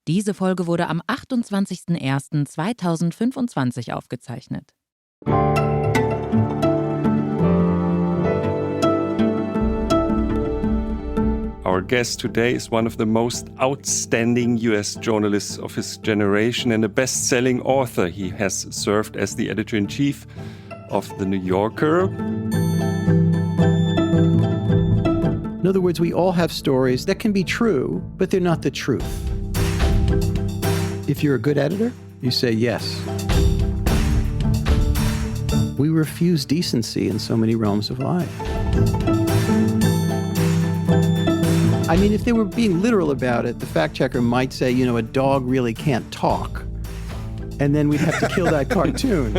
Diese Folge wurde am 28.01.2025 aufgezeichnet. Our guest today is one of the most outstanding US journalists of his generation and a best-selling author. He has served as the editor-in-chief of The New Yorker. In other words, we all have stories that can be true, but they're not the truth. If you're a good editor, you say yes. We refuse decency in so many realms of life. I mean, if they were being literal about it, the fact checker might say, a dog really can't talk. And then we'd have to kill that cartoon.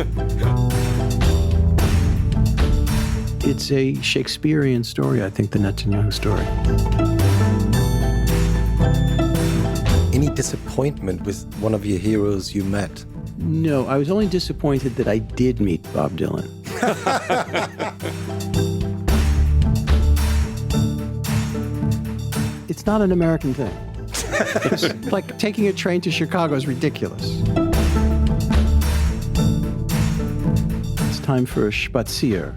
It's a Shakespearean story, I think, the Netanyahu story. Any disappointment with one of your heroes you met? No, I was only disappointed that I did meet Bob Dylan. It's not an American thing. It's like taking a train to Chicago is ridiculous. It's time for a spazier.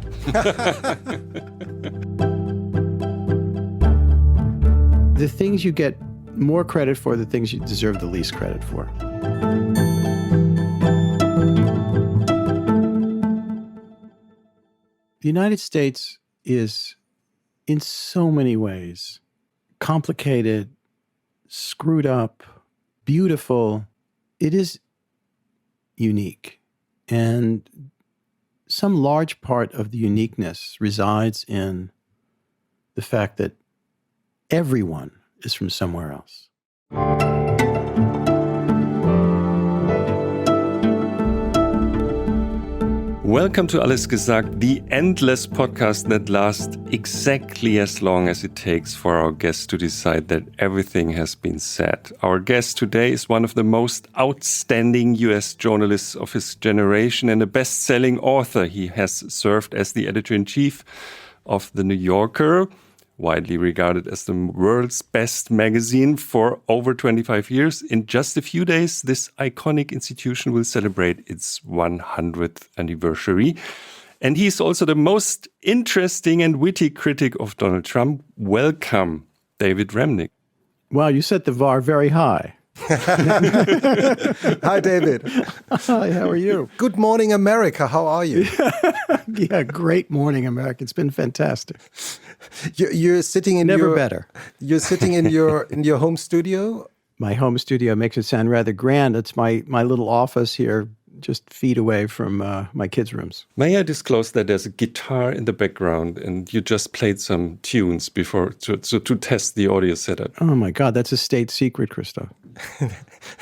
The things you get more credit for, the things you deserve the least credit for. The United States is, in so many ways, complicated, screwed up, beautiful. It is unique. And some large part of the uniqueness resides in the fact that everyone is from somewhere else. Welcome to Alles Gesagt, the endless podcast that lasts exactly as long as it takes for our guests to decide that everything has been said. Our guest today is one of the most outstanding US journalists of his generation and a best-selling author. He has served as the editor-in-chief of The New Yorker, widely regarded as the world's best magazine, for over 25 years. In just a few days, this iconic institution will celebrate its 100th anniversary. And he's also the most interesting and witty critic of Donald Trump. Welcome, David Remnick. Wow, you set the bar very high. Hi, David. Hi, how are you? Good morning, America. How are you? Yeah, great morning, America. It's been fantastic. You're sitting in better. You're sitting in your home studio. My home studio makes it sound rather grand. It's my little office here, just feet away from my kids' rooms. May I disclose that there's a guitar in the background and you just played some tunes before to test the audio setup? Oh my God, that's a state secret, Christoph.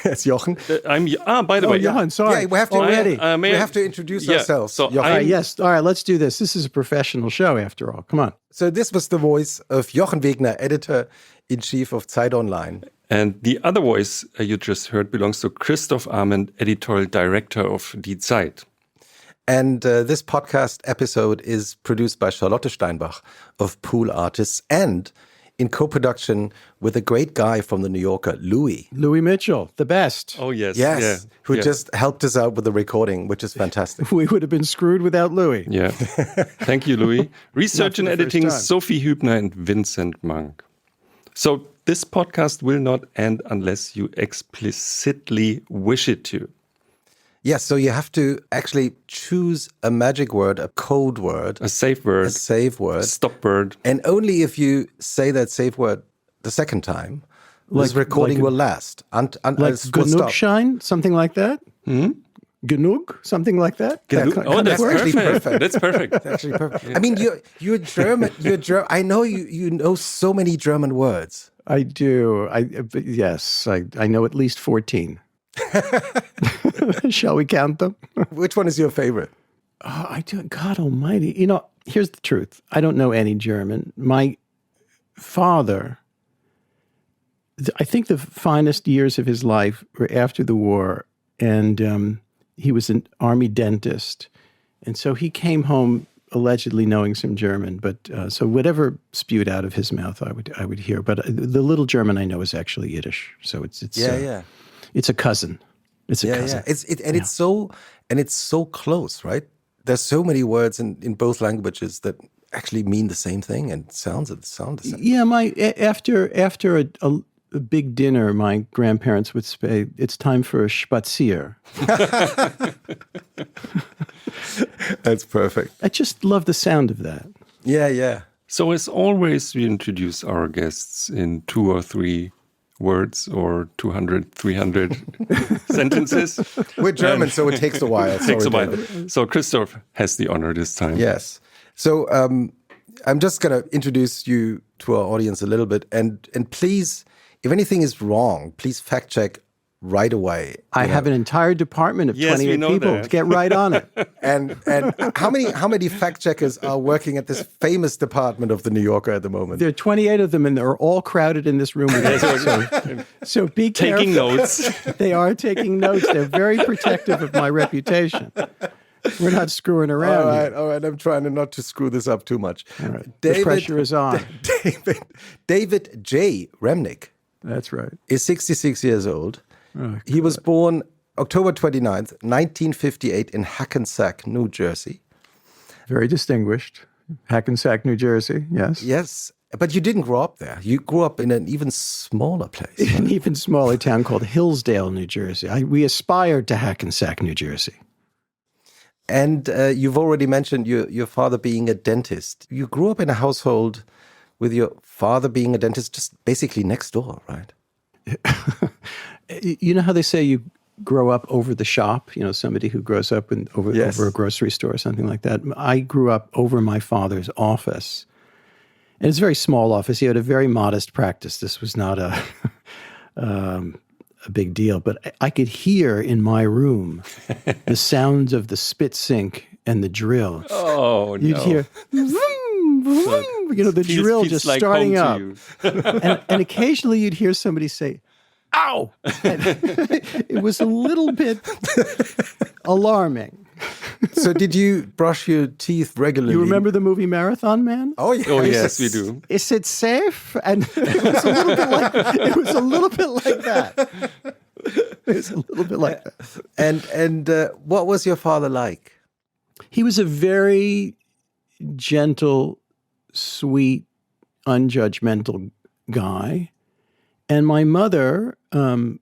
That's Jochen. By the way. Jochen, sorry. Yeah, we have to, we have to introduce ourselves. So yes, all right, let's do this. This is a professional show, after all. Come on. So this was the voice of Jochen Wegner, editor-in-chief of ZEIT Online. And the other voice you just heard belongs to Christoph Arment, editorial director of Die ZEIT. And this podcast episode is produced by Charlotte Steinbach of Pool Artists and in co-production with a great guy from The New Yorker, Louis Mitchell, the best. Oh, yes. Yes, who just helped us out with the recording, which is fantastic. We would have been screwed without Louis. Yeah. Thank you, Louis. Research and editing, Sophie Hübner and Vincent Monk. So this podcast will not end unless you explicitly wish it to. Yes, so you have to actually choose a magic word, a code word. A safe word. A safe word. Stop word. And only if you say that safe word the second time, this recording will last. Like Genugschein, something like that? Genug, something like that? That's perfect. That's perfect. That's actually perfect. Yeah. I mean, you're German. I know you know so many German words. I do. Yes, I know at least 14. Shall we count them? Which one is your favorite? Oh, I do. God almighty. Here's the truth. I don't know any German. My father, I think the finest years of his life were after the war, and he was an army dentist. And so he came home allegedly knowing some German, but so whatever spewed out of his mouth, I would hear. But the little German I know is actually Yiddish, so it's it's a cousin. It's a cousin. It's so close, right? There's so many words in both languages that actually mean the same thing and sound the same. Yeah, after a big dinner, my grandparents would say, "It's time for a spazier." That's perfect. I just love the sound of that. Yeah. So as always, we introduce our guests in 2 or 3 words or 200, 300 sentences. We're German, so it takes a while. It takes a while. So Christoph has the honor this time. Yes. So I'm just going to introduce you to our audience a little bit. And please, if anything is wrong, please fact check right away. I have an entire department of 28 people. That. Get right on it. And how many fact checkers are working at this famous department of the New Yorker at the moment? There are 28 of them, and they're all crowded in this room. So be careful. Taking notes. They are taking notes. They're very protective of my reputation. We're not screwing around. All right. I'm trying not to screw this up too much. All right. The pressure is on. David J. Remnick. That's right. Is 66 years old. Oh, he was born October 29th, 1958 in Hackensack, New Jersey. Very distinguished. Hackensack, New Jersey, yes. Yes, but you didn't grow up there. You grew up in an even smaller place. Right? An even smaller town called Hillsdale, New Jersey. We aspired to Hackensack, New Jersey. And you've already mentioned your father being a dentist. You grew up in a household with your father being a dentist just basically next door, right? You know how they say you grow up over the shop? You know, somebody who grows up over a grocery store or something like that. I grew up over my father's office. And it's a very small office. He had a very modest practice. This was not a big deal. But I could hear in my room the sounds of the spit sink and the drill. Oh, You'd hear... the drill just like starting up. and occasionally you'd hear somebody say, "Ow!" It was a little bit alarming. So did you brush your teeth regularly? You remember the movie Marathon Man? Oh, yeah. Oh, yes, we do. Is it safe? And it was a little bit like that. It was a little bit like that. And what was your father like? He was a very gentle, sweet, unjudgmental guy. And my mother, and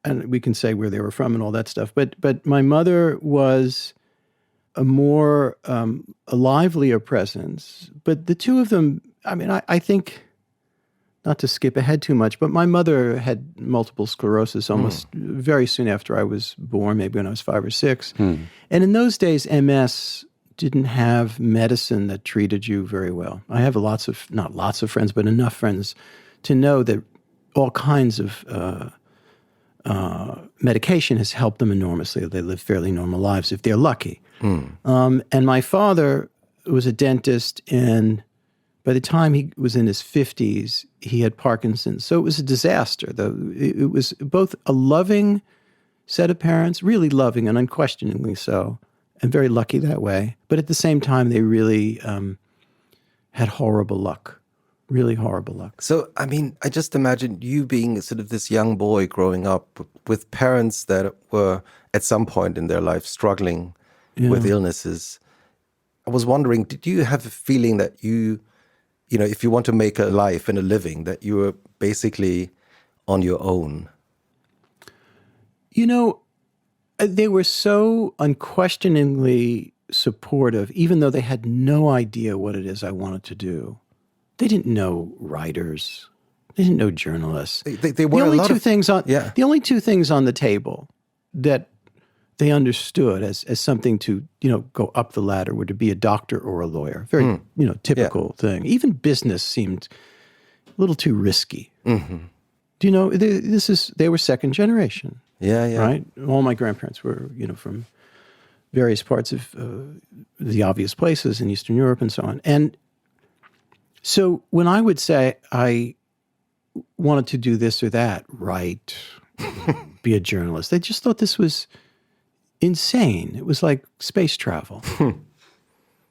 we can say where they were from and all that stuff, but my mother was a more a livelier presence. But the two of them, I mean, I think, not to skip ahead too much, but my mother had multiple sclerosis almost very soon after I was born, maybe when I was 5 or 6. And in those days, MS didn't have medicine that treated you very well. I have not lots of friends, but enough friends to know that all kinds of medication has helped them enormously. They live fairly normal lives if they're lucky. And my father was a dentist, and by the time he was in his 50s, he had Parkinson's. So it was a disaster. It was both a loving set of parents, really loving and unquestioningly so, and very lucky that way. But at the same time, they really had horrible luck. Really horrible luck. So, I mean, I just imagine you being sort of this young boy growing up with parents that were at some point in their life struggling with illnesses. I was wondering, did you have a feeling that you know, if you want to make a life and a living, that you were basically on your own? You know, they were so unquestioningly supportive, even though they had no idea what it is I wanted to do. They didn't know writers. They didn't know journalists. They were The only two things on the table that they understood as something to, go up the ladder were to be a doctor or a lawyer. Very, typical thing. Even business seemed a little too risky. Mm-hmm. Do you know, they were second generation. Yeah. Right? All my grandparents were, from various parts of the obvious places in Eastern Europe and so on. And so when I would say I wanted to do this or that, write, be a journalist, they just thought this was insane. It was like space travel.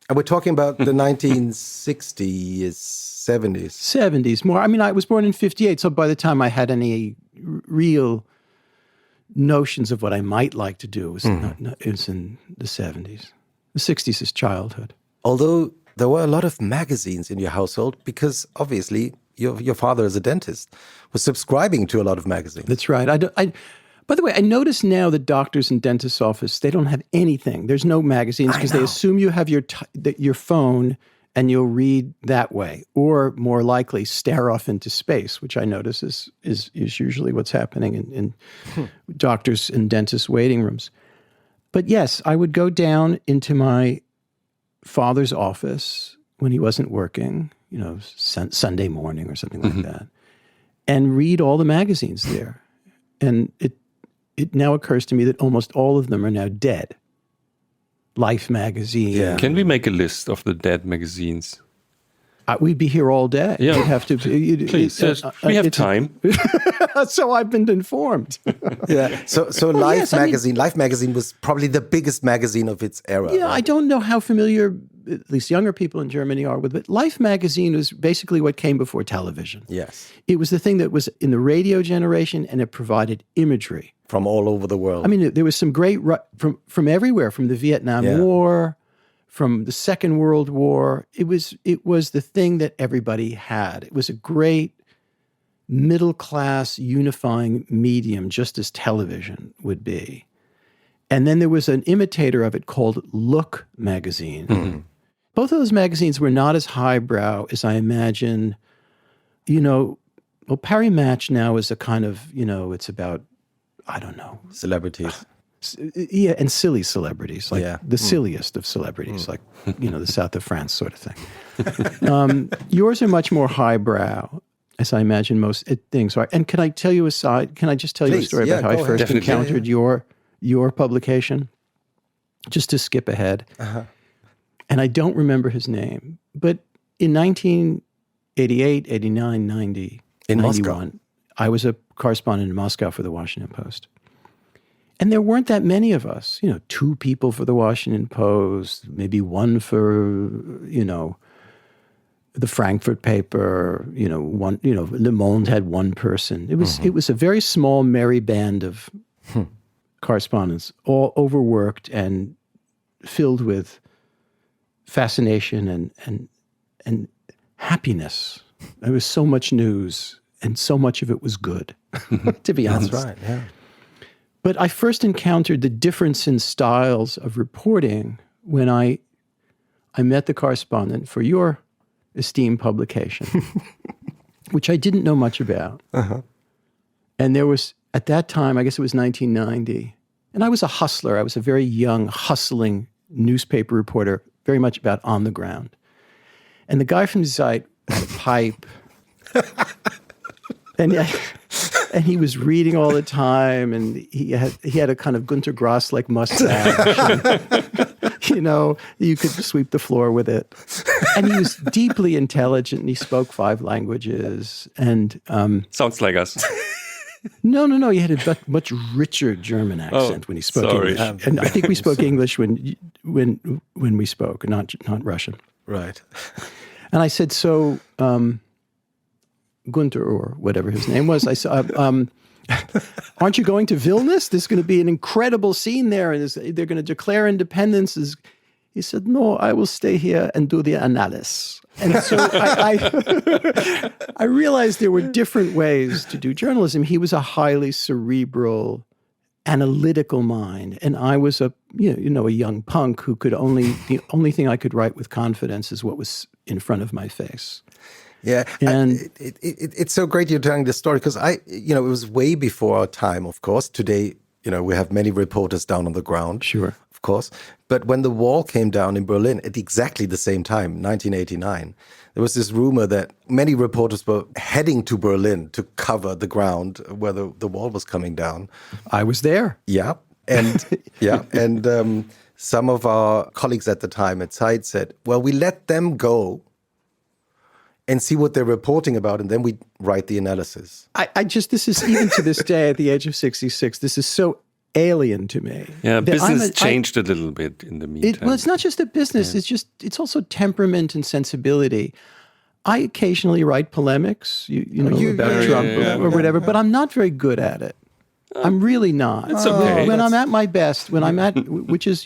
And we're talking about the 1960s, 70s. 70s more. I mean, I was born in 58, so by the time I had any real notions of what I might like to do, it was in the 70s. The 60s is childhood. Although there were a lot of magazines in your household, because obviously your father, as a dentist, was subscribing to a lot of magazines. That's right. By the way, I notice now that doctors and dentists' office, they don't have anything. There's no magazines because they assume you have your phone and you'll read that way, or more likely stare off into space, which I notice is usually what's happening in doctors and dentists' waiting rooms. But yes, I would go down into my father's office when he wasn't working, Sunday morning or something like that, and read all the magazines there. And it now occurs to me that almost all of them are now dead. Life magazine. Yeah. Can we make a list of the dead magazines? We'd be here all day. Yeah. We'd have to. Please, we have time. So I've been informed. Yeah. So Life magazine was probably the biggest magazine of its era. Yeah, right? I don't know how familiar at least younger people in Germany are with it. Life magazine was basically what came before television. Yes. It was the thing that was in the radio generation, and it provided imagery. From all over the world. I mean, there was some great, from everywhere, from the Vietnam War, from the Second World War. It was the thing that everybody had. It was a great middle-class unifying medium, just as television would be. And then there was an imitator of it called Look magazine. Mm-hmm. Both of those magazines were not as highbrow as I imagine. Parry Match now is a kind of, it's about, I don't know. Celebrities. Yeah, and silly celebrities, like the silliest of celebrities, like, the south of France sort of thing. Yours are much more highbrow, as I imagine most things are. And can I just tell you a story about how I first encountered your publication? Just to skip ahead. Uh-huh. And I don't remember his name, but in 1988, 89, 90, in 91, Moscow. I was a correspondent in Moscow for the Washington Post. And there weren't that many of us, 2 people for the Washington Post, maybe 1 for, the Frankfurt paper, one, Le Monde had 1 person. It was a very small, merry band of correspondents, all overworked and filled with fascination and happiness. There was so much news, and so much of it was good, to be honest. That's right, yeah. But I first encountered the difference in styles of reporting when I met the correspondent for your esteemed publication, which I didn't know much about. Uh-huh. And there was, at that time, I guess it was 1990, and I was a hustler. I was a very young, hustling newspaper reporter, very much about on the ground. And the guy from ZEIT had a pipe, and he was reading all the time, and he had a kind of Gunter Grass-like mustache. And, you could sweep the floor with it. And he was deeply intelligent, and he spoke 5 languages. And sounds like us. No. He had a much richer German accent when he spoke English. And I think we spoke English when we spoke, not Russian. Right. And I said, so Gunther, or whatever his name was, I said, aren't you going to Vilnius? There's going to be an incredible scene there, and they're going to declare independence. He said, no, I will stay here and do the analysis. And so I realized there were different ways to do journalism. He was a highly cerebral, analytical mind, and I was a young punk who the only thing I could write with confidence is what was in front of my face. Yeah, and it's so great you're telling this story, because it was way before our time, of course. Today, we have many reporters down on the ground. Sure. Of course. But when the wall came down in Berlin at exactly the same time, 1989, there was this rumor that many reporters were heading to Berlin to cover the ground where the wall was coming down. I was there. Yeah. And and some of our colleagues at the time at ZEIT said, well, we let them go and see what they're reporting about, and then we write the analysis. This is, even to this day, at the age of 66, this is so alien to me. Yeah, business changed a little bit in the meantime. Well, it's not just a business. Yeah. It's also temperament and sensibility. I occasionally write polemics, about Trump or whatever, but I'm not very good at it. I'm really not. It's okay. When I'm at my best, which is,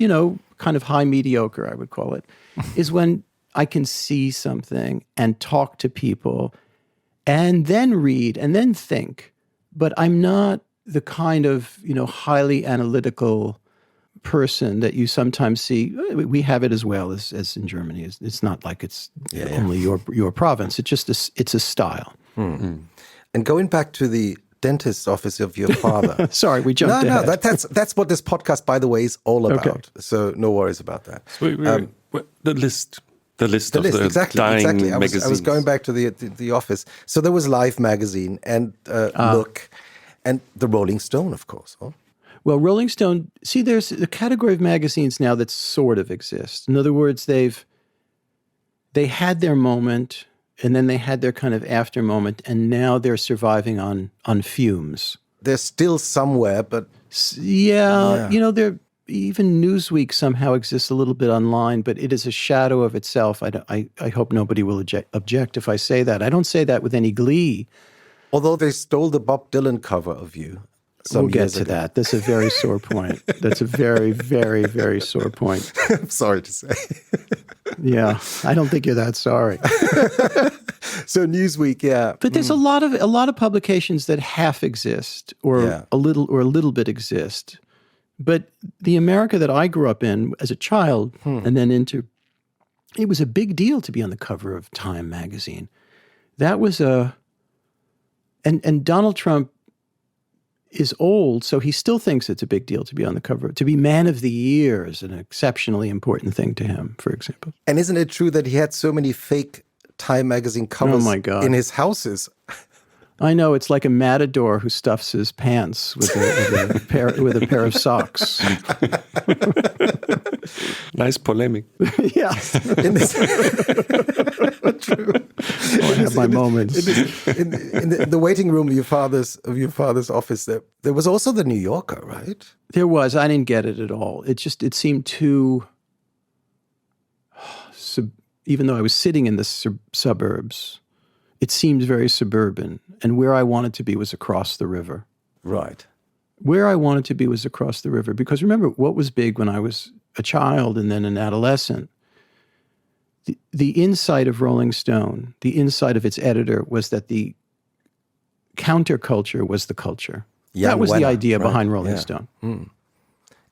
kind of high mediocre, I would call it, is when I can see something and talk to people and then read and then think. But I'm not the kind of, highly analytical person that you sometimes see. We have it as well as in Germany. It's not like it's only your province. It's just it's a style. Mm. And going back to the dentist's office of your father. Sorry, we jumped ahead. No, that's what this podcast, by the way, is all about. Okay. So no worries about that. The list of the exactly. magazines. I was going back to the office. So there was Life magazine and Look and the Rolling Stone, of course. Oh. Well, Rolling Stone, see, there's a category of magazines now that sort of exists. In other words, they had their moment, and then they had their kind of after moment, and now they're surviving on fumes. They're still somewhere, but... Yeah. They're... Even Newsweek somehow exists a little bit online, but it is a shadow of itself. I hope nobody will object if I say that. I don't say that with any glee. Although they stole the Bob Dylan cover of you. We'll get to that. That's a very sore point. That's a very, very, very sore point. I'm sorry to say. Yeah, I don't think you're that sorry. So Newsweek, yeah. But there's a lot of publications that half exist or a little bit exist. But the America that I grew up in as a child and then it was a big deal to be on the cover of Time magazine. That was and Donald Trump is old, so he still thinks it's a big deal to be on the cover. To be Man of the Year is an exceptionally important thing to him, for example. And isn't it true that he had so many fake Time magazine covers in his houses? I know, it's like a matador who stuffs his pants with a pair of socks. Nice polemic. Yeah. True. I have my moments. In the waiting room of your father's office, there was also the New Yorker, right? There was. I didn't get it at all. It seemed too. Even though I was sitting in the suburbs, it seemed very suburban. And where I wanted to be was across the river. Right. Where I wanted to be was across the river. Because remember, what was big when I was a child and then an adolescent? The insight of Rolling Stone, the insight of its editor was that the counterculture was the culture. That was the idea behind Rolling Stone. Mm.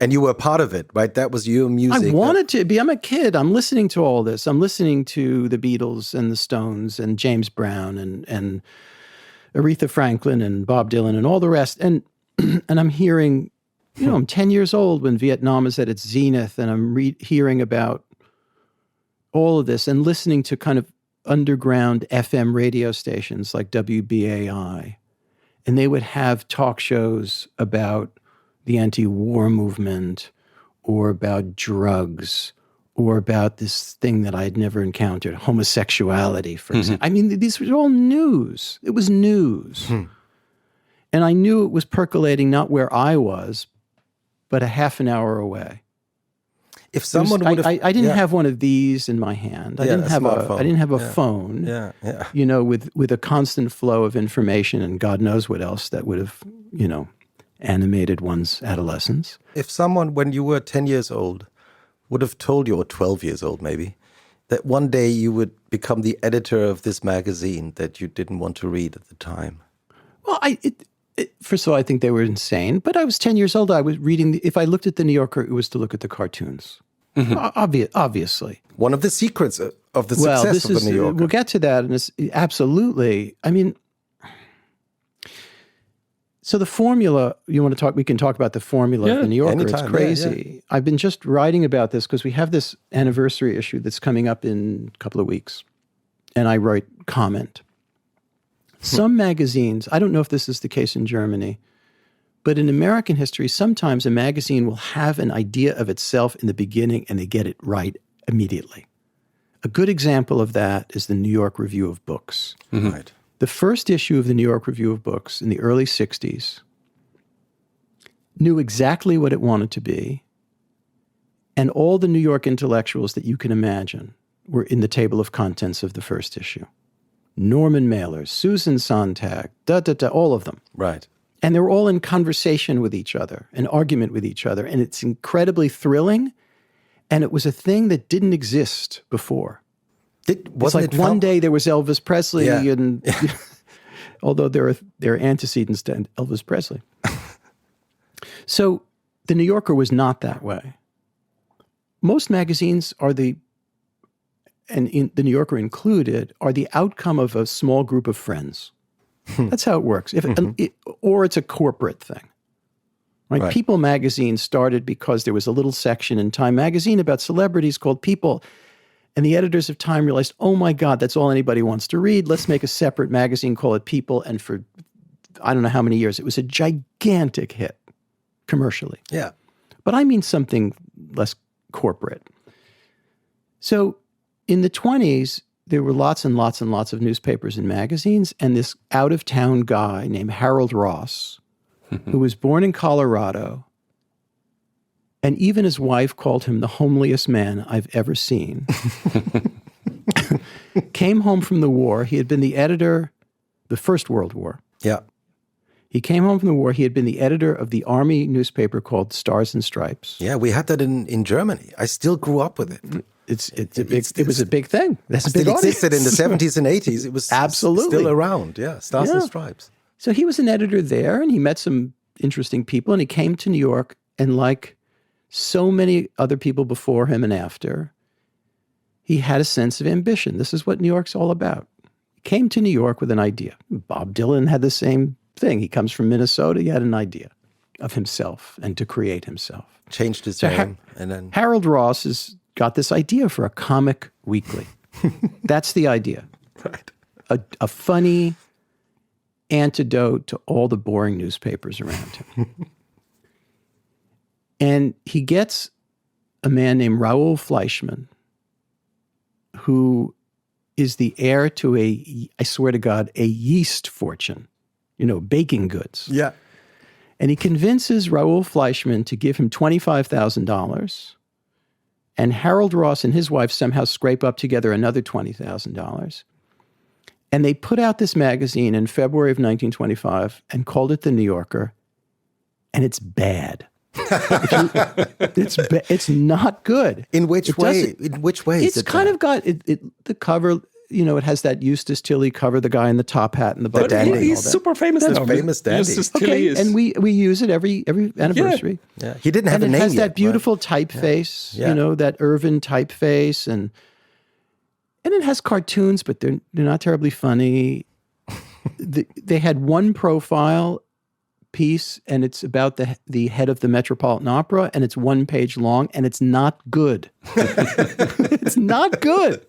And you were part of it, right? That was your music. I wanted to be. I'm a kid. I'm listening to all this. I'm listening to the Beatles and the Stones and James Brown and Aretha Franklin and Bob Dylan and all the rest. And I'm hearing, I'm 10 years old when Vietnam is at its zenith, and I'm hearing about all of this and listening to kind of underground FM radio stations like WBAI. And they would have talk shows about the anti-war movement or about drugs or about this thing that I had never encountered, homosexuality, for example. I mean, these were all news. It was news. And I knew it was percolating not where I was, but a half an hour away. If someone would have... I didn't have one of these in my hand. I didn't have a phone, with a constant flow of information and God knows what else that would have, animated one's adolescence. If someone, when you were 10 years old, would have told you, or 12 years old maybe, that one day you would become the editor of this magazine that you didn't want to read at the time. Well, first of all, I think they were insane, but I was 10 years old. I was reading, if I looked at the New Yorker, it was to look at the cartoons. Obviously. One of the secrets of the success of the New Yorker. We'll get to that, and it's absolutely, I mean, so the formula, you want to talk, we can talk about the formula of the New Yorker. Anytime, it's crazy. Yeah. I've been just writing about this because we have this anniversary issue that's coming up in a couple of weeks. And I write comment. Some magazines, I don't know if this is the case in Germany, but in American history, sometimes a magazine will have an idea of itself in the beginning and they get it right immediately. A good example of that is the New York Review of Books. Right. The first issue of the New York Review of Books in the early 60s knew exactly what it wanted to be. And all the New York intellectuals that you can imagine were in the table of contents of the first issue. Norman Mailer, Susan Sontag, all of them. Right. And they were all in conversation with each other, an argument with each other. And it's incredibly thrilling. And it was a thing that didn't exist before. It's like one day there was Elvis Presley, and although there are antecedents to Elvis Presley. So the New Yorker was not that way. Most magazines are the New Yorker included, are the outcome of a small group of friends. That's how it works. Or it's a corporate thing. Right? People magazine started because there was a little section in Time magazine about celebrities called People. And the editors of Time realized, oh my God, that's all anybody wants to read. Let's make a separate magazine, call it People. And for I don't know how many years, it was a gigantic hit commercially. Yeah. But I mean something less corporate. So in the 1920s, there were lots and lots and lots of newspapers and magazines. And this out-of-town guy named Harold Ross, who was born in Colorado, and even his wife called him the homeliest man I've ever seen, came home from the war. He had been the editor, the First World War. Yeah. He came home from the war. He had been the editor of the army newspaper called Stars and Stripes. Yeah, we had that in Germany. I still grew up with it. It was a big thing. That's it still existed in the 70s and 80s. It was absolutely still around. Yeah, Stars and Stripes. So he was an editor there, and he met some interesting people, and he came to New York, and like so many other people before him and after, he had a sense of ambition. This is what New York's all about. He came to New York with an idea. Bob Dylan had the same thing. He comes from Minnesota. He had an idea of himself and to create himself. Changed his name. And then Harold Ross has got this idea for a comic weekly. That's the idea. Right. A funny antidote to all the boring newspapers around him. And he gets a man named Raoul Fleischman, who is the heir to I swear to God, a yeast fortune, baking goods. Yeah. And he convinces Raoul Fleischman to give him $25,000. And Harold Ross and his wife somehow scrape up together another $20,000. And they put out this magazine in February of 1925 and called it The New Yorker. And it's bad. It's not good. In which way? In which way? It's kind of got the cover. It has that Eustace Tilley cover, the guy in the top hat and the But dandy. he's super famous now. Famous dandy. Eustace Tilley is... And we use it every anniversary. Yeah. He didn't have a name yet. It has yet, that beautiful typeface, that Irvin typeface, and it has cartoons, but they're not terribly funny. They had one profile piece, and it's about the head of the Metropolitan Opera, and it's 1 page long, and it's not good. It's not good.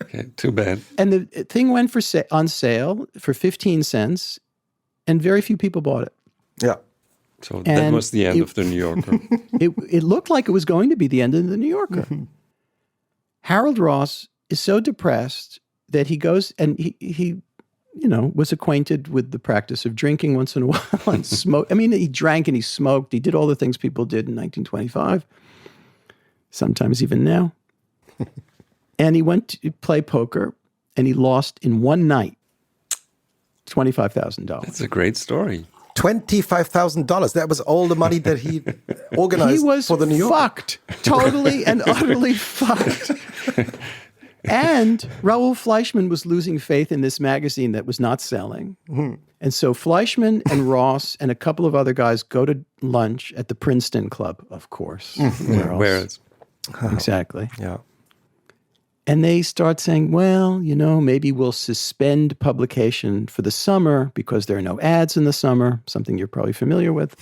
Okay, too bad. And the thing went on sale for 15 cents, and very few people bought it. Yeah. So that was the end of The New Yorker. It looked like it was going to be the end of The New Yorker. Mm-hmm. Harold Ross is so depressed that he goes and he was acquainted with the practice of drinking once in a while and smoke. I mean, he drank and he smoked. He did all the things people did in 1925, sometimes even now. And he went to play poker, and he lost in one night $25,000. That's a great story. $25,000. That was all the money that he organized for the New Yorker. He was fucked. Totally and utterly fucked. And Raoul Fleischman was losing faith in this magazine that was not selling. Mm-hmm. And so Fleischman and Ross and a couple of other guys go to lunch at the Princeton Club, of course. Mm-hmm. Where else? Exactly. Yeah. And they start saying, well, maybe we'll suspend publication for the summer because there are no ads in the summer, something you're probably familiar with.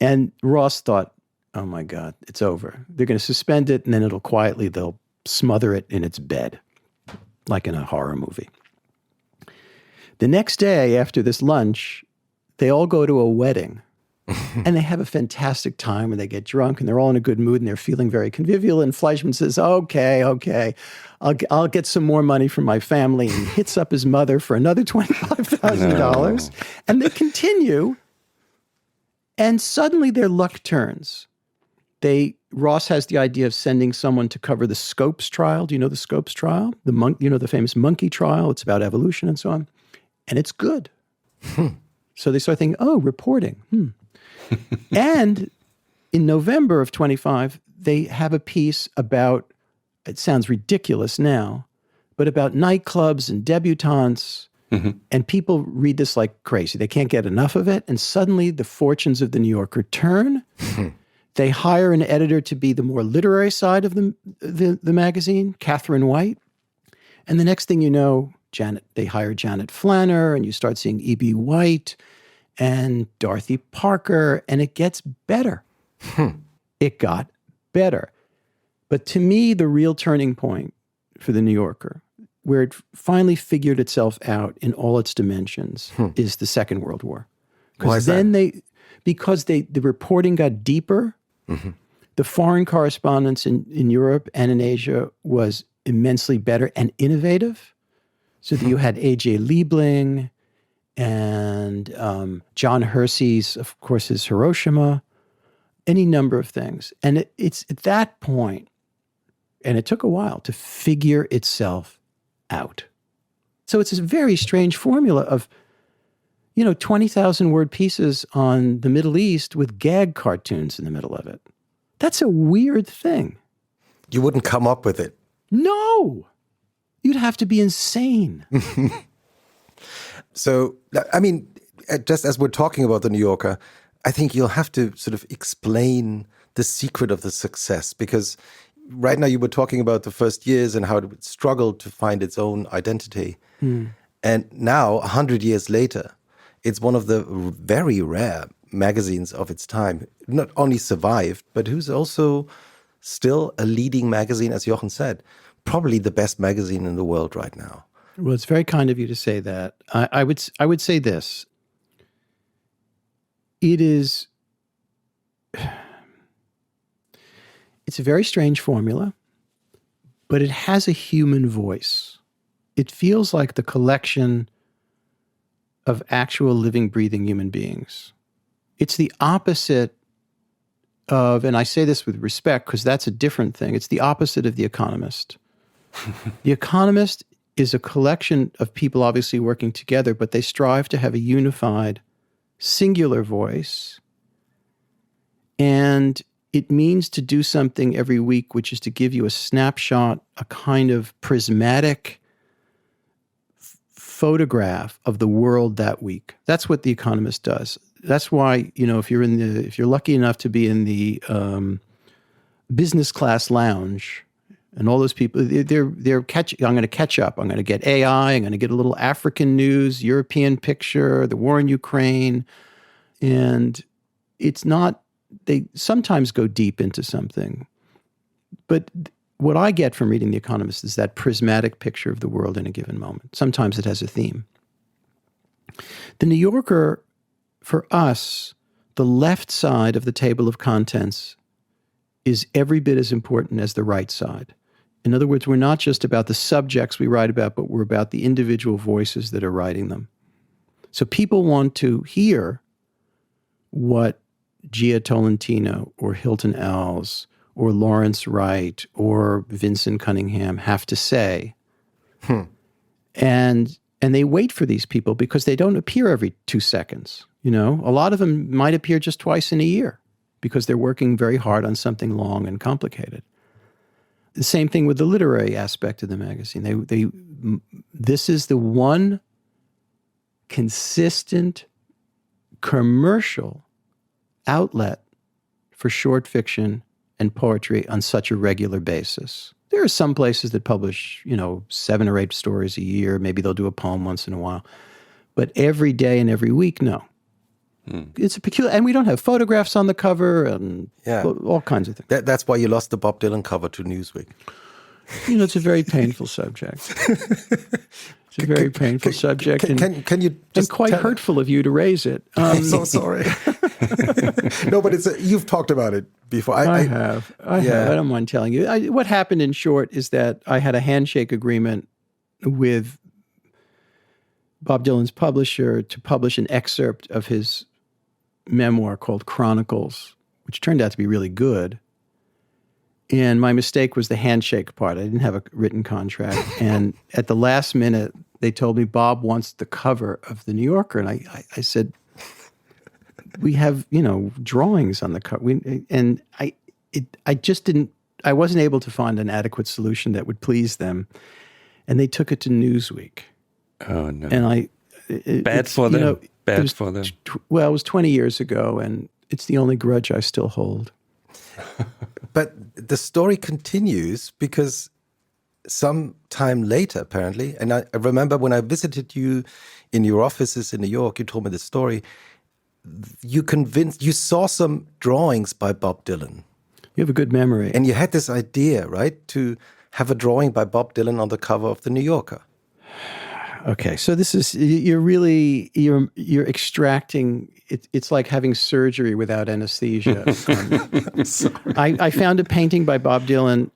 And Ross thought, oh my God, it's over. They're going to suspend it, and then they'll smother it in its bed, like in a horror movie. The next day after this lunch, they all go to a wedding, and they have a fantastic time, and they get drunk, and they're all in a good mood, and they're feeling very convivial. And Fleischman says, okay, I'll get some more money from my family, and hits up his mother for another $25,000. And they continue And suddenly their luck turns. Ross has the idea of sending someone to cover the Scopes trial. Do you know the Scopes trial? The famous monkey trial. It's about evolution and so on. And it's good. So they start thinking, reporting. And in November of 25, they have a piece about, it sounds ridiculous now, but about nightclubs and debutantes. And people read this like crazy. They can't get enough of it. And suddenly the fortunes of the New Yorker turn. They hire an editor to be the more literary side of the magazine, Catherine White. And the next thing you know, they hire Janet Flanner, and you start seeing E.B. White and Dorothy Parker, and it gets better. It got better. But to me, the real turning point for the New Yorker, where it finally figured itself out in all its dimensions, is the Second World War. Why is that? Because the reporting got deeper. The foreign correspondence in Europe and in Asia was immensely better and innovative. So that you had A.J. Liebling and John Hersey's, of course, his Hiroshima, any number of things. And it's at that point, and it took a while to figure itself out. So it's a very strange formula of 20,000 word pieces on the Middle East with gag cartoons in the middle of it. That's a weird thing. You wouldn't come up with it. No, you'd have to be insane. So, I mean, just as we're talking about the New Yorker, I think you'll have to sort of explain the secret of the success, because right now you were talking about the first years and how it struggled to find its own identity. And now, 100 years later, it's one of the very rare magazines of its time. Not only survived, but who's also still a leading magazine, as Jochen said. Probably the best magazine in the world right now. Well, it's very kind of you to say that. I would say this. It's a very strange formula, but it has a human voice. It feels like the collection of actual living, breathing human beings. It's the opposite of, and I say this with respect because that's a different thing, it's the opposite of The Economist. The Economist is a collection of people obviously working together, but they strive to have a unified, singular voice. And it means to do something every week, which is to give you a snapshot, a kind of prismatic photograph of the world that week. That's what The Economist does. That's why, if you're lucky enough to be in the business class lounge, and all those people, I'm going to catch up. I'm going to get AI. I'm going to get a little African news, European picture, the war in Ukraine. And it's not, they sometimes go deep into something. But what I get from reading The Economist is that prismatic picture of the world in a given moment. Sometimes it has a theme. The New Yorker, for us, the left side of the table of contents is every bit as important as the right side. In other words, we're not just about the subjects we write about, but we're about the individual voices that are writing them. So people want to hear what Gia Tolentino or Hilton Els or Lawrence Wright or Vincent Cunningham have to say. And they wait for these people because they don't appear every 2 seconds. A lot of them might appear just twice in a year because they're working very hard on something long and complicated. The same thing with the literary aspect of the magazine. This is the one consistent commercial outlet for short fiction and poetry on such a regular basis. There are some places that publish, 7 or 8 stories a year. Maybe they'll do a poem once in a while. But every day and every week, no. It's a peculiar, and we don't have photographs on the cover and all kinds of things. That's why you lost the Bob Dylan cover to Newsweek. It's a very painful subject. It's a very painful subject. Can you just and quite hurtful of you to raise it. I'm so sorry. No, but you've talked about it before. I have. I don't mind telling you. What happened in short is that I had a handshake agreement with Bob Dylan's publisher to publish an excerpt of his memoir called Chronicles, which turned out to be really good. And my mistake was the handshake part. I didn't have a written contract. And at the last minute, they told me, Bob wants the cover of the New Yorker. And I said, we have, drawings on the cover. I wasn't able to find an adequate solution that would please them. And they took it to Newsweek. Oh, no. And Bad for them. Bad for them. Well, it was 20 years ago, and it's the only grudge I still hold. But the story continues because some time later, apparently, and I remember when I visited you in your offices in New York, you told me the story. You saw some drawings by Bob Dylan. You have a good memory. And you had this idea, right, to have a drawing by Bob Dylan on the cover of the New Yorker. Okay, so this is, you're extracting, it's like having surgery without anesthesia. I found a painting by Bob Dylan.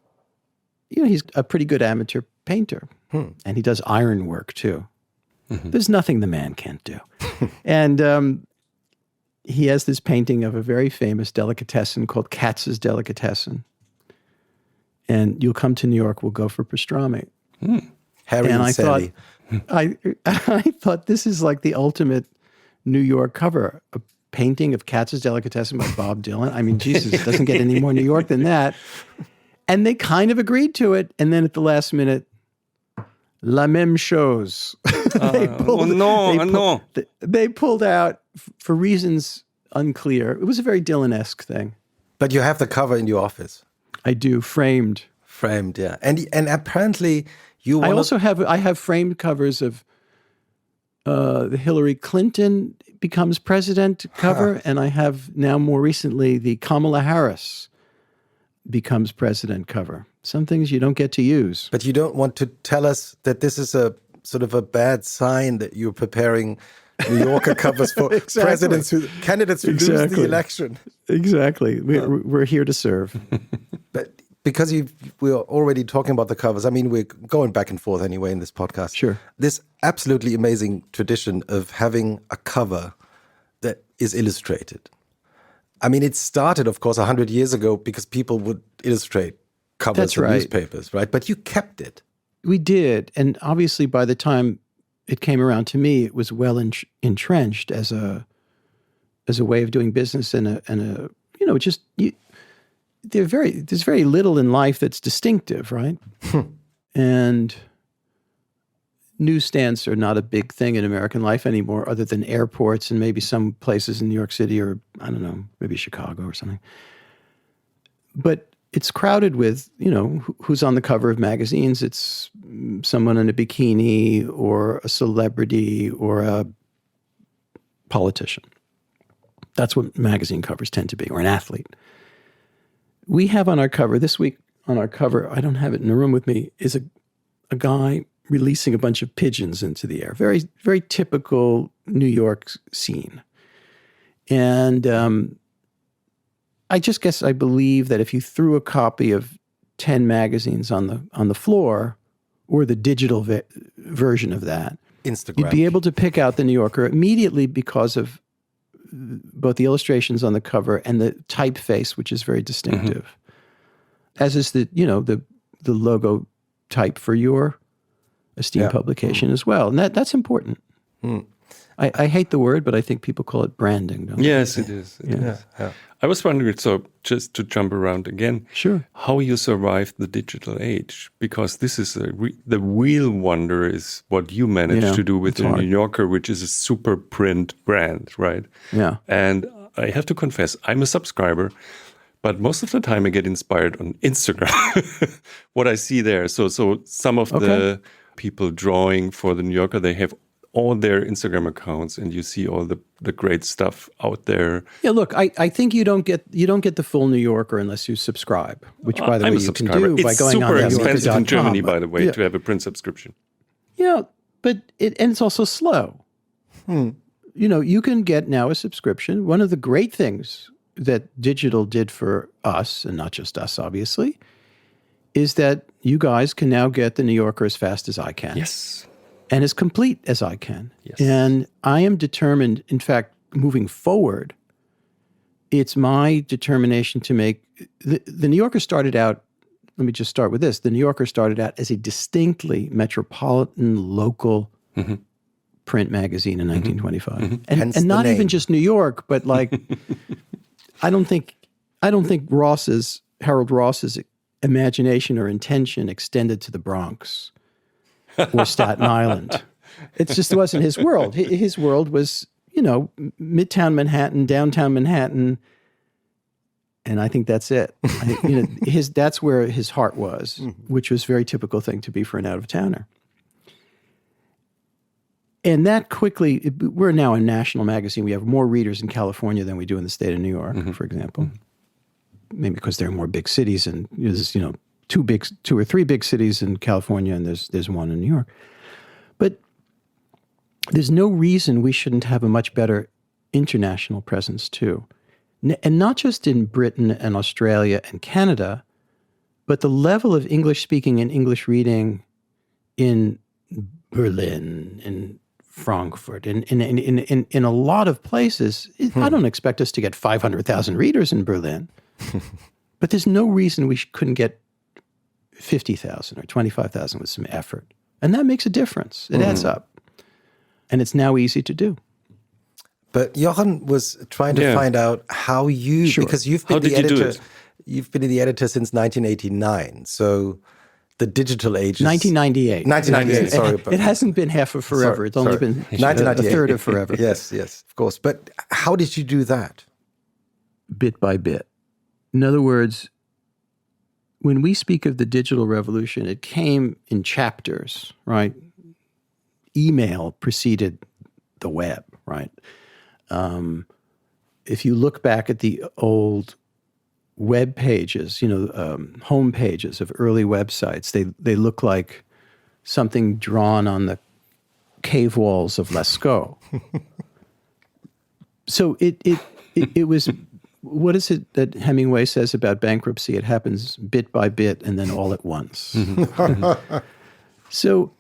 He's a pretty good amateur painter, and he does iron work too. Mm-hmm. There's nothing the man can't do. And he has this painting of a very famous delicatessen called Katz's Delicatessen. And you'll come to New York, we'll go for pastrami. Harry and Sally. I thought this is like the ultimate New York cover, a painting of Katz's Delicatessen by Bob Dylan. I mean, Jesus, it doesn't get any more New York than that. And they kind of agreed to it. And then at the last minute, la même chose. They pulled out for reasons unclear. It was a very Dylan-esque thing. But you have the cover in your office. I do, framed. Framed, yeah. And apparently you I also have framed covers of the Hillary Clinton becomes president cover, and I have now more recently the Kamala Harris becomes president cover. Some things you don't get to use. But you don't want to tell us that this is a sort of a bad sign that you're preparing New Yorker covers for candidates who lose the election. Exactly. We're here to serve. But because we're already talking about the covers, I mean, we're going back and forth anyway in this podcast. Sure. This absolutely amazing tradition of having a cover that is illustrated. I mean, it started, of course, 100 years ago because people would illustrate covers of newspapers, right? But you kept it. We did. And obviously, by the time it came around to me, it was well entrenched as a way of doing business and there's very little in life that's distinctive, right? And newsstands are not a big thing in American life anymore, other than airports and maybe some places in New York City or, I don't know, maybe Chicago or something. But it's crowded with, who's on the cover of magazines. It's someone in a bikini or a celebrity or a politician. That's what magazine covers tend to be, or an athlete. We have on our cover, this week on our cover, I don't have it in the room with me, is a guy releasing a bunch of pigeons into the air. Very, very typical New York scene. And I believe that if you threw a copy of 10 magazines on the floor, or the digital version of that, Instagram, you'd be able to pick out the New Yorker immediately because of both the illustrations on the cover and the typeface, which is very distinctive, as is the logo type for your esteemed publication as well. And that's important. I hate the word, but I think people call it branding, don't they? Yes, it is. It is. Yeah. I was wondering, so just to jump around again, sure, how you survived the digital age, because this is the real wonder is what you managed to do with the New Yorker, which is a super print brand, right? Yeah. And I have to confess, I'm a subscriber, but most of the time I get inspired on Instagram, what I see there. So some of the people drawing for the New Yorker, they have all their Instagram accounts, and you see all the great stuff out there. Yeah, look, I think you don't get the full New Yorker unless you subscribe, which, by the way, you can do by going on It's super expensive in Germany, but, by the way, to have a print subscription. Yeah, but it's also slow. You can get now a subscription. One of the great things that digital did for us, and not just us, obviously, is that you guys can now get the New Yorker as fast as I can. Yes. And as complete as I can. Yes. And I am determined, in fact, moving forward, it's my determination to make the New Yorker started out. Let me just start with this. The New Yorker started out as a distinctly metropolitan, local print magazine in 1925, and not even just New York, but like I don't think Harold Ross's imagination or intention extended to the Bronx or Staten Island. It just wasn't his world. His world was, Midtown Manhattan, downtown Manhattan, and I think that's it. That's where his heart was, which was a very typical thing to be for an out-of-towner. And that quickly, we're now a national magazine. We have more readers in California than we do in the state of New York, for example. Maybe because there are more big cities, and there's two or three big cities in California, and there's one in New York. But there's no reason we shouldn't have a much better international presence too. And not just in Britain and Australia and Canada, but the level of English speaking and English reading in Berlin, in Frankfurt, in a lot of places. I don't expect us to get 500,000 readers in Berlin, but there's no reason we couldn't get 50,000 or 25,000 with some effort. And that makes a difference. It adds up. And it's now easy to do. But Jochen was trying to find out how you, because you've been the editor. You've been the editor since 1989. So the digital age is 1998. 1998. Sorry, it hasn't been half of forever. It's only been a third of forever. Yes, of course. But how did you do that? Bit by bit. In other words, when we speak of the digital revolution, it came in chapters, right? Email preceded the web, right? If you look back at the old web pages, home pages of early websites, they look like something drawn on the cave walls of Lascaux. So it was, what is it that Hemingway says about bankruptcy? It happens bit by bit and then all at once. So,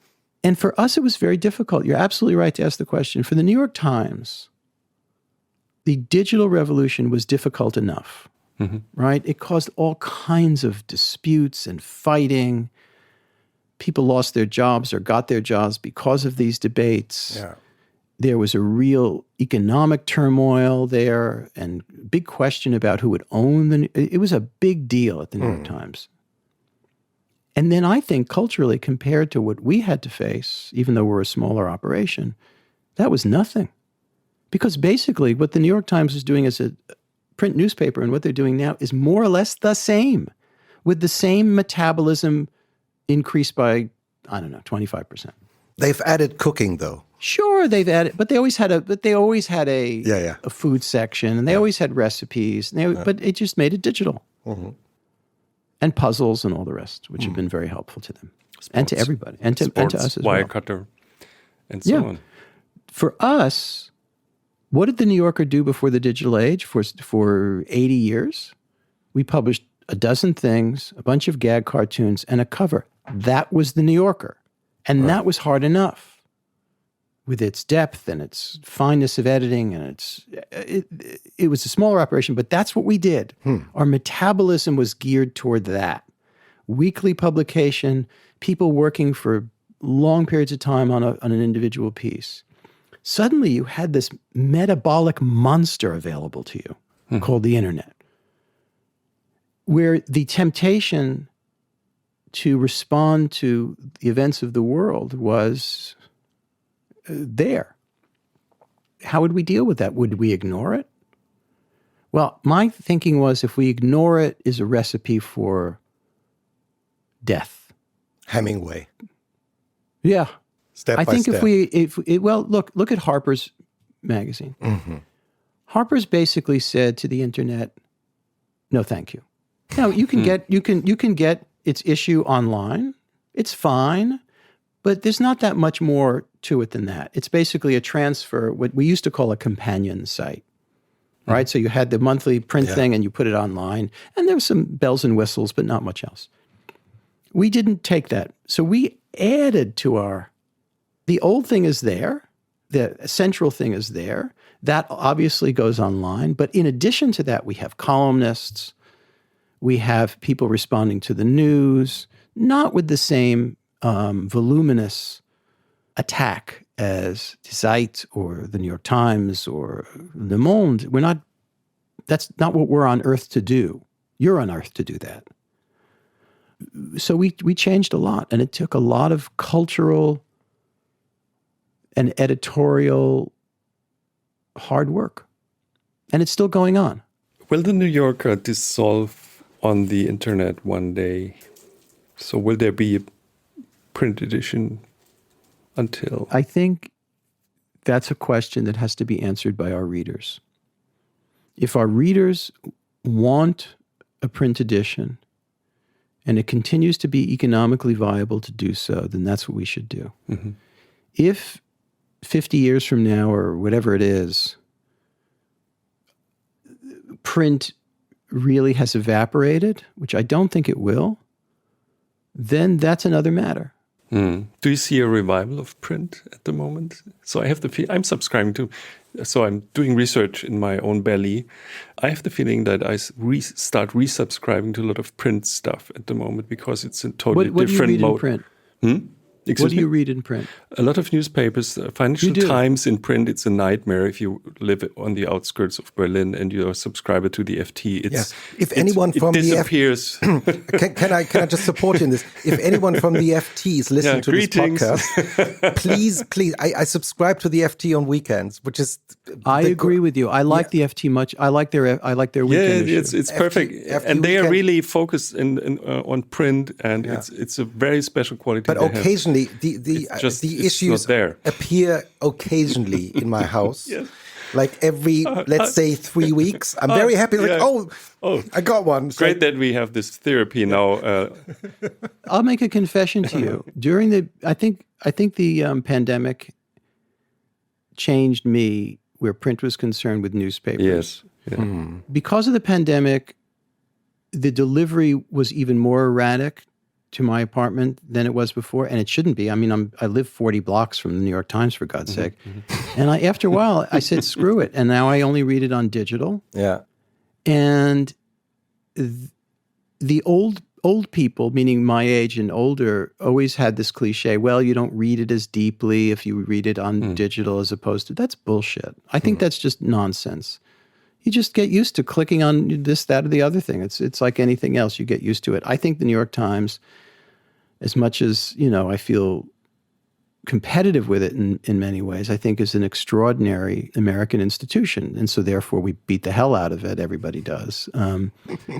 and for us, it was very difficult. You're absolutely right to ask the question. For the New York Times, the digital revolution was difficult enough, right? It caused all kinds of disputes and fighting. People lost their jobs or got their jobs because of these debates. Yeah. There was a real economic turmoil there and big question about who would own it was a big deal at the New York Times. And then I think culturally, compared to what we had to face, even though we're a smaller operation, that was nothing. Because basically what the New York Times was doing as a print newspaper and what they're doing now is more or less the same, with the same metabolism increased by, 25%. They've added cooking, though. Sure, they've added, but they always had a food section, and they always had recipes, but it just made it digital. And puzzles and all the rest, which have been very helpful to them. And to everybody, and to us as well. Wirecutter, and so on. For us, what did the New Yorker do before the digital age? For 80 years, we published a dozen things, a bunch of gag cartoons, and a cover. That was the New Yorker. And that was hard enough with its depth and its fineness of editing. And it was a smaller operation, but that's what we did. Our metabolism was geared toward that. Weekly publication, people working for long periods of time on an individual piece. Suddenly you had this metabolic monster available to you called the internet, where the temptation to respond to the events of the world was there. How would we deal with that? Would we ignore it? Well, my thinking was if we ignore it is a recipe for death. Hemingway. Yeah. Step by think step. Look at Harper's magazine. Harper's basically said to the internet, no, thank you. Now you can get its issue online. It's fine, but there's not that much more to it than that. It's basically a transfer, what we used to call a companion site, right? So you had the monthly print thing and you put it online, and there was some bells and whistles, but not much else. We didn't take that. So we added to the old thing is there, the central thing is there. That obviously goes online. But in addition to that, we have columnists. We have people responding to the news, not with the same voluminous attack as ZEIT or the New York Times or Le Monde. That's not what we're on earth to do. You're on earth to do that. So we changed a lot, and it took a lot of cultural and editorial hard work. And it's still going on. Will the New Yorker dissolve on the internet one day? So will there be a print edition until? I think that's a question that has to be answered by our readers. If our readers want a print edition and it continues to be economically viable to do so, then that's what we should do. Mm-hmm. If 50 years from now or whatever it is, print really has evaporated, which I don't think it will, then that's another matter. Do you see a revival of print at the moment? So I have I'm subscribing to, so I'm doing research in my own belly. I have the feeling that I start resubscribing to a lot of print stuff at the moment because it's a totally different mode. What do you read in print? What do you read in print? A lot of newspapers. Financial Times in print, it's a nightmare if you live on the outskirts of Berlin and you're a subscriber to the FT. If anyone from disappears. the FT... can I just support you in this? If anyone from the FT is listening to greetings. this podcast, please, I subscribe to the FT on weekends, which is... I agree with you. I like the FT much. I like their weekend issue. It's perfect. FT and they weekend. are really focused on print, and it's a very special quality. But occasionally, the issues appear occasionally in my house. Yes. Like every, let's say, 3 weeks. I'm very happy. Like, I got one. So great that we have this therapy now. I'll make a confession to you. During I think the pandemic changed me where print was concerned with newspapers. Yes. Yeah. Because of the pandemic, the delivery was even more erratic to my apartment than it was before, and it shouldn't be. I mean, I live 40 blocks from the New York Times, for God's sake. And after a while, I said, screw it. And now I only read it on digital. Yeah. And the old people, meaning my age and older, always had this cliche, well, you don't read it as deeply if you read it on digital as opposed to, that's bullshit. I think that's just nonsense. You just get used to clicking on this, that, or the other thing. It's like anything else. You get used to it. I think the New York Times, as much as, I feel competitive with it in many ways, I think is an extraordinary American institution. And so therefore we beat the hell out of it. Everybody does.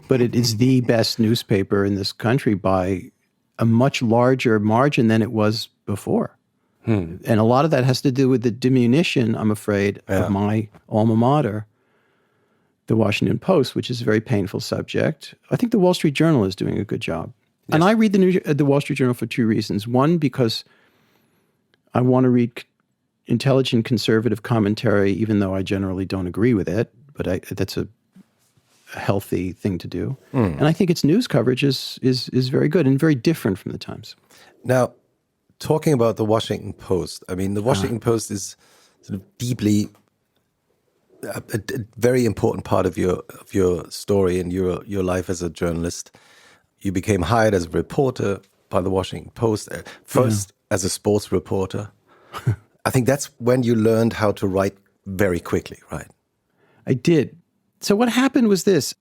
But it is the best newspaper in this country by a much larger margin than it was before. And a lot of that has to do with the diminution, I'm afraid, of my alma mater, the Washington Post, which is a very painful subject. I think the Wall Street Journal is doing a good job. Yes. And I read the Wall Street Journal for two reasons. One, because I want to read intelligent conservative commentary, even though I generally don't agree with it, but that's a healthy thing to do. And I think its news coverage is very good and very different from the Times. Now, talking about the Washington Post, I mean, the Washington Post is sort of deeply a very important part of your story and your life as a journalist. You became hired as a reporter by the Washington Post, first as a sports reporter. I think that's when you learned how to write very quickly, right? I did. So what happened was this.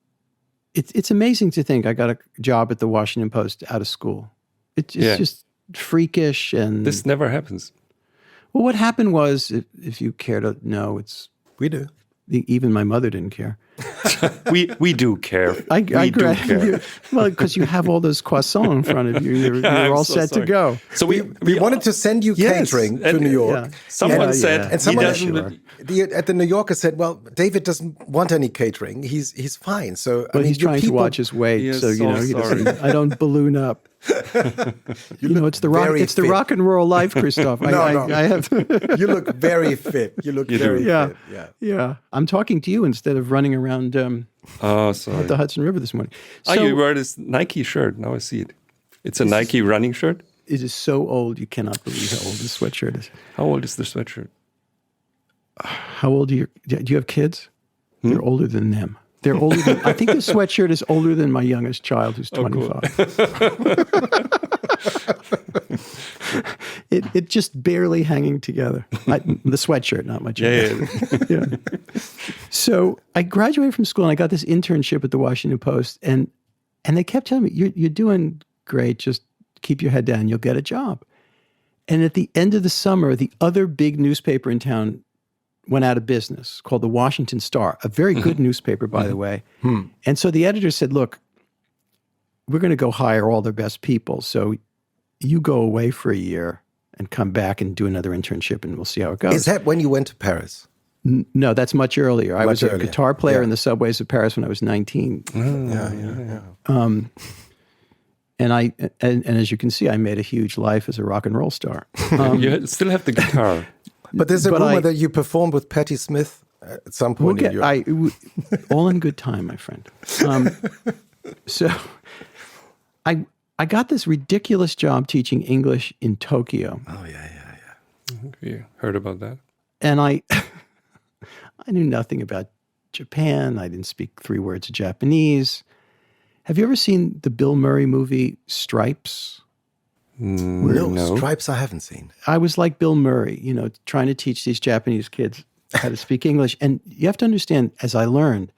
It's amazing to think I got a job at the Washington Post out of school. It's just freakish. And this never happens. Well, what happened was, if you care to know, we do. Even my mother didn't care. we do care. I care. Well, because you have all those croissants in front of you. You're all set to go. So we wanted to send you catering to New York. Yeah. Someone said, and someone at the New Yorker said, well, David doesn't want any catering. He's fine. So but he's trying to watch his weight. So, he doesn't, I don't balloon up. It's the rock and roll life, Christoph. I have. You look very fit. You look very fit. Yeah. I'm talking to you instead of running around at the Hudson River this morning. So, you wear this Nike shirt. Now I see it. It's a Nike running shirt? It is so old, you cannot believe how old this sweatshirt is. How old is the sweatshirt? How old are you? Do you have kids? They're older than them. They're older than, I think the sweatshirt is older than my youngest child, who's 25. It just barely hanging together. The sweatshirt, not my child. Yeah. So I graduated from school and I got this internship at the Washington Post, and they kept telling me, you're doing great, just keep your head down, you'll get a job. And at the end of the summer, the other big newspaper in town went out of business, called the Washington Star, a very good newspaper, by the way. And so the editor said, look, we're going to go hire all their best people. So you go away for a year and come back and do another internship, and we'll see how it goes. Is that when you went to Paris? No, that's much earlier. I was a guitar player in the subways of Paris when I was 19. And as you can see, I made a huge life as a rock and roll star. You still have the guitar. But there's a rumor that you performed with Patti Smith at some point in your... all in good time, my friend. So I got this ridiculous job teaching English in Tokyo. Oh, yeah. You heard about that? And I knew nothing about Japan. I didn't speak 3 words of Japanese. Have you ever seen the Bill Murray movie Stripes? No, Stripes I haven't seen. I was like Bill Murray, trying to teach these Japanese kids how to speak English. And you have to understand, as I learned,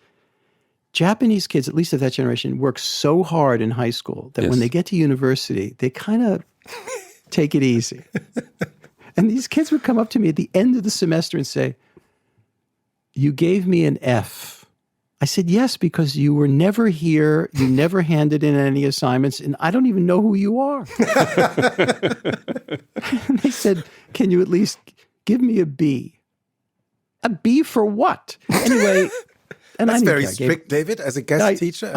Japanese kids, at least of that generation, work so hard in high school that when they get to university, they kind of take it easy. And these kids would come up to me at the end of the semester and say, you gave me an F. I said, yes, because you were never here, you never handed in any assignments, and I don't even know who you are. And they said, can you at least give me a B? A B for what? Anyway. And that's very strict, David, as a guest teacher.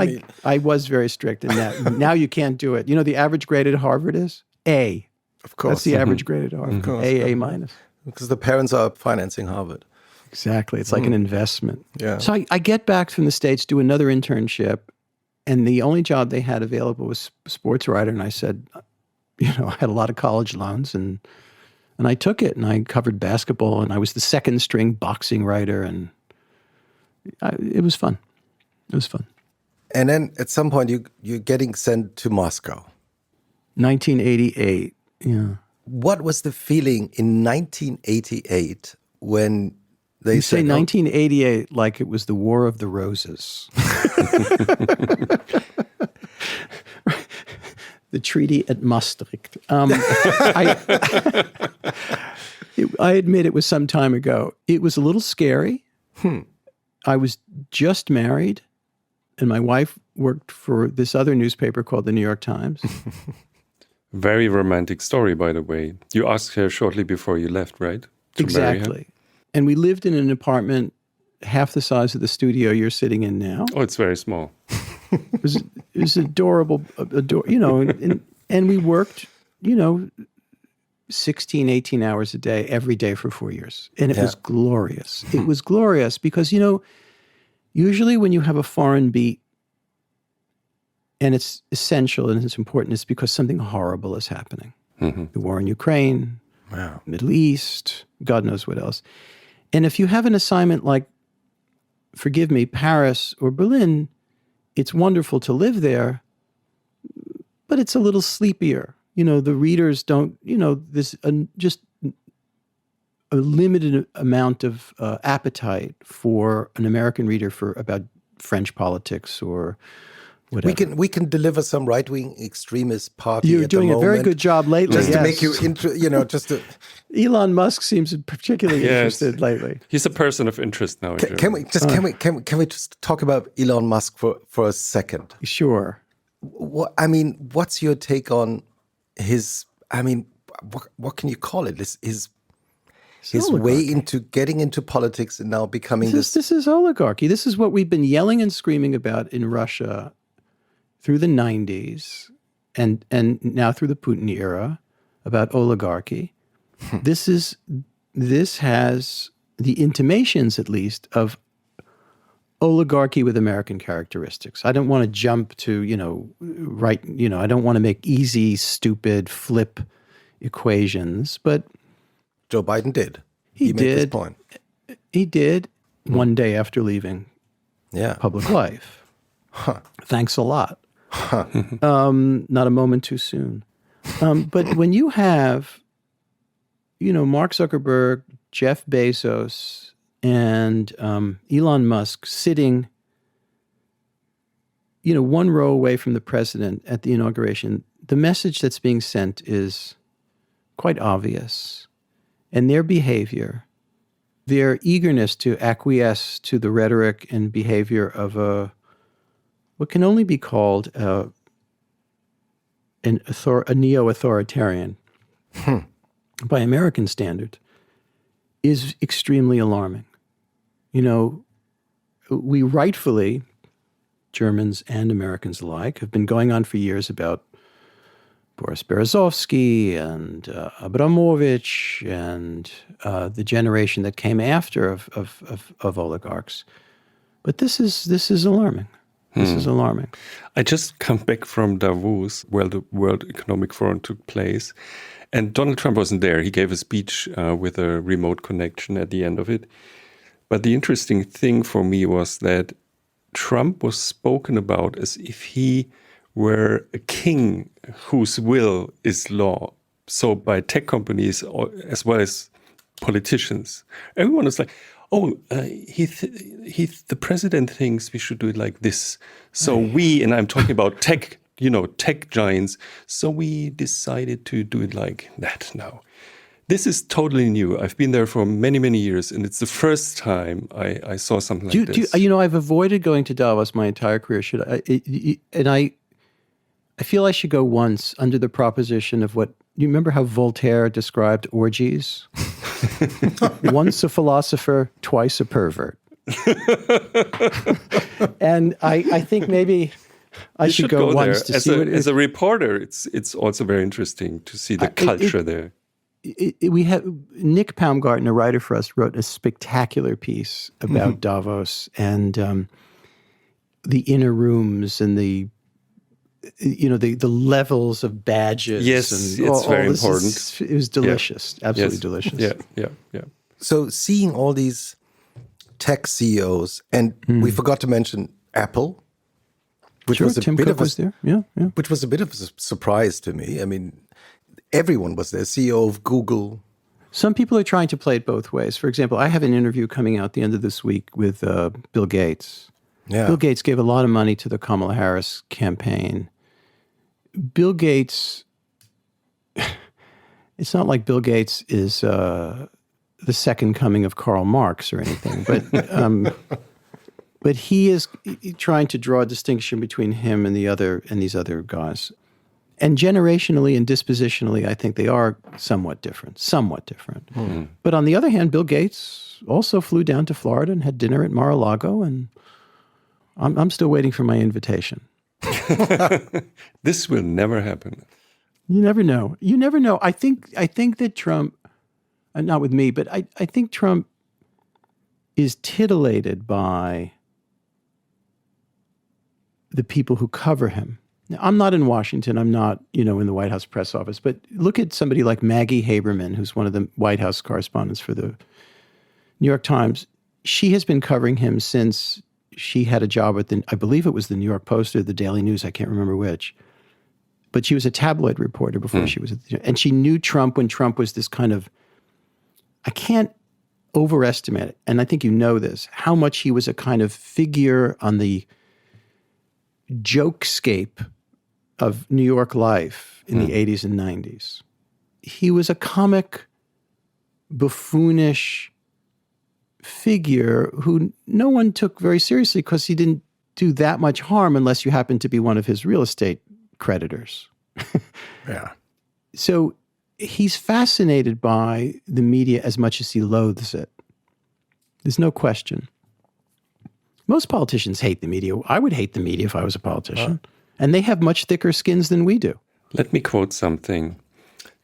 I was very strict in that. Now you can't do it. You know the average grade at Harvard is? A. Of course. That's the average grade at Harvard. Of course. A minus. Because the parents are financing Harvard. Exactly. It's like an investment. Yeah. So I get back from the States, do another internship, and the only job they had available was sports writer. And I said, I had a lot of college loans, and I took it, and I covered basketball, and I was the second string boxing writer, and it was fun. It was fun. And then at some point you're getting sent to Moscow. 1988, yeah. What was the feeling in 1988 when they say 1988 like it was the War of the Roses. The treaty at Maastricht. I admit it was some time ago. It was a little scary. I was just married, and my wife worked for this other newspaper called the New York Times. Very romantic story, by the way. You asked her shortly before you left, right? Exactly. And we lived in an apartment half the size of the studio you're sitting in now. Oh, it's very small. It was adorable, and we worked, 16, 18 hours a day, every day for 4 years. And it was glorious. It was glorious because, usually when you have a foreign beat and it's essential and it's important, it's because something horrible is happening. The war in Ukraine, Middle East, God knows what else. And if you have an assignment like, forgive me, Paris or Berlin, it's wonderful to live there, but it's a little sleepier. The readers don't, this just a limited amount of appetite for an American reader for about French politics or whatever. We can deliver some right-wing extremist party. You're doing a very good job lately. Just to make you just to... Elon Musk seems particularly interested lately. He's a person of interest now. Can we just talk about Elon Musk for a second? Sure. What's your take on his? What can you call it? His way into getting into politics and now becoming this. This is oligarchy. This is what we've been yelling and screaming about in Russia through the 90s and now through the Putin era about oligarchy. This has the intimations, at least, of oligarchy with American characteristics. I don't want to jump to, I don't want to make easy, stupid, flip equations, but Joe Biden did. He made did. this point. He did one day after leaving public life. Thanks a lot. Not a moment too soon. But when you have, Mark Zuckerberg, Jeff Bezos, and Elon Musk sitting, one row away from the president at the inauguration, the message that's being sent is quite obvious. And their behavior, their eagerness to acquiesce to the rhetoric and behavior of what can only be called a neo-authoritarian by American standards, is extremely alarming. We rightfully, Germans and Americans alike, have been going on for years about Boris Berezovsky and Abramovich and the generation that came after of oligarchs. But this is alarming. This is alarming. I just come back from Davos, where the World Economic Forum took place. And Donald Trump wasn't there. He gave a speech with a remote connection at the end of it. But the interesting thing for me was that Trump was spoken about as if he were a king whose will is law. So by tech companies as well as politicians. Everyone was like, the president thinks we should do it like this. So and I'm talking about tech, tech giants. So we decided to do it like that now. This is totally new. I've been there for many, many years, and it's the first time I saw something like this. I've avoided going to Davos my entire career. I feel I should go once under the proposition of what, you remember how Voltaire described orgies? Once a philosopher, twice a pervert. And I think maybe I should go once to see what it is. As a reporter, it's also very interesting to see the culture there. We have Nick Baumgarten, a writer for us, wrote a spectacular piece about Davos and the inner rooms and the levels of badges. Yes, and it's very important. It was delicious, absolutely delicious. Yeah. So seeing all these tech CEOs, and we forgot to mention Apple, which was a Tim bit Cook of a was there. Yeah. Which was a bit of a surprise to me. I mean, everyone was there. CEO of Google. Some people are trying to play it both ways. For example, I have an interview coming out the end of this week with Bill Gates. Yeah. Bill Gates gave a lot of money to the Kamala Harris campaign. Bill Gates, it's not like Bill Gates is the second coming of Karl Marx or anything, but he is trying to draw a distinction between him and these other guys. And generationally and dispositionally, I think they are somewhat different. But on the other hand, Bill Gates also flew down to Florida and had dinner at Mar-a-Lago, and I'm still waiting for my invitation. This will never happen. You never know. I think that Trump, not with me, but I think Trump is titillated by the people who cover him. Now, I'm not in Washington. I'm not, in the White House press office. But look at somebody like Maggie Haberman, who's one of the White House correspondents for the New York Times. She has been covering him since she had a job at I believe it was the New York Post or the Daily News. I can't remember which. But she was a tabloid reporter before she was and she knew Trump when Trump was this kind of, I can't overestimate it, and I think you know this, how much he was a kind of figure on the jokescape of New York life in the 80s and 90s. He was a comic, buffoonish figure who no one took very seriously because he didn't do that much harm unless you happened to be one of his real estate creditors. Yeah. So he's fascinated by the media as much as he loathes it. There's no question. Most politicians hate the media. I would hate the media if I was a politician. And they have much thicker skins than we do. Let me quote something.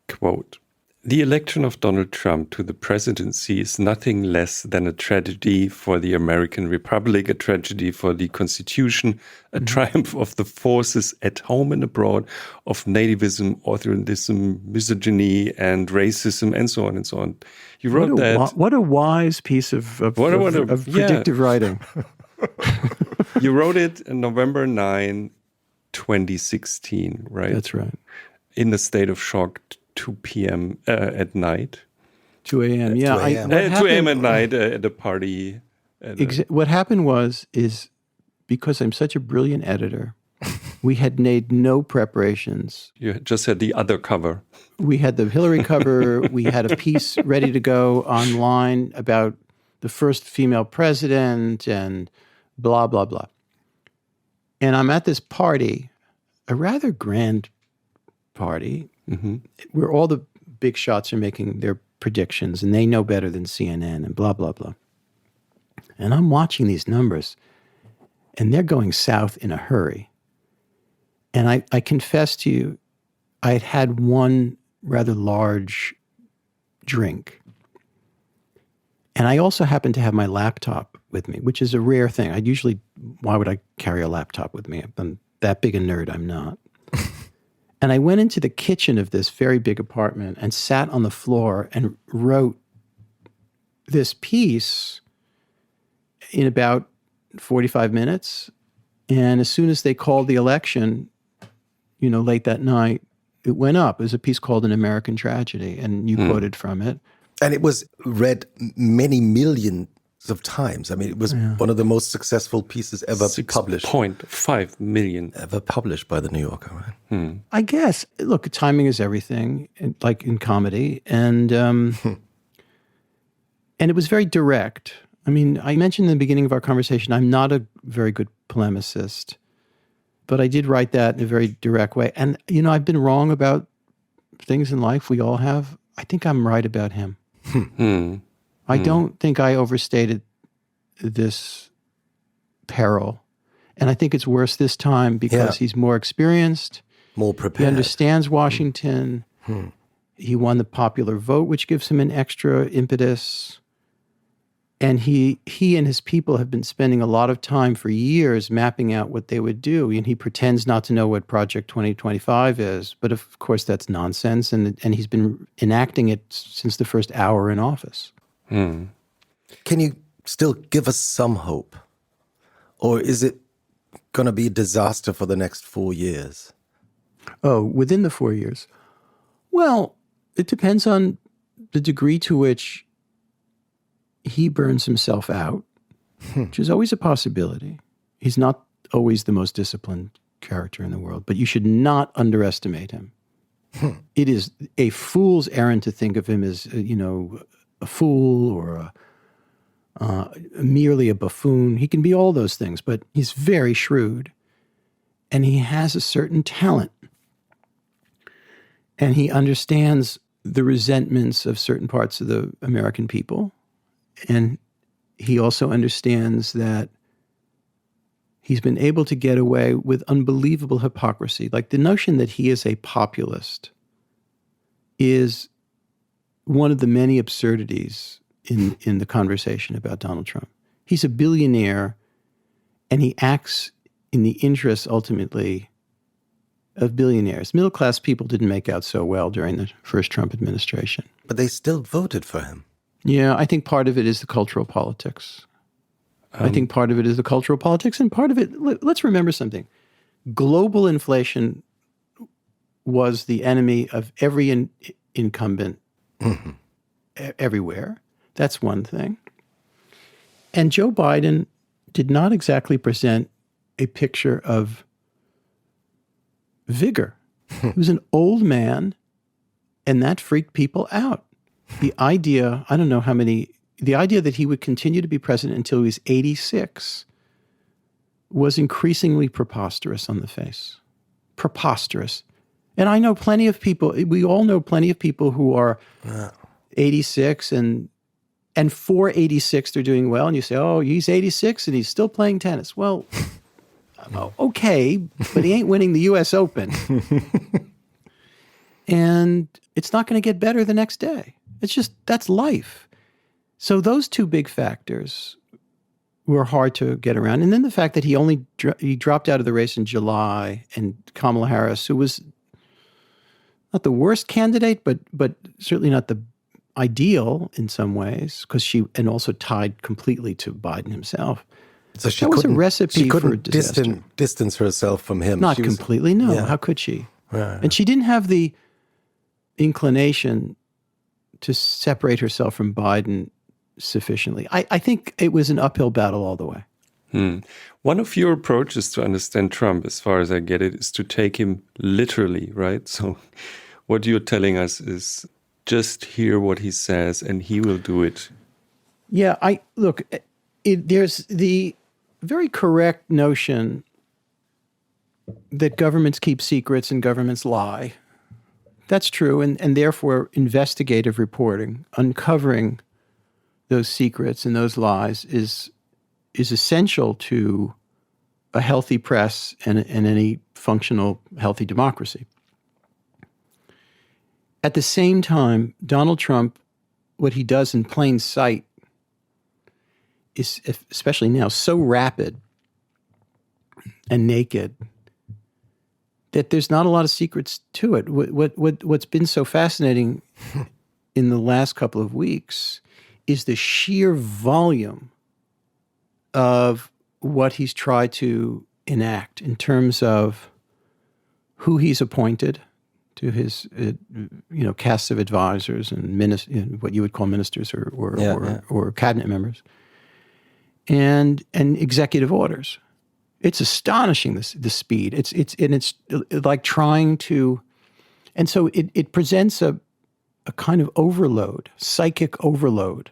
Quote, The election of Donald Trump to the presidency is nothing less than a tragedy for the American Republic, a tragedy for the Constitution, a triumph of the forces at home and abroad of nativism, authoritarianism, misogyny, and racism, and so on and so on. You wrote that. What a wise piece of predictive writing. You wrote it on November 9, 2016, right? That's right. In a state of shock. 2 p.m. At night. 2 a.m. Yeah. 2 a.m. at night at a party. What happened is because I'm such a brilliant editor, we had made no preparations. You just had the other cover. We had the Hillary cover. We had a piece ready to go online about the first female president and blah, blah, blah. And I'm at this party, a rather grand party, where all the big shots are making their predictions and they know better than CNN and blah, blah, blah. And I'm watching these numbers and they're going south in a hurry. And I confess to you, I had had one rather large drink. And I also happened to have my laptop with me, which is a rare thing. Why would I carry a laptop with me? I'm that big a nerd, I'm not. And I went into the kitchen of this very big apartment and sat on the floor and wrote this piece in about 45 minutes. And as soon as they called the election, late that night, it went up. It was a piece called An American Tragedy, and you quoted from it. And it was read many millions of times. I mean, it was one of the most successful pieces ever published. 6.5 million. Ever published by The New Yorker, right? I guess. Look, timing is everything, like in comedy. And and it was very direct. I mean, I mentioned in the beginning of our conversation, I'm not a very good polemicist, but I did write that in a very direct way. And, I've been wrong about things in life. We all have. I think I'm right about him. I don't think I overstated this peril. And I think it's worse this time because he's more experienced. More prepared. He understands Washington. He won the popular vote, which gives him an extra impetus. And he and his people have been spending a lot of time for years mapping out what they would do. And he pretends not to know what Project 2025 is. But of course, that's nonsense. And he's been enacting it since the first hour in office. Can you still give us some hope? Or is it going to be a disaster for the next 4 years? Oh, within the 4 years? Well, it depends on the degree to which he burns himself out, which is always a possibility. He's not always the most disciplined character in the world, but you should not underestimate him. It is a fool's errand to think of him as, a fool or merely a buffoon. He can be all those things, but he's very shrewd and he has a certain talent. And he understands the resentments of certain parts of the American people. And he also understands that he's been able to get away with unbelievable hypocrisy. Like the notion that he is a populist is one of the many absurdities in the conversation about Donald Trump. He's a billionaire and he acts in the interests ultimately of billionaires. Middle-class people didn't make out so well during the first Trump administration. But they still voted for him. Yeah, I think part of it is the cultural politics. And part of it, let's remember something. Global inflation was the enemy of every incumbent everywhere. That's one thing. And Joe Biden did not exactly present a picture of vigor. He was an old man, and that freaked people out. The idea, the idea that he would continue to be president until he was 86 was increasingly preposterous on the face. Preposterous. And I know plenty of people, we all know plenty of people who are 86 and for 86 they're doing well. And you say, oh, he's 86 and he's still playing tennis. Well, okay, but he ain't winning the U.S. Open. And it's not going to get better the next day. It's just, that's life. So those two big factors were hard to get around. And then the fact that he dropped out of the race in July, and Kamala Harris, who was not the worst candidate, but certainly not the ideal in some ways, and also tied completely to Biden himself. So that was a recipe for disaster. Distance herself from him. Not completely, no. Yeah. How could she? Yeah. And she didn't have the inclination to separate herself from Biden sufficiently. I think it was an uphill battle all the way. One of your approaches to understand Trump, as far as I get it, is to take him literally, right? So what you're telling us is just hear what he says and he will do it. Yeah, there's the very correct notion that governments keep secrets and governments lie. That's true, and therefore investigative reporting, uncovering those secrets and those lies is essential to a healthy press and any functional, healthy democracy. At the same time, Donald Trump, what he does in plain sight is, especially now, so rapid and naked that there's not a lot of secrets to it. What's been so fascinating in the last couple of weeks is the sheer volume of what he's tried to enact in terms of who he's appointed to his cast of advisors and what you would call ministers or cabinet members, and executive orders. It's astonishing, the speed. It's like trying to, and so it presents a kind of overload, psychic overload,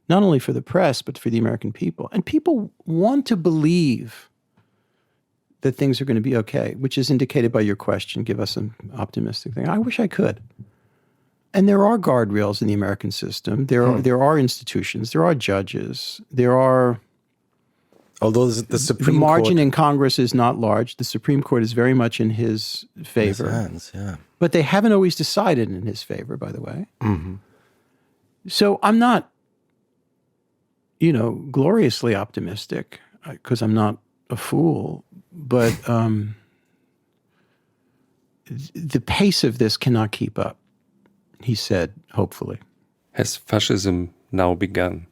not only for the press but for the American people. And people want to believe that things are going to be okay, which is indicated by your question. Give us an optimistic thing. I wish I could. And there are guardrails in the American system. There are institutions. There are judges. There are. Although the Supreme the margin Court, in Congress is not large. The Supreme Court is very much in his favor. In his hands, yeah. But they haven't always decided in his favor, by the way. Mm-hmm. So I'm not, gloriously optimistic because I'm not a fool. But the pace of this cannot keep up, he said, hopefully. Has fascism now begun?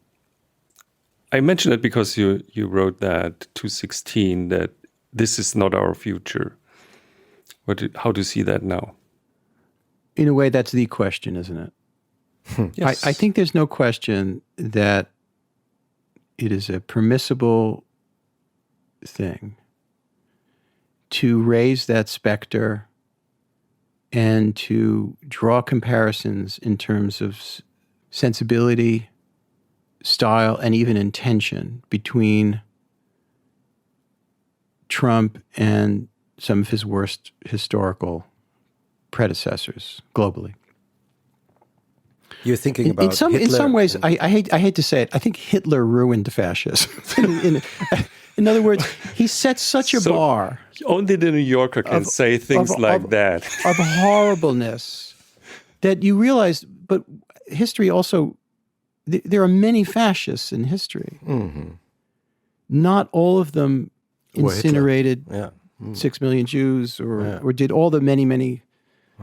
I mention it because you wrote that 216, that this is not our future. How do you see that now? In a way, that's the question, isn't it? Yes. I think there's no question that it is a permissible thing to raise that specter and to draw comparisons in terms of sensibility, style, and even intention between Trump and some of his worst historical predecessors globally. You're thinking about Hitler. In some ways, I hate to say it, I think Hitler ruined fascism. In other words, he set such a bar. Only the New Yorker can say things like that. Of horribleness that you realize, but history also, there are many fascists in history. Mm-hmm. Not all of them incinerated 6 million Jews or did all the many, many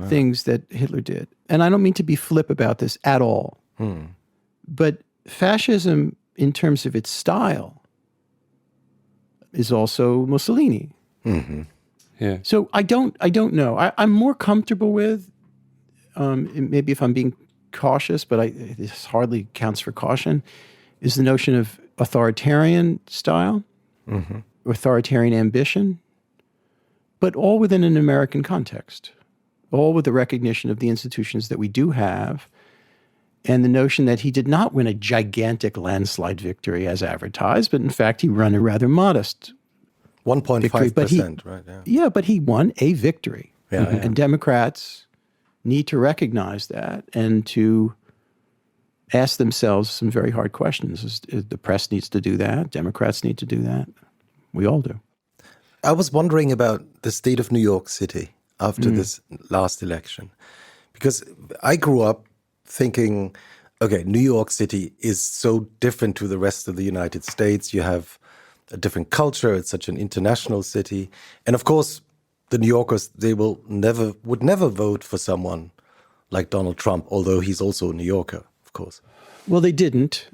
things that Hitler did. And I don't mean to be flip about this at all. But fascism, in terms of its style, is also Mussolini. Mm-hmm. Yeah. So I don't know. I'm more comfortable with, maybe if I'm being cautious, but this hardly counts for caution, is the notion of authoritarian style, authoritarian ambition, but all within an American context, all with the recognition of the institutions that we do have, and the notion that he did not win a gigantic landslide victory as advertised, but in fact he won a rather modest 1.5%, right? Yeah, but he won a victory. Yeah, And Democrats need to recognize that and to ask themselves some very hard questions. The press needs to do that. Democrats need to do that. We all do. I was wondering about the state of New York City after this last election. Because I grew up thinking, okay, New York City is so different to the rest of the United States. You have a different culture. It's such an international city. And of course, the New Yorkers, they would never vote for someone like Donald Trump, although he's also a New Yorker, of course. Well, they didn't.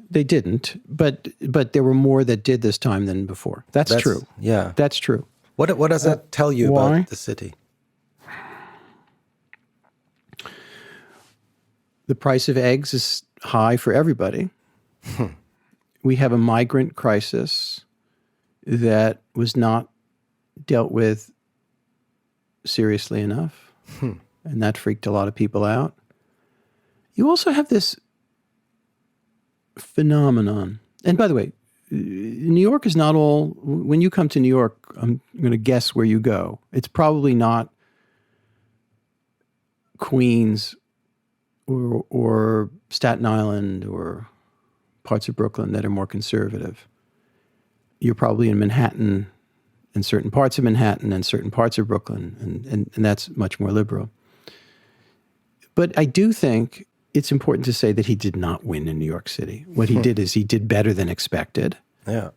But there were more that did this time than before. That's true. Yeah. That's true. What does that tell you about the city? The price of eggs is high for everybody. We have a migrant crisis that was not dealt with seriously enough. And that freaked a lot of people out. You also have this phenomenon. And by the way, New York is not all, when you come to New York, I'm going to guess where you go. It's probably not Queens or Staten Island or parts of Brooklyn that are more conservative. You're probably in Manhattan and certain parts of Manhattan and certain parts of Brooklyn, and that's much more liberal. But I do think it's important to say that he did not win in New York City. What he did is he did better than expected. Yeah.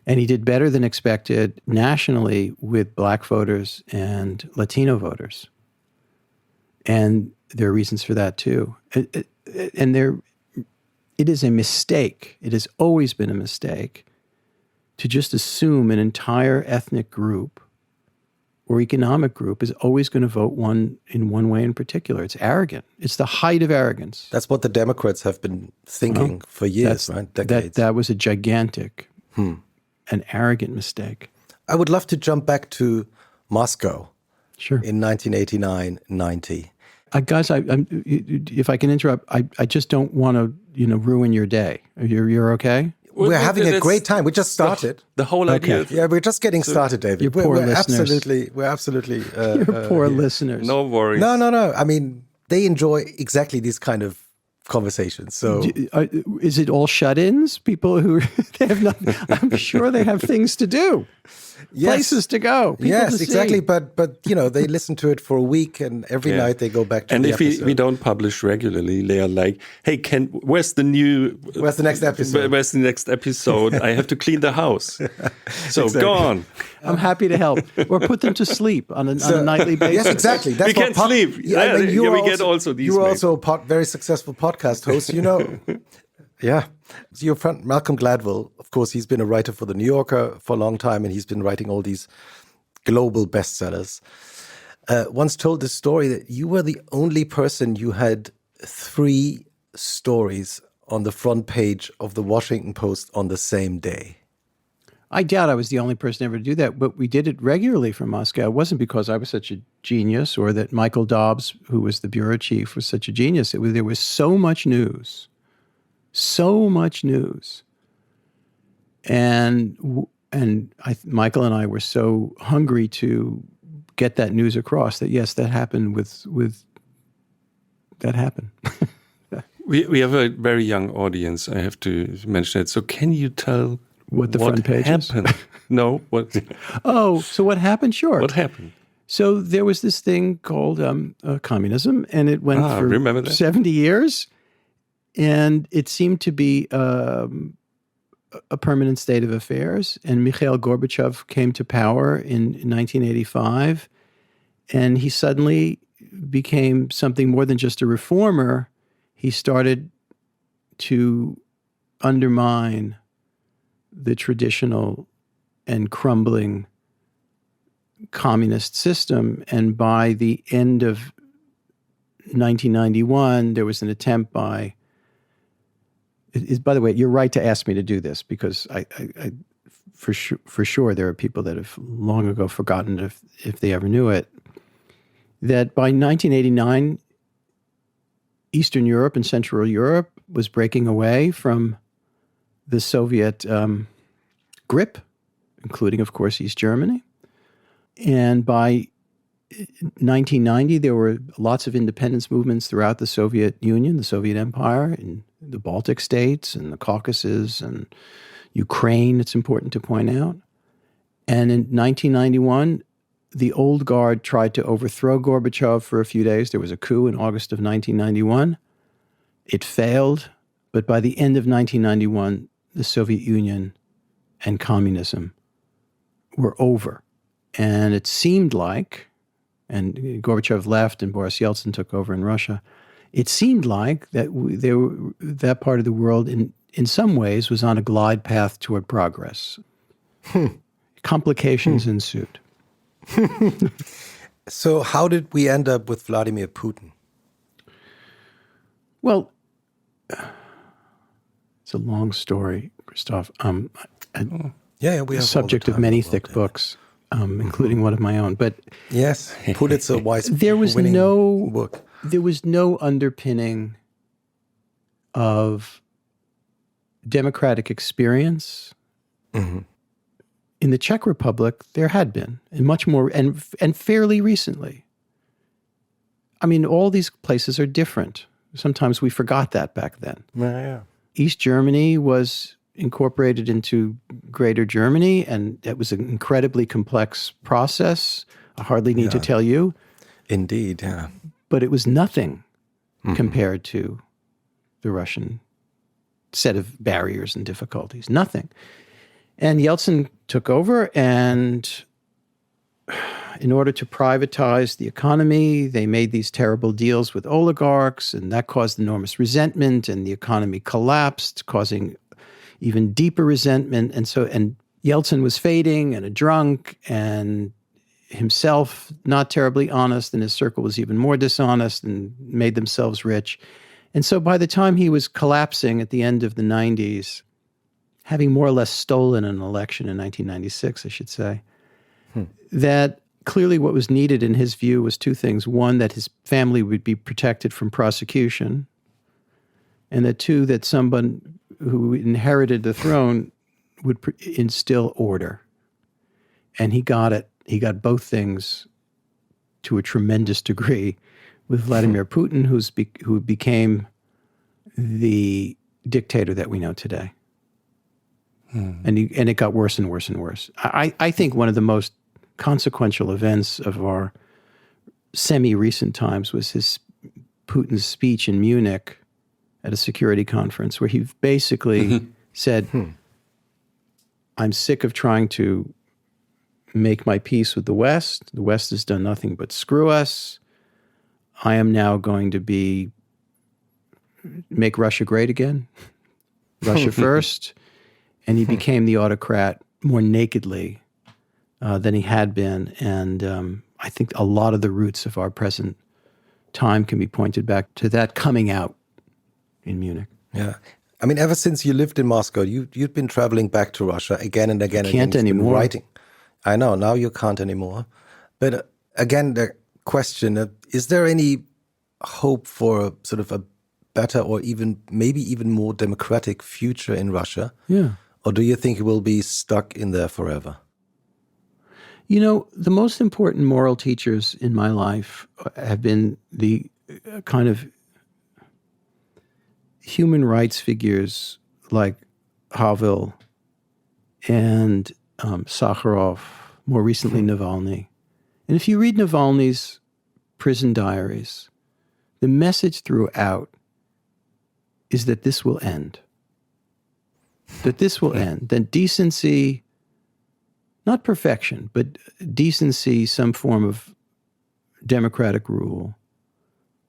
And he did better than expected nationally with Black voters and Latino voters. And there are reasons for that too. It is a mistake. It has always been a mistake to just assume an entire ethnic group or economic group is always going to vote in one way in particular. It's arrogant. It's the height of arrogance. That's what the Democrats have been thinking for years, right? Decades. That was a gigantic, an arrogant mistake. I would love to jump back to Moscow. Sure. In 1989-90. Guys, if I can interrupt, I just don't want to, ruin your day. You're okay? We're having a great time. We just started. The whole idea. Yeah, we're just getting started, David. Your poor listeners. We're absolutely. Your poor listeners. No worries. No. I mean, they enjoy exactly these kind of conversations. So, is it all shut-ins? People who they have not? I'm sure they have things to do. Yes. Places to go. Yes, exactly. But they listen to it for a week, and every night they go back to and the episode. And if we don't publish regularly, they are like, "Hey, where's the next episode? Where's the next episode? I have to clean the house." So go on. I'm happy to help, or put them to sleep on a nightly basis. Yes, exactly. We can sleep. Get also these. You were also a very successful podcast host. Yeah. So your friend Malcolm Gladwell, of course, he's been a writer for The New Yorker for a long time, and he's been writing all these global bestsellers. Once told this story that you were the only person who had 3 stories on the front page of the Washington Post on the same day. I doubt I was the only person ever to do that, but we did it regularly from Moscow. It wasn't because I was such a genius or that Michael Dobbs, who was the bureau chief, was such a genius. There was so much news. And Michael and I were so hungry to get that news across that yes, that happened that happened. We have a very young audience. I have to mention it. So can you tell what the front page happened? is? No. What? Oh, so what happened? Sure. What happened? So there was this thing called communism, and it went for 70 years. And it seemed to be a permanent state of affairs. And Mikhail Gorbachev came to power in 1985. And he suddenly became something more than just a reformer. He started to undermine the traditional and crumbling communist system. And by the end of 1991, there was an attempt by... By the way, you're right to ask me to do this because I for sure there are people that have long ago forgotten if they ever knew it, that by 1989, Eastern Europe and Central Europe was breaking away from the Soviet grip, including, of course, East Germany. And by 1990, there were lots of independence movements throughout the Soviet Union, the Soviet Empire, in the Baltic states and the Caucasus and Ukraine, it's important to point out. And in 1991, the old guard tried to overthrow Gorbachev for a few days. There was a coup in August of 1991. It failed, but by the end of 1991, the Soviet Union and communism were over. And it seemed like, and Gorbachev left and Boris Yeltsin took over in Russia, it seemed like that that part of the world in some ways was on a glide path toward progress. Complications ensued. So how did we end up with Vladimir Putin? Well, it's a long story, Christoph. We have the subject of many thick books, including one of my own. But yes, Pulitzer Prize. There was book. There was no underpinning of democratic experience. Mm-hmm. In the Czech Republic, there had been, and much more, and fairly recently. I mean, all these places are different. Sometimes we forgot that back then. Yeah. East Germany was incorporated into Greater Germany, and it was an incredibly complex process. I hardly need to tell you. Indeed, yeah. But it was nothing compared to the Russian set of barriers and difficulties. Nothing. And Yeltsin took over, and in order to privatize the economy, they made these terrible deals with oligarchs, and that caused enormous resentment, and the economy collapsed, causing even deeper resentment. And Yeltsin was fading and a drunk, and himself not terribly honest, and his circle was even more dishonest and made themselves rich. And so by the time he was collapsing at the end of the 90s, having more or less stolen an election in 1996, I should say, that clearly what was needed in his view was two things. One, that his family would be protected from prosecution, and that two, that someone who inherited the throne would instill order. And he got it. He got both things to a tremendous degree with Vladimir Putin, who became the dictator that we know today. And it got worse and worse and worse. I think one of the most consequential events of our semi-recent times was Putin's speech in Munich at a security conference, where he basically said, I'm sick of trying to make my peace with the West. The West has done nothing but screw us. I am now going to make Russia great again. Russia first. And he became the autocrat more nakedly than he had been. And I think a lot of the roots of our present time can be pointed back to that coming out in Munich. Yeah. I mean, ever since you lived in Moscow, you'd been traveling back to Russia again and again. Can't anymore. Writing. I know, now you can't anymore. But again, the question, is there any hope for sort of a better or maybe even more democratic future in Russia? Yeah. Or do you think it will be stuck in there forever? You know, the most important moral teachers in my life have been the kind of human rights figures like Havel and Sakharov, more recently Navalny. And if you read Navalny's prison diaries, the message throughout is that this will end. That this will end. That decency, not perfection, but decency, some form of democratic rule,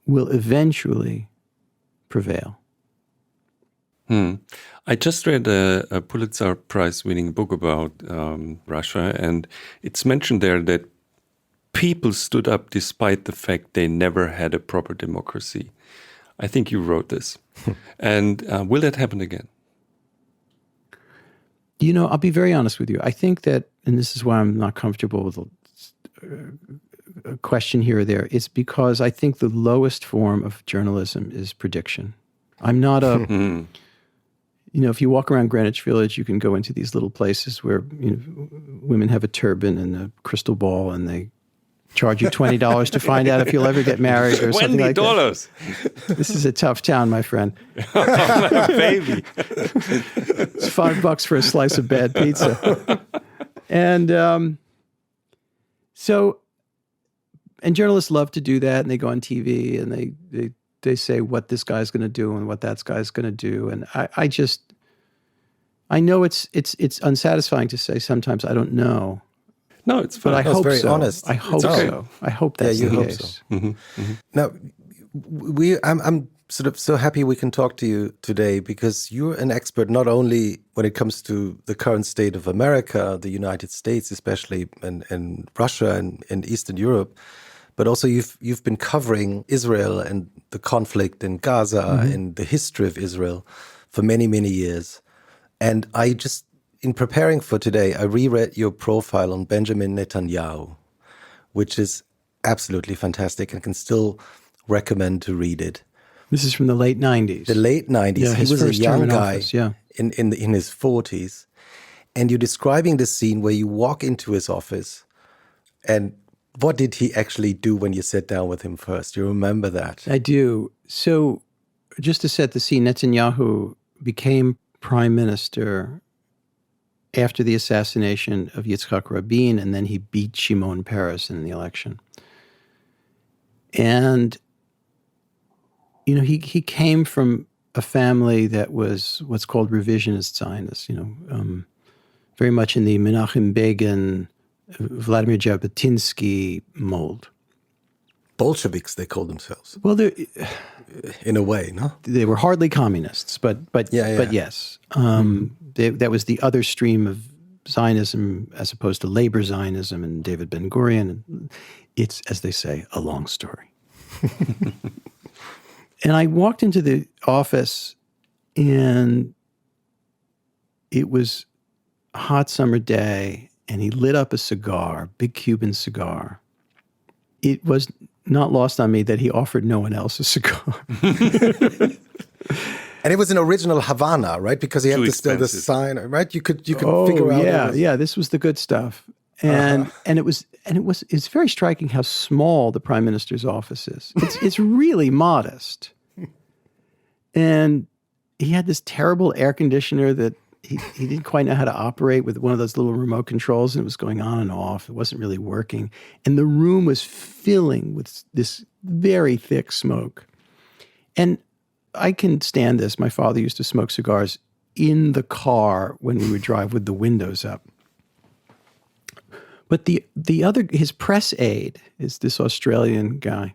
will eventually prevail. I just read a Pulitzer Prize winning book about Russia, and it's mentioned there that people stood up despite the fact they never had a proper democracy. I think you wrote this. And will that happen again? You know, I'll be very honest with you. I think that, and this is why I'm not comfortable with a question here or there, it's because I think the lowest form of journalism is prediction. I'm not a... You know, if you walk around Greenwich Village, you can go into these little places where women have a turban and a crystal ball, and they charge you $20 to find out if you'll ever get married or something like $20. That. This is a tough town, my friend. Baby. It's $5 for a slice of bad pizza. And So, and journalists love to do that, and they go on TV and they say what this guy's going to do and what that guy's going to do, and I know it's unsatisfying to say sometimes I don't know. No, it's fine. But I hope very so. honest. I hope okay. so. I hope that's you the hope case. so. Now, I'm sort of so happy we can talk to you today because you're an expert not only when it comes to the current state of America, the United States especially, and Russia and Eastern Europe, but also you've been covering Israel and the conflict in Gaza and the history of Israel for many, many years. And in preparing for today, I reread your profile on Benjamin Netanyahu, which is absolutely fantastic and can still recommend to read it. This is from the late 90s. The late 90s. Yeah, he his was a first term young in guy office, yeah. in his 40s. And you're describing the scene where you walk into his office. And what did he actually do when you sat down with him first? You remember that? I do. So just to set the scene, Netanyahu became prime minister after the assassination of Yitzhak Rabin, and then he beat Shimon Peres in the election. And, you know, he came from a family that was what's called revisionist Zionists, very much in the Menachem Begin, Vladimir Jabotinsky mold. Bolsheviks, they call themselves. Well, in a way, no? They were hardly communists, but yes. That was the other stream of Zionism as opposed to labor Zionism and David Ben-Gurion. It's, as they say, a long story. And I walked into the office and it was a hot summer day and he lit up a cigar, big Cuban cigar. It was not lost on me that he offered no one else a cigar. And it was an original Havana, right? Because he had still the sign, right? You could figure out. Yeah, this was the good stuff. And it's very striking how small the prime minister's office is. It's really modest. And he had this terrible air conditioner that he didn't quite know how to operate with one of those little remote controls, and it was going on and off. It wasn't really working. And the room was filling with this very thick smoke. And I can stand this. My father used to smoke cigars in the car when we would drive with the windows up. But his press aide, is this Australian guy,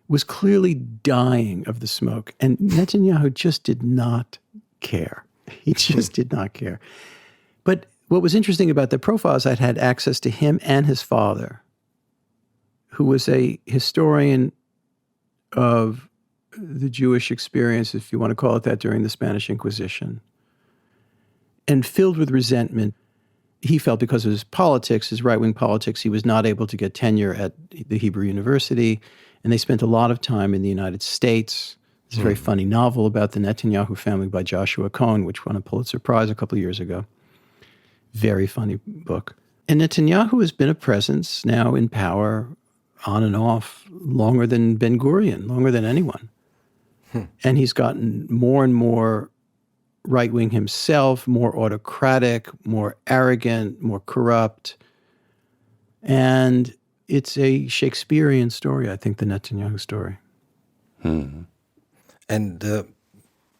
was clearly dying of the smoke. And Netanyahu just did not care. He just did not care. But what was interesting about the profile is I'd had access to him and his father, who was a historian of the Jewish experience, if you want to call it that, during the Spanish Inquisition, and filled with resentment. He felt because of his politics, his right-wing politics, he was not able to get tenure at the Hebrew University, and they spent a lot of time in the United States. There's a very funny novel about the Netanyahu family by Joshua Cohen, which won a Pulitzer Prize a couple of years ago. Very funny book. And Netanyahu has been a presence now in power on and off longer than Ben-Gurion, longer than anyone. And he's gotten more and more right-wing himself, more autocratic, more arrogant, more corrupt. And it's a Shakespearean story, I think, the Netanyahu story. And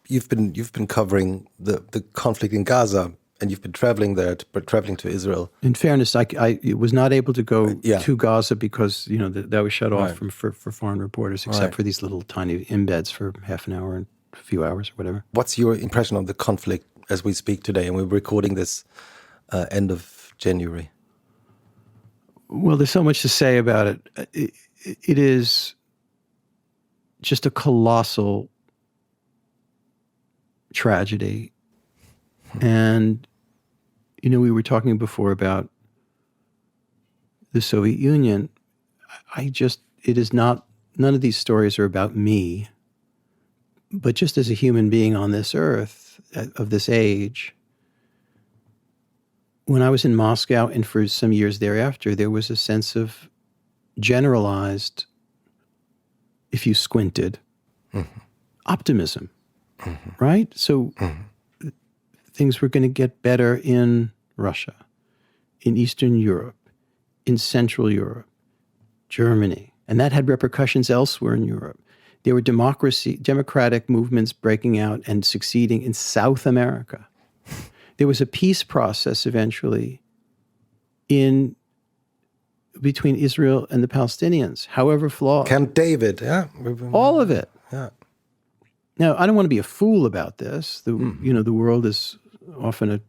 you've been covering the conflict in Gaza, and you've been traveling there, traveling to Israel. In fairness, I was not able to go to Gaza because that was shut off for foreign reporters, except for these little tiny embeds for half an hour and a few hours or whatever. What's your impression of the conflict as we speak today? And we're recording this end of January. Well, there's so much to say about it. It is just a colossal tragedy. And, we were talking before about the Soviet Union. It is not, none of these stories are about me, but just as a human being on this earth of this age. When I was in Moscow and for some years thereafter, there was a sense of generalized, if you squinted, optimism, right? So things were going to get better in Russia, in Eastern Europe, in Central Europe, Germany, and that had repercussions elsewhere in Europe. There were democratic movements breaking out and succeeding in South America. There was a peace process eventually between Israel and the Palestinians, however flawed. Camp David, yeah. All of it. Yeah. Now, I don't want to be a fool about this. The world is often a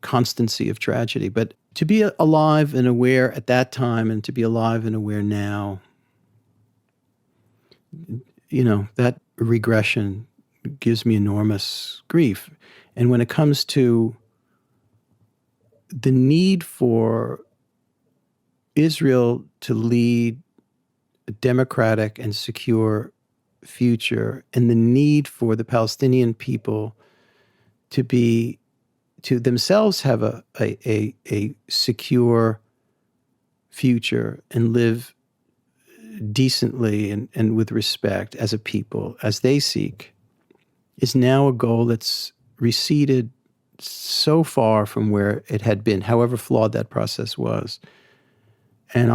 constancy of tragedy, but to be alive and aware at that time and to be alive and aware now, that regression gives me enormous grief. And when it comes to the need for Israel to lead a democratic and secure future, and the need for the Palestinian people to themselves have a secure future and live decently and with respect as a people, as they seek, is now a goal that's receded so far from where it had been, however flawed that process was. And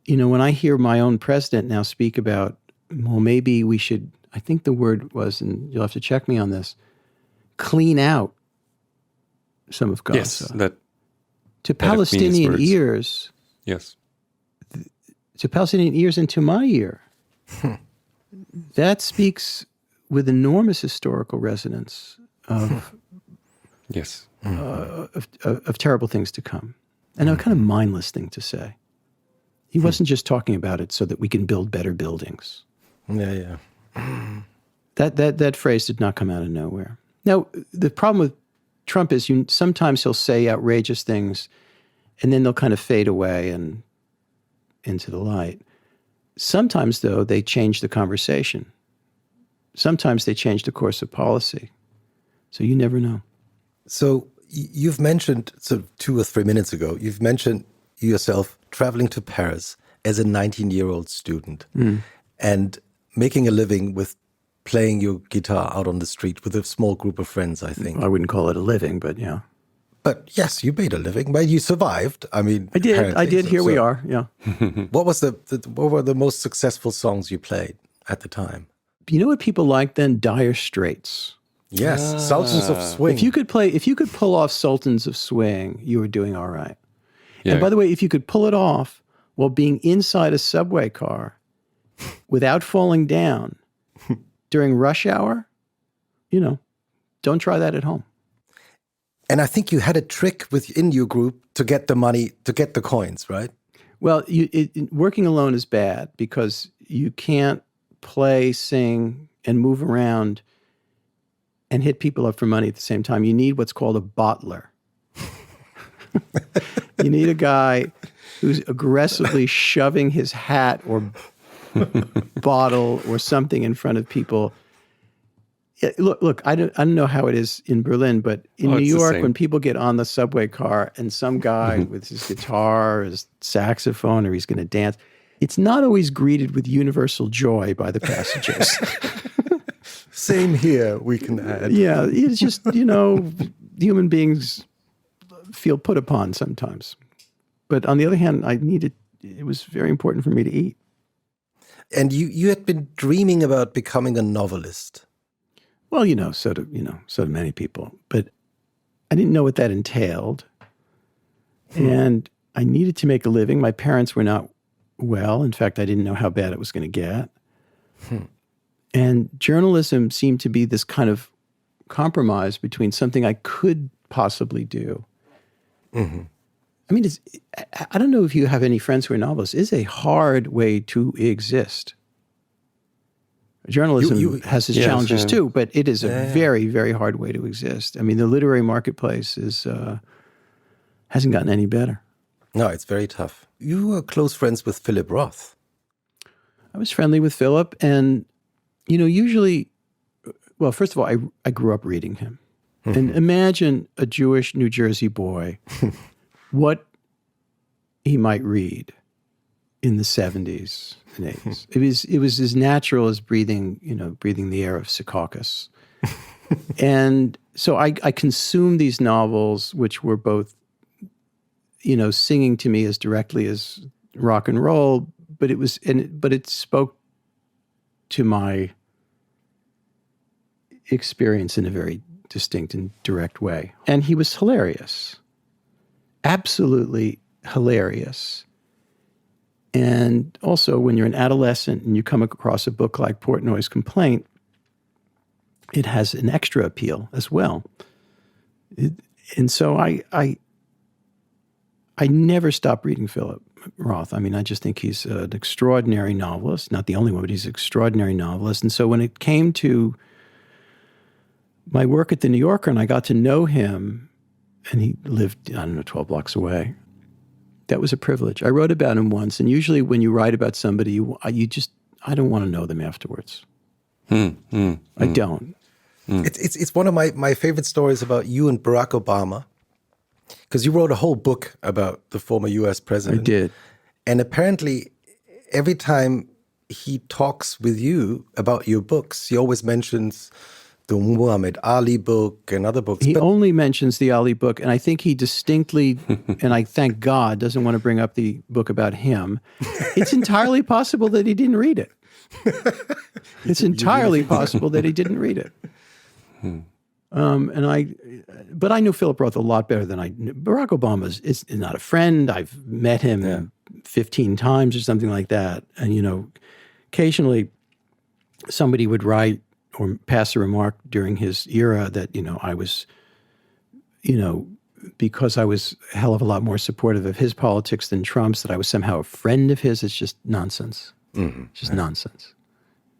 when I hear my own president now speak about, well, maybe we should, I think the word was, and you'll have to check me on this, clean out some of Gaza. Yes, to Palestinian ears. Yes. To Palestinian ears and to my ear. That speaks with enormous historical resonance of yes, of terrible things to come. And a kind of mindless thing to say. He wasn't just talking about it so that we can build better buildings. Yeah. That phrase did not come out of nowhere. Now, the problem with Trump is sometimes he'll say outrageous things and then they'll kind of fade away and into the light. Sometimes, though, they change the conversation. Sometimes they change the course of policy. So you never know. So you've mentioned, 2 or 3 minutes ago, you've mentioned yourself traveling to Paris as a 19-year-old student and making a living with playing your guitar out on the street with a small group of friends, I think. I wouldn't call it a living, but yeah. But yes, you made a living. But you survived. I mean, I did. Here we are. Yeah. What were the most successful songs you played at the time? You know what people liked then? Dire Straits. Yes, Sultans of Swing. If you could pull off Sultans of Swing, you were doing all right. Yeah. And by the way, if you could pull it off while being inside a subway car without falling down during rush hour, don't try that at home. And I think you had a trick within your group to get the money, to get the coins, right? Well, working alone is bad because you can't play, sing, and move around and hit people up for money at the same time. You need what's called a bottler. You need a guy who's aggressively shoving his hat or bottle or something in front of people. Yeah, look, I don't know how it is in Berlin, but in New York, when people get on the subway car and some guy with his guitar, his saxophone, or he's going to dance, it's not always greeted with universal joy by the passengers. Same here, we can add. Yeah, it's just, human beings feel put upon sometimes. But on the other hand, it was very important for me to eat. And you had been dreaming about becoming a novelist. Well, so do many people. But I didn't know what that entailed. And I needed to make a living. My parents were not well. In fact, I didn't know how bad it was going to get. And journalism seemed to be this kind of compromise between something I could possibly do. Mm-hmm. I mean, I don't know if you have any friends who are novelists. It's a hard way to exist. Journalism has its challenges too, but it is a very, very hard way to exist. I mean, the literary marketplace hasn't gotten any better. No, it's very tough. You were close friends with Philip Roth. I was friendly with Philip, and usually, well, first of all, I grew up reading him. And imagine a Jewish New Jersey boy, what he might read in the 70s and 80s. It was as natural as breathing the air of Secaucus. And so I consumed these novels, which were both singing to me as directly as rock and roll, but it spoke to my experience in a very distinct and direct way. And he was hilarious, absolutely hilarious. And also, when you're an adolescent and you come across a book like Portnoy's Complaint, it has an extra appeal as well. And so I never stopped reading Philip Roth. I mean, I just think he's an extraordinary novelist. Not the only one, but he's an extraordinary novelist. And so when it came to my work at The New Yorker and I got to know him, and he lived, 12 blocks away, that was a privilege. I wrote about him once, and usually when you write about somebody, I don't want to know them afterwards. I don't. It's one of my favorite stories about you and Barack Obama, because you wrote a whole book about the former U.S. president. I did. And apparently, every time he talks with you about your books, he always mentions the Muhammad Ali book and other books. He only mentions the Ali book, and I think he distinctly, and I thank God, doesn't want to bring up the book about him. It's entirely possible that he didn't read it. It's entirely possible that he didn't read it. But I knew Philip Roth a lot better than I knew. Barack Obama is not a friend. I've met him 15 times or something like that. And, occasionally somebody would write or pass a remark during his era that, I was, because I was a hell of a lot more supportive of his politics than Trump's, that I was somehow a friend of his. It's just nonsense. Just nonsense.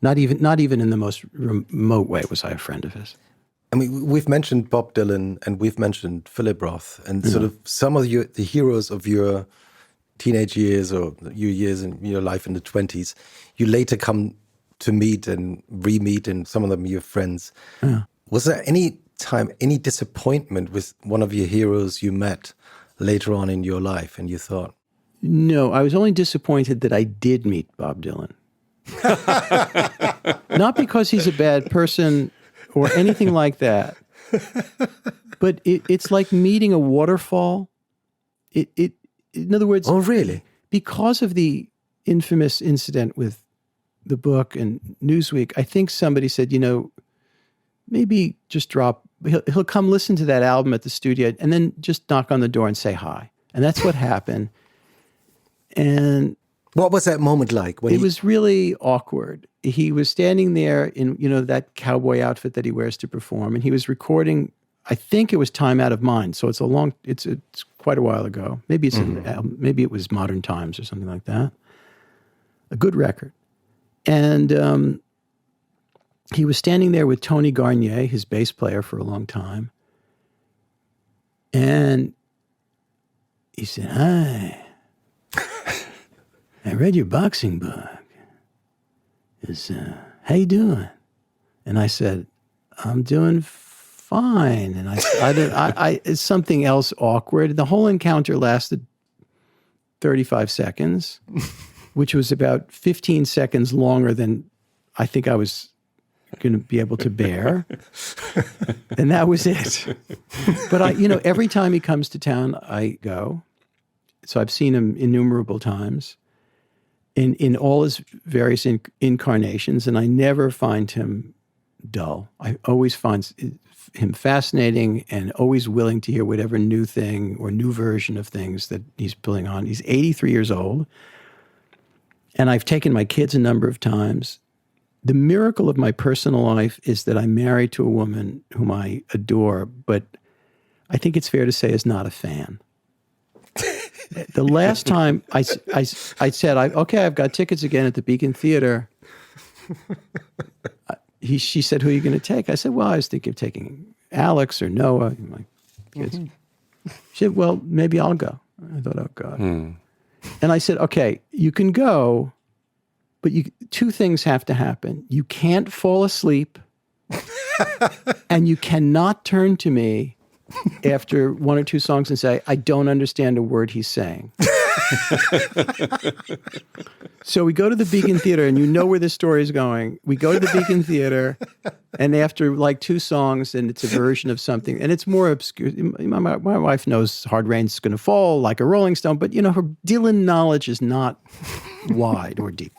Not even in the most remote way was I a friend of his. I mean, we've mentioned Bob Dylan and we've mentioned Philip Roth and sort of some of the heroes of your teenage years or your years in your life in the 20s. You later come to meet and re-meet, and some of them your friends. Yeah. Was there any time, any disappointment with one of your heroes you met later on in your life and you thought? No, I was only disappointed that I did meet Bob Dylan. Not because he's a bad person or anything like that, but it's like meeting a waterfall. In other words, oh really? Because of the infamous incident with the book and Newsweek, I think somebody said, maybe just drop. He'll come listen to that album at the studio and then just knock on the door and say hi. And that's what happened. And what was that moment like? It was really awkward. He was standing there in, that cowboy outfit that he wears to perform, and he was recording, I think it was Time Out of Mind. So it's quite a while ago. Maybe maybe it was Modern Times or something like that. A good record. And he was standing there with Tony Garnier, his bass player for a long time. And he said, "Hi, I read your boxing book. How you doing?" And I said, "I'm doing fine." And it's something else awkward. The whole encounter lasted 35 seconds, which was about 15 seconds longer than I think I was going to be able to bear. And that was it. But every time he comes to town, I go. So I've seen him innumerable times in all his various incarnations, and I never find him dull. I always find him fascinating and always willing to hear whatever new thing or new version of things that he's pulling on. He's 83 years old, and I've taken my kids a number of times. The miracle of my personal life is that I'm married to a woman whom I adore, but I think it's fair to say is not a fan. The last time I said, okay, I've got tickets again at the Beacon Theater. She said, "Who are you going to take?" I said, "Well, I was thinking of taking Alex or Noah, my kids." She said, "Well, maybe I'll go." I thought, oh, God. And I said, "Okay, you can go, but two things have to happen. You can't fall asleep, and you cannot turn to me after one or two songs and say, 'I don't understand a word he's saying.'" So we go to the Beacon Theater, and you know where this story is going. We go to the Beacon Theater, and after like 2 songs, and it's a version of something, and it's more obscure. My wife knows Hard Rain's Gonna Fall, like a Rolling Stone, but you know, her Dylan knowledge is not wide or deep.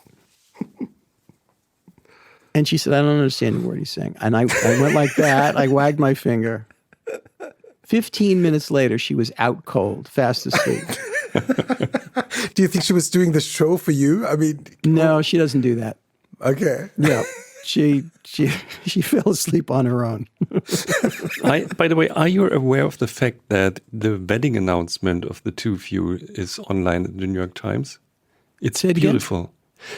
And she said, I don't understand a word he's saying. And I went like that. I wagged my finger. 15 minutes later, she was out cold, fast asleep. Do you think she was doing the show for you? I mean, No, she doesn't do that. okay. No, she fell asleep on her own. By the way, are you aware of the fact that the wedding announcement of the two of you is online in the New York Times? It's Say it again? beautiful.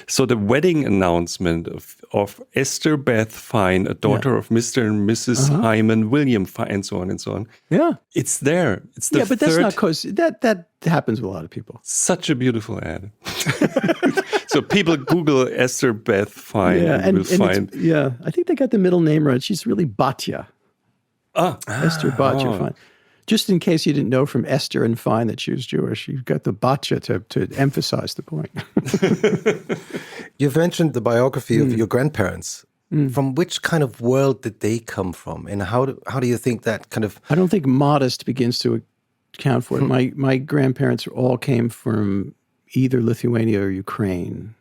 So the wedding announcement of Esther Beth Fine, a daughter of Mr. and Mrs. Hyman William Fine, and so on and so on. Yeah. It's there. It's the But that's not because that happens with a lot of people. Such a beautiful ad. So people Google Esther Beth Fine and will find. I think they got the middle name right. She's really Batya. Esther Batya Fine. Just in case you didn't know from Esther and Fine that she was Jewish, you've got the Batya to emphasize the point. You've mentioned the biography of your grandparents. From which kind of world did they come from? And how do you think that kind of... I don't think modest begins to account for it. My grandparents all came from either Lithuania or Ukraine.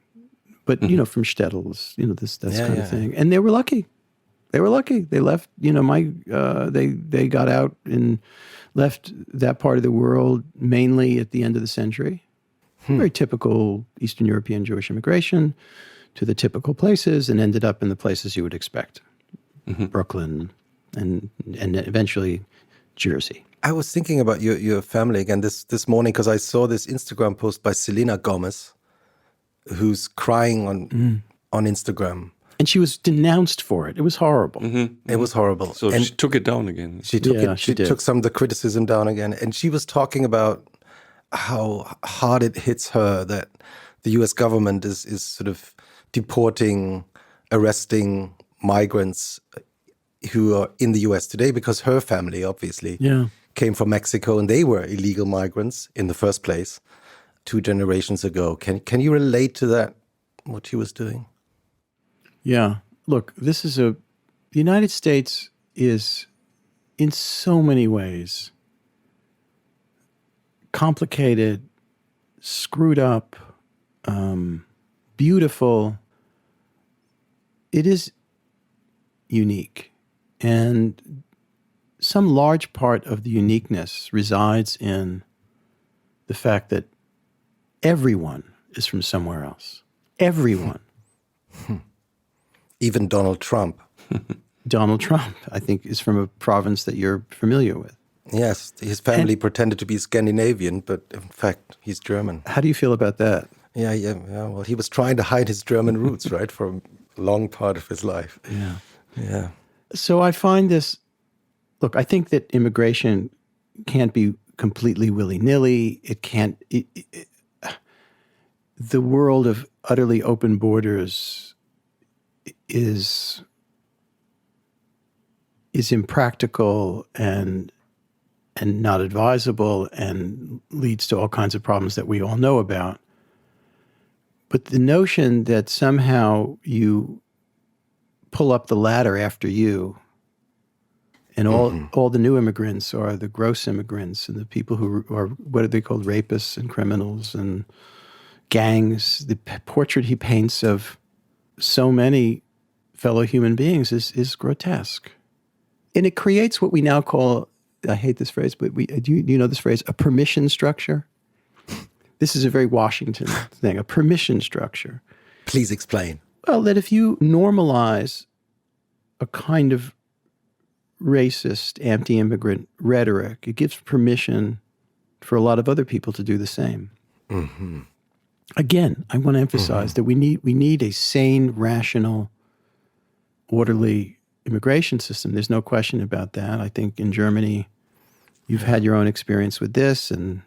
But, you know, from shtetls, you know, this kind of thing. And they were lucky. They were lucky. They left, you know, they got out and left that part of the world mainly at the end of the century. Very typical Eastern European Jewish immigration to the typical places, and ended up in the places you would expect. Brooklyn and eventually Jersey. I was thinking about your family again this morning because I saw this Instagram post by Selena Gomez, who's crying on Instagram. And she was denounced for it. It was horrible. It was horrible. So she took it down again. She took some of the criticism down again. And she was talking about how hard it hits her that the US government is sort of deporting, arresting migrants who are in the US today, because her family obviously came from Mexico and they were illegal migrants in the first place 2 generations ago. Can you relate to that, what she was doing? Yeah. Look, the United States is in so many ways complicated, screwed up, beautiful. It is unique. And some large part of the uniqueness resides in the fact that everyone is from somewhere else. Everyone. Even Donald Trump. Donald Trump, I think, is from a province that you're familiar with. Yes, his family pretended to be Scandinavian, but in fact, he's German. How do you feel about that? Yeah. Well, he was trying to hide his German roots, right, for a long part of his life. Yeah. So I find this, look, I think that immigration can't be completely willy-nilly. It can't, the world of utterly open borders is impractical and not advisable and leads to all kinds of problems that we all know about. But the notion that somehow you pull up the ladder after you and all the new immigrants are the gross immigrants and the people who are, what are they called, rapists and criminals and gangs, the portrait he paints of so many fellow human beings is grotesque. And it creates what we now call, I hate this phrase, but do you know this phrase, a permission structure? This is a very Washington thing, a permission structure. Please explain. Well, that if you normalize a kind of racist, anti-immigrant rhetoric, it gives permission for a lot of other people to do the same. Again, I want to emphasize that we need a sane, rational, orderly immigration system. There's no question about that. I think in Germany, you've had your own experience with this, and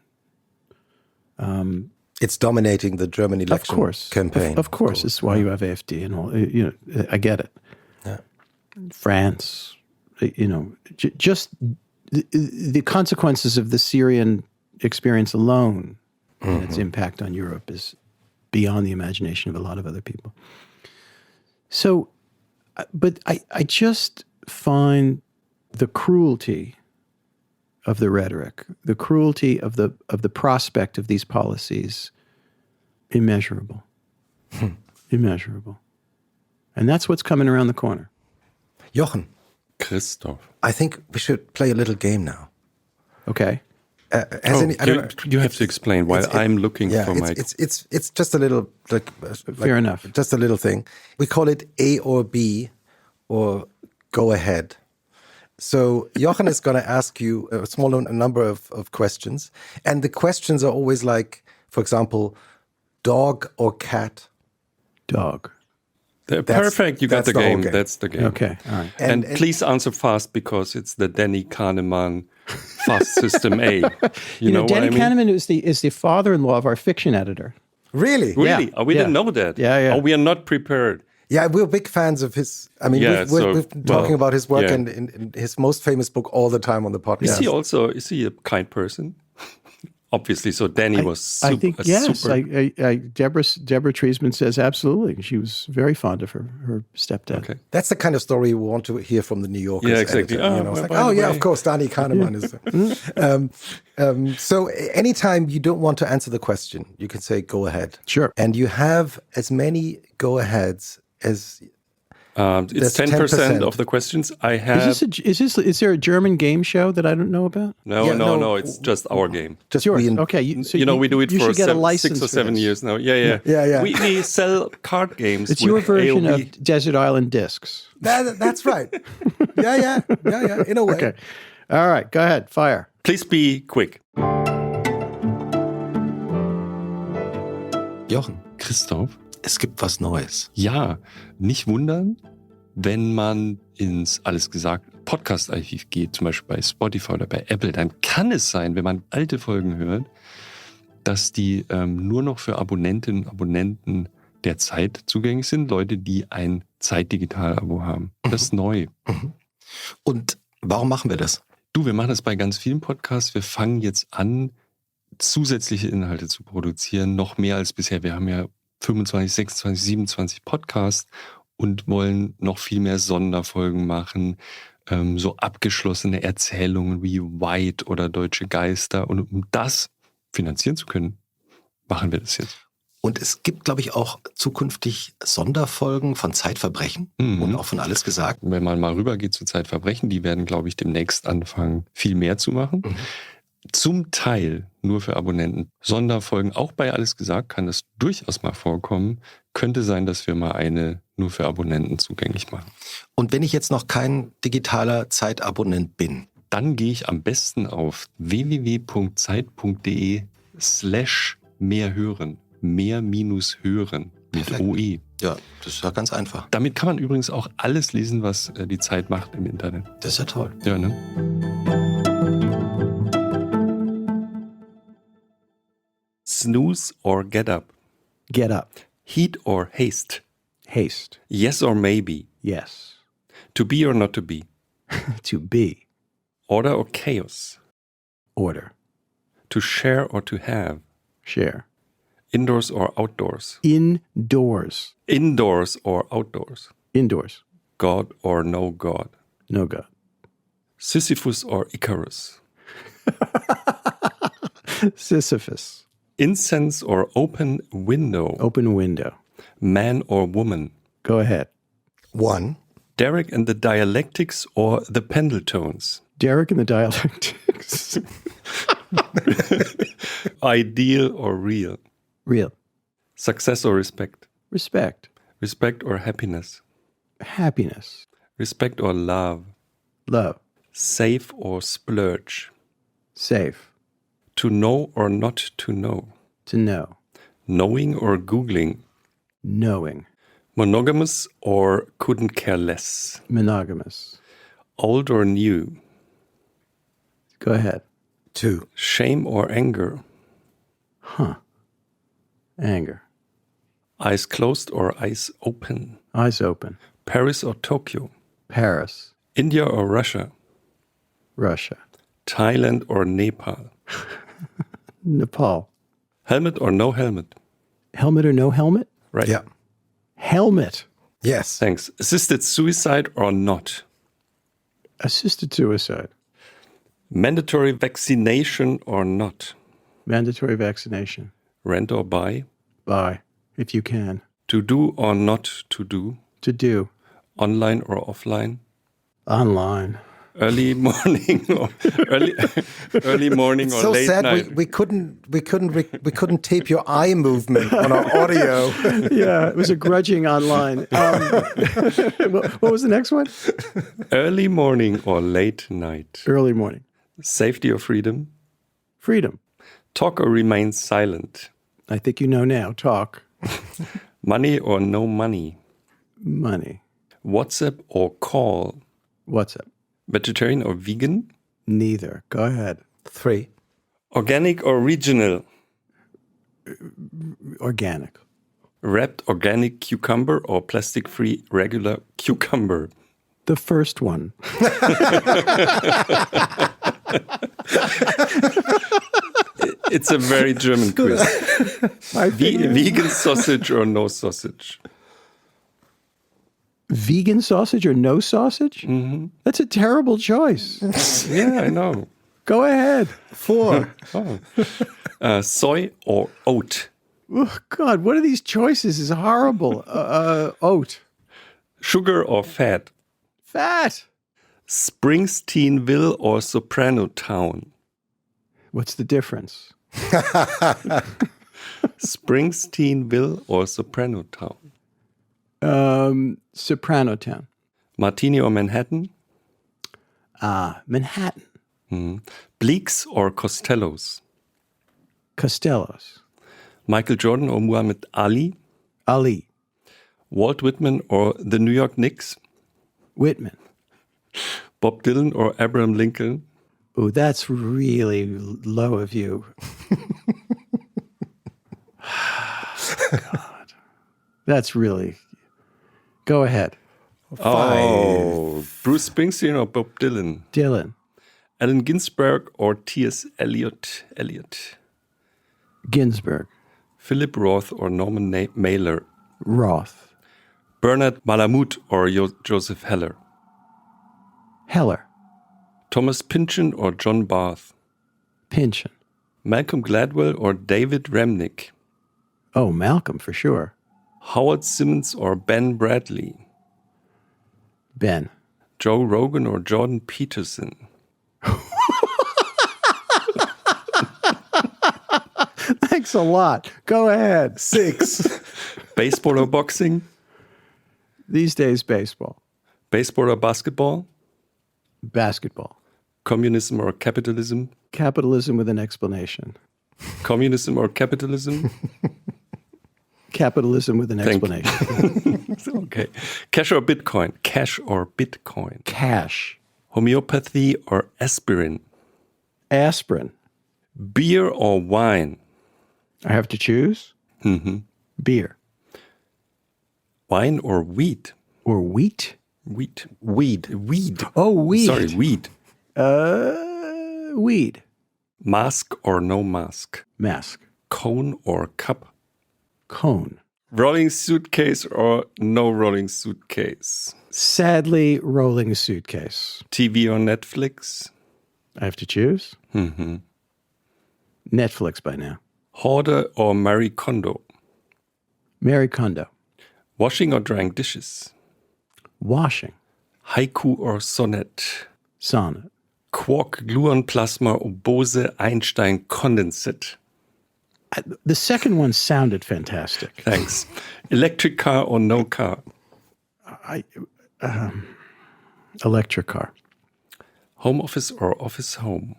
it's dominating the German election campaign. Of course, it's why you have AfD and all. You know, I get it. Yeah. France, you know, just the consequences of the Syrian experience alone and its impact on Europe is beyond the imagination of a lot of other people. So, but I just find the cruelty of the rhetoric, the cruelty of the prospect of these policies, immeasurable. Immeasurable. And that's what's coming around the corner. Jochen. Christoph. I think we should play a little game now. Okay. You have to explain while I'm looking for my... It's just a little... Fair enough. Just a little thing. We call it A or B or go ahead. So Jochen is going to ask you a small number of questions. And the questions are always like, for example, dog or cat? Dog. Perfect, you got the game. That's the game. Okay, all right. And please answer fast because it's the Danny Kahneman fast system A. You know Danny what I mean? Kahneman is the father-in-law of our fiction editor. Really? Really? Yeah. Oh, we didn't know that. Yeah. Oh, we are not prepared. Yeah, we're big fans of his. I mean, we've been talking about his work and in his most famous book all the time on the podcast. Is he a kind person? Obviously, so Danny was super. I think, yes. Deborah Treisman says absolutely. She was very fond of her stepdad. Okay. That's the kind of story we want to hear from the New Yorker. Yeah, exactly. Editor, it's like, of course, Danny Kahneman is. So anytime you don't want to answer the question, you can say, go ahead. Sure. And you have as many go-aheads as... it's 10% of the questions I have. Is there a German game show that I don't know about? No, it's just our game. Just yours. Okay, we do it for 6 or 7 years now. Yeah. We sell card games. It's your version AOB. of Desert Island Discs. That's right. Yeah. In a way. Okay. All right, go ahead. Fire. Please be quick. Jochen. Christoph. Es gibt was Neues. Ja, nicht wundern, wenn man ins Alles gesagt Podcast-Archiv geht, zum Beispiel bei Spotify oder bei Apple, dann kann es sein, wenn man alte Folgen hört, dass die nur noch für Abonnentinnen und Abonnenten der Zeit zugänglich sind, Leute, die ein Zeit-Digital-Abo haben. Das ist neu. Und warum machen wir das? Wir machen das bei ganz vielen Podcasts. Wir fangen jetzt an, zusätzliche Inhalte zu produzieren, noch mehr als bisher. Wir haben ja 25, 26, 27 Podcasts und wollen noch viel mehr Sonderfolgen machen, so abgeschlossene Erzählungen wie ZEIT oder Deutsche Geister. Und um das finanzieren zu können, machen wir das jetzt. Und es gibt, glaube ich, auch zukünftig Sonderfolgen von Zeitverbrechen und auch von Alles gesagt. Wenn man mal rübergeht zu Zeitverbrechen, die werden, glaube ich, demnächst anfangen, viel mehr zu machen. Zum Teil nur für Abonnenten. Sonderfolgen, auch bei Alles gesagt, kann das durchaus mal vorkommen. Könnte sein, dass wir mal eine nur für Abonnenten zugänglich machen. Und wenn ich jetzt noch kein digitaler Zeitabonnent bin, dann gehe ich am besten auf www.zeit.de/mehrhören. Mehr-hören mit Perfekt. OE. Ja, das ist ja ganz einfach. Damit kann man übrigens auch alles lesen, was die Zeit macht im Internet. Das ist ja toll. Ja, ne? Snooze or get up? Get up. Heat or haste? Haste. Yes or maybe? Yes. To be or not to be? To be. Order or chaos? Order. To share or to have? Share. Indoors or outdoors? Indoors. Indoors or outdoors? Indoors. God or no God? No God. Sisyphus or Icarus? Sisyphus. Incense or open window? Open window. Man or woman? Go ahead. 1. Derek and the dialectics or the Pendletones? Derek and the dialectics. Ideal or real? Real. Success or respect? Respect. Respect or happiness? Happiness. Respect or love? Love. Save or splurge? Safe. To know or not to know? To know. Knowing or Googling? Knowing. Monogamous or couldn't care less? Monogamous. Old or new? Go ahead. 2. Shame or anger? Anger. Eyes closed or eyes open? Eyes open. Paris or Tokyo? Paris. India or Russia? Russia. Thailand or Nepal? Nepal. Helmet or no helmet? Helmet or no helmet? Right. Yeah. Helmet. Yes. Thanks. Assisted suicide or not? Assisted suicide. Mandatory vaccination or not? Mandatory vaccination. Rent or buy? Buy, if you can. To do or not to do? To do. Online or offline? Online. Early morning or early morning or So late sad night? we couldn't tape your eye movement on our audio. Yeah, it was a grudging online. What was the next one? Early morning or late night? Early morning. Safety or freedom? Freedom. Talk or remain silent? I think you know now. Talk. Money or no money? Money. WhatsApp or call? WhatsApp. Vegetarian or vegan? Neither. Go ahead. 3. Organic or regional? Organic. Wrapped organic cucumber or plastic-free regular cucumber? The first one. It's a very German quiz. Vegan sausage or no sausage? Vegan sausage or no sausage? Mm-hmm. That's a terrible choice. Yeah, I know. Go ahead. 4. Soy or oat? Oh, God, what are these choices? Is horrible. Oat. Sugar or fat? Fat. Springsteenville or Soprano Town? What's the difference? Springsteenville or Soprano Town? Soprano Town. Martini or Manhattan? Manhattan. Bleaks or Costellos? Costellos. Michael Jordan or Muhammad Ali? Ali. Walt Whitman or the New York Knicks? Whitman. Bob Dylan or Abraham Lincoln? Oh, that's really low of you. God. That's really... Go ahead. 5. Oh, Bruce Springsteen or Bob Dylan? Dylan. Allen Ginsberg or T.S. Eliot? Ginsberg. Philip Roth or Norman Mailer? Roth. Bernard Malamud or Joseph Heller? Heller. Thomas Pynchon or John Barth? Pynchon. Malcolm Gladwell or David Remnick? Oh, Malcolm, for sure. Howard Simmons or Ben Bradley? Ben. Joe Rogan or Jordan Peterson? Thanks a lot. Go ahead. 6. Baseball or boxing? These days, baseball. Baseball or basketball? Basketball. Communism or capitalism? Capitalism with an explanation. Communism or capitalism? Capitalism with an Thank explanation. Okay. Cash or Bitcoin? Cash or Bitcoin? Cash. Homeopathy or aspirin? Aspirin. Beer or wine? I have to choose? Mm-hmm. Beer. Wine or wheat? Or wheat? Wheat. Weed. Oh, weed. Sorry, weed. Weed. Mask or no mask? Mask. Cone or cup? Cone. Rolling suitcase or no rolling suitcase? Sadly, rolling suitcase. TV or Netflix? I have to choose? Mm-hmm. Netflix by now. Hoarder or Marie Kondo? Marie Kondo. Washing or drying dishes? Washing. Haiku or sonnet? Sonnet. Quark, gluon, plasma or Bose, Einstein, condensate? The second one sounded fantastic. Thanks. Electric car or no car? Electric car. Home office or office home?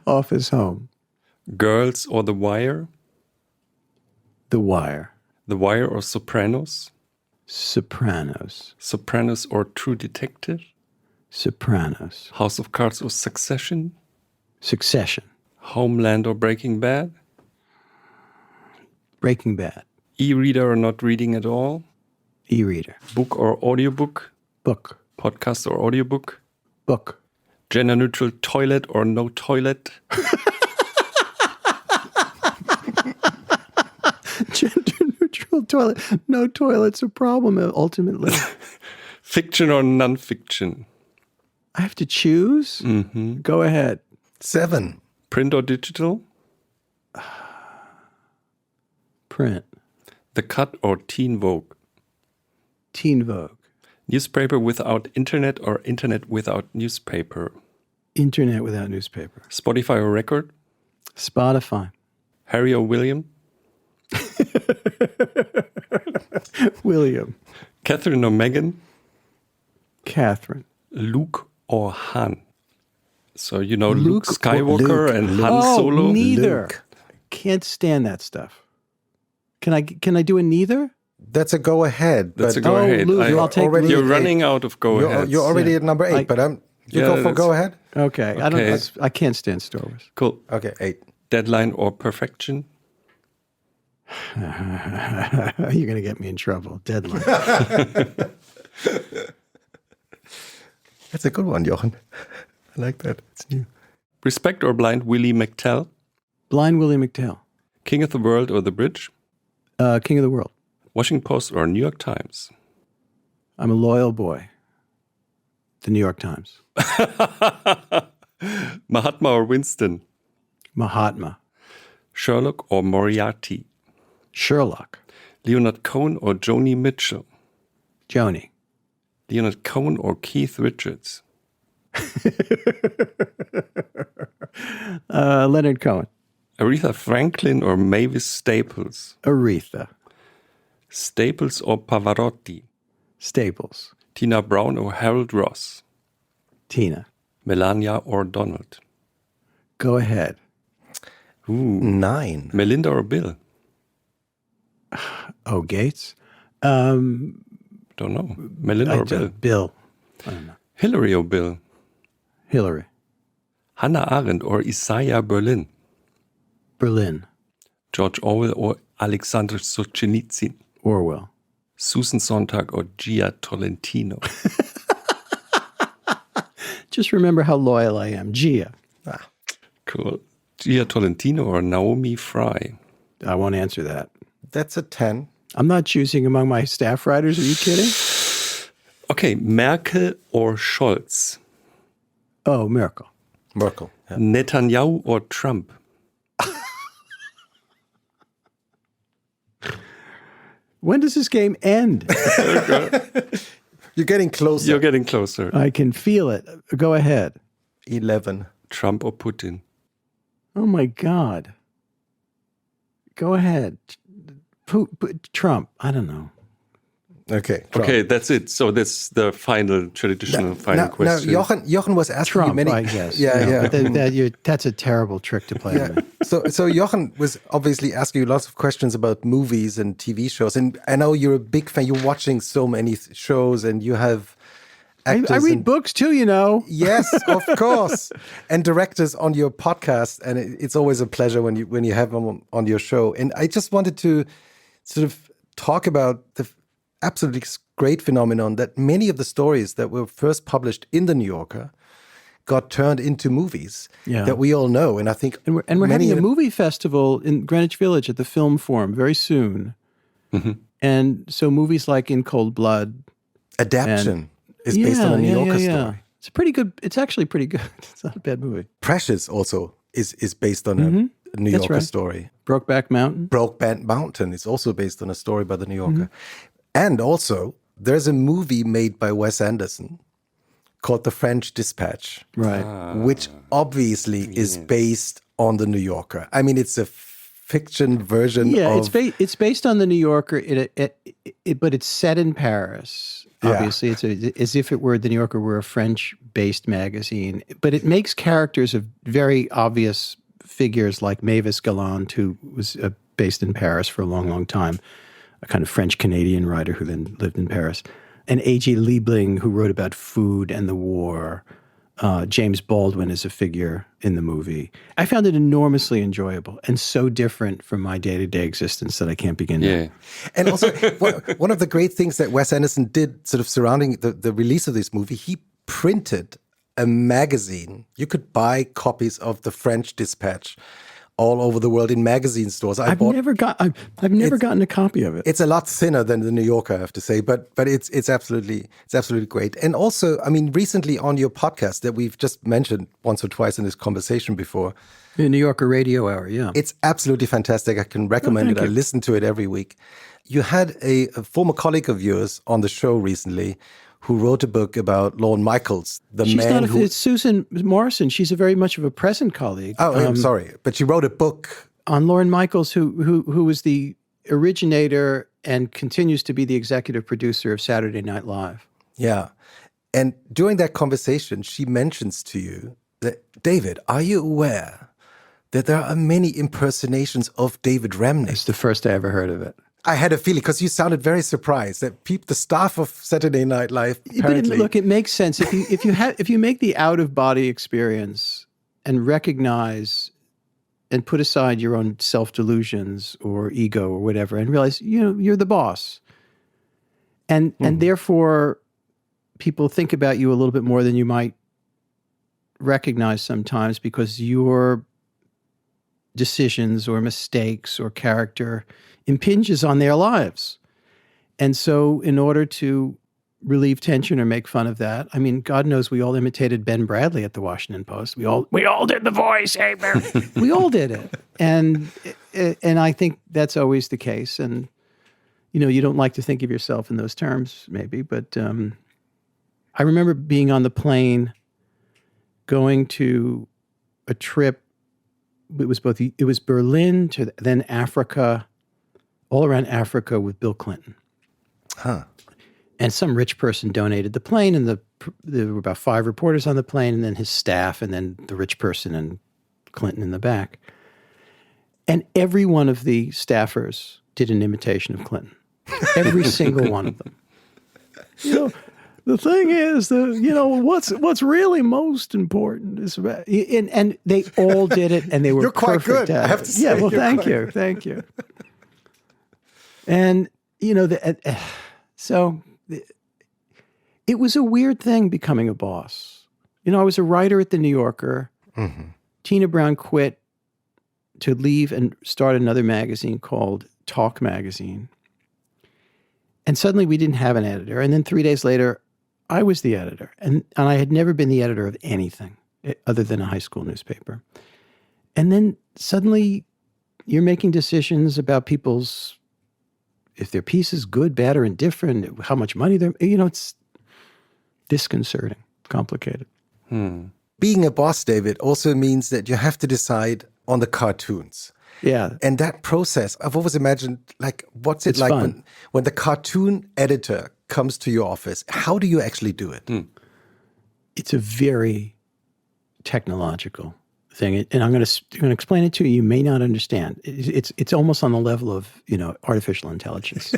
Office home. Girls or The Wire? The Wire. The Wire or Sopranos? Sopranos. Sopranos or True Detective? Sopranos. House of Cards or Succession? Succession. Homeland or Breaking Bad? Breaking Bad. E-reader or not reading at all? E-reader. Book or audiobook? Book. Podcast or audiobook? Book. Gender neutral toilet or no toilet? Gender neutral toilet. No toilet's a problem ultimately. Fiction or non-fiction? I have to choose? Mm-hmm. Go ahead. 7. Print or digital? Print. The Cut or Teen Vogue? Teen Vogue. Newspaper without internet or internet without newspaper? Internet without newspaper. Spotify or record? Spotify. Harry or William? William. Catherine or Meghan? Catherine. Luke or Han? So you know Luke Luke Skywalker Luke. and Han Solo? Neither. Luke. Can't stand that stuff. Can I do a neither? That's a go ahead. That's but a go ahead. Luke, I'll take already You're Luke. running out of go ahead. You're already at number 8, but you go for go ahead. Okay. Okay. I can't stand Star Wars. Cool. Okay, 8. Deadline or perfection? You're going to get me in trouble. Deadline. That's a good one, Jochen. I like that. It's new. Respect or blind Willie McTell? Blind Willie McTell. King of the World or The Bridge? King of the World. Washington Post or New York Times? I'm a loyal boy. The New York Times. Mahatma or Winston? Mahatma. Sherlock or Moriarty? Sherlock. Leonard Cohen or Joni Mitchell? Joni. Leonard Cohen or Keith Richards? Leonard Cohen. Aretha Franklin or Mavis Staples? Aretha. Staples or Pavarotti? Staples. Tina Brown or Harold Ross? Tina. Melania or Donald? Go ahead. 9. Melinda or Bill? Oh, Gates. Don't know. Melinda or Bill? Bill. I don't know. Hillary or Bill? Hillary. Hannah Arendt or Isaiah Berlin? Berlin. George Orwell or Alexander Solzhenitsyn? Orwell. Susan Sontag or Gia Tolentino? Just remember how loyal I am. Gia. Cool. Gia Tolentino or Naomi Fry? I won't answer that. That's a 10. I'm not choosing among my staff writers. Are you kidding? Okay, Merkel or Scholz? Oh, Merkel. Merkel. Yeah. Netanyahu or Trump? When does this game end? You're getting closer. You're getting closer. I can feel it. Go ahead. 11. Trump or Putin? Oh, my God. Go ahead. Trump. I don't know. Okay. Okay, that's it. So that's the final, traditional final question. Now, Jochen was asking Trump, you many... I guess. Yeah. But that's a terrible trick to play. Yeah. So Jochen was obviously asking you lots of questions about movies and TV shows. And I know you're a big fan. You're watching so many shows and you have actors. I read books too, you know. Yes, of course. And directors on your podcast. And it's always a pleasure when you have them on your show. And I just wanted to sort of talk about the absolutely great phenomenon that many of the stories that were first published in the New Yorker got turned into movies that we all know. And I think we're having a movie festival in Greenwich Village at the Film Forum very soon. Mm-hmm. And so movies like In Cold Blood. Adaption is based on a New Yorker story. It's pretty good. It's actually pretty good. It's not a bad movie. Precious also is based on a New Yorker story. Brokeback Mountain. Brokeback Mountain is also based on a story by the New Yorker. And also, there's a movie made by Wes Anderson called The French Dispatch, Right. which obviously is based on the New Yorker. I mean, it's a fiction version of... it's based on the New Yorker, but it's set in Paris. Obviously, it's as if it were the New Yorker were a French-based magazine. But it makes characters of very obvious figures like Mavis Galland, who was based in Paris for a long, long time, a kind of French-Canadian writer who then lived in Paris, and A.J. Liebling, who wrote about food and the war. James Baldwin is a figure in the movie. I found it enormously enjoyable and so different from my day-to-day existence that I can't begin to. And also, one of the great things that Wes Anderson did sort of surrounding the release of this movie, he printed a magazine. You could buy copies of the French Dispatch all over the world in magazine stores. I've never gotten a copy of it. It's a lot thinner than the New Yorker, I have to say, but it's absolutely great. And also, I mean, recently on your podcast that we've just mentioned once or twice in this conversation before, the New Yorker Radio Hour, yeah. It's absolutely fantastic. I can recommend it. I listen to it every week. You had a former colleague of yours on the show recently who wrote a book about Lorne Michaels, It's Susan Morrison. She's very much of a present colleague. Oh, I'm sorry. But she wrote a book on Lorne Michaels, who was the originator and continues to be the executive producer of Saturday Night Live. Yeah. And during that conversation, she mentions to you that, David, are you aware that there are many impersonations of David Remnick? It's the first I ever heard of it. I had a feeling, because you sounded very surprised that the staff of Saturday Night Live apparently... Look, it makes sense. If you make the out-of-body experience and recognize and put aside your own self-delusions or ego or whatever and realize, you're the boss. And therefore, people think about you a little bit more than you might recognize sometimes, because your decisions or mistakes or character impinges on their lives. And so in order to relieve tension or make fun of that, I mean, God knows we all imitated Ben Bradley at the Washington Post. We all did the voice, hey, Ben. We all did it. And I think that's always the case. And, you don't like to think of yourself in those terms, maybe, but I remember being on the plane going to a trip. It was Berlin to then Africa, all around Africa with Bill Clinton. Huh. And some rich person donated the plane, and there were about 5 reporters on the plane, and then his staff, and then the rich person and Clinton in the back. And every one of the staffers did an imitation of Clinton. Every single one of them. The thing is, what's really most important is about, and they all did it, and they were You're quite perfect good, at I have it. to say. Yeah, well, thank you. And so it was a weird thing becoming a boss. I was a writer at the New Yorker. Mm-hmm. Tina Brown quit to leave and start another magazine called Talk Magazine. And suddenly we didn't have an editor. And then 3 days later, I was the editor. And I had never been the editor of anything other than a high school newspaper. And then suddenly you're making decisions about if their piece is good, bad, or indifferent, how much money it's disconcerting, complicated. Being a boss, David, also means that you have to decide on the cartoons. Yeah. And that process, I've always imagined, what's it like when the cartoon editor comes to your office? How do you actually do it? It's a very technological thing, and I'm going to explain it to you. You may not understand. It's almost on the level of artificial intelligence.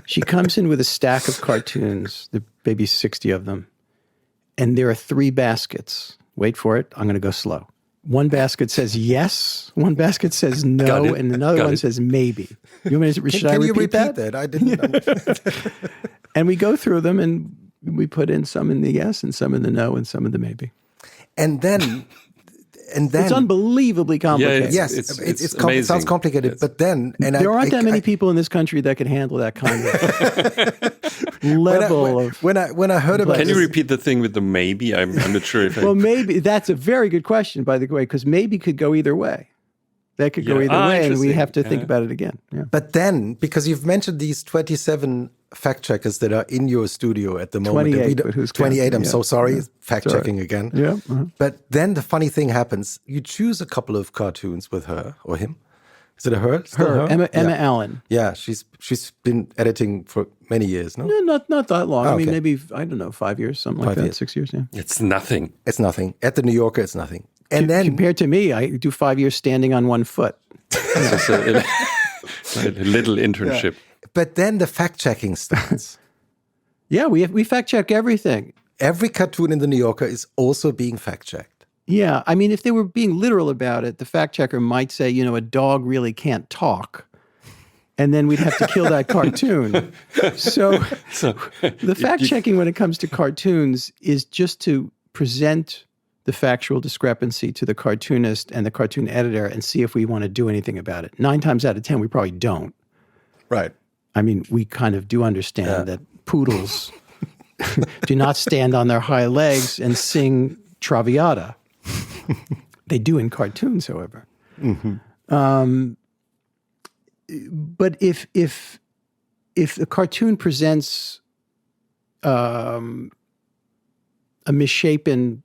She comes in with a stack of cartoons, there may be 60 of them, and there are 3 baskets. Wait for it. I'm going to go slow. One basket says yes, one basket says no, and another one says maybe. Should I repeat that? I didn't. And we go through them, and we put in some in the yes, and some in the no, and some in the maybe. And then it's unbelievably complicated. Yeah, it sounds complicated, but then there aren't that many people in this country that can handle that kind of level of. When I heard about, can you repeat the thing with the maybe? I'm not sure if. Well, maybe that's a very good question, by the way, because maybe could go either way. That could go either way, and we have to think about it again. Yeah. But then, because you've mentioned these 27 fact checkers that are in your studio at the moment. 28, but who's 28, counting? I'm so sorry, fact checking again. Yeah. But then the funny thing happens. You choose a couple of cartoons with her or him. Is it a her? Her. Emma Allen. Yeah, she's been editing for many years, no? No, not that long. Oh, I mean, okay. maybe, I don't know, 5 years, something like 5 that, years. 6 years, yeah. It's nothing. It's nothing. At the New Yorker, it's nothing. And then compared to me, I do 5 years standing on one foot. It's a little internship. Yeah. But then the fact checking starts. Yeah, we fact check everything. Every cartoon in the New Yorker is also being fact checked. Yeah, I mean, if they were being literal about it, the fact checker might say, a dog really can't talk. And then we'd have to kill that cartoon. So the fact checking when it comes to cartoons is just to present the factual discrepancy to the cartoonist and the cartoon editor and see if we want to do anything about it. 9 times out of 10, we probably don't. Right. I mean, we kind of do understand that poodles do not stand on their high legs and sing Traviata. They do in cartoons, however. But if the cartoon presents a misshapen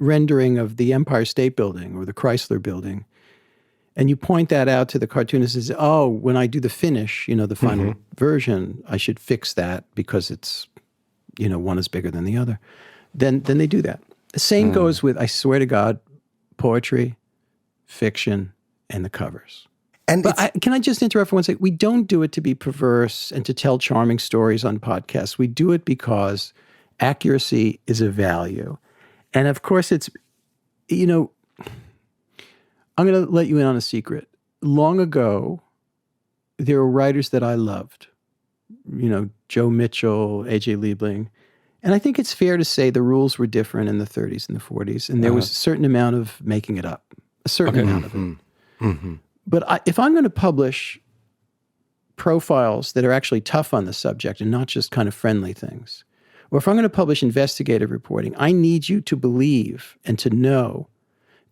rendering of the Empire State Building or the Chrysler Building, and you point that out to the cartoonist and say, oh, when I do the finish, the final version, I should fix that because it's, one is bigger than the other. Then they do that. The same goes with, I swear to God, poetry, fiction, and the covers. Can I just interrupt for one second? We don't do it to be perverse and to tell charming stories on podcasts. We do it because accuracy is a value. And of course, it's, I'm going to let you in on a secret. Long ago, there were writers that I loved, Joe Mitchell, A.J. Liebling. And I think it's fair to say the rules were different in the 30s and the 40s. And there was a certain amount of making it up, a certain amount of it. But if I'm going to publish profiles that are actually tough on the subject and not just kind of friendly things, or if I'm going to publish investigative reporting, I need you to believe and to know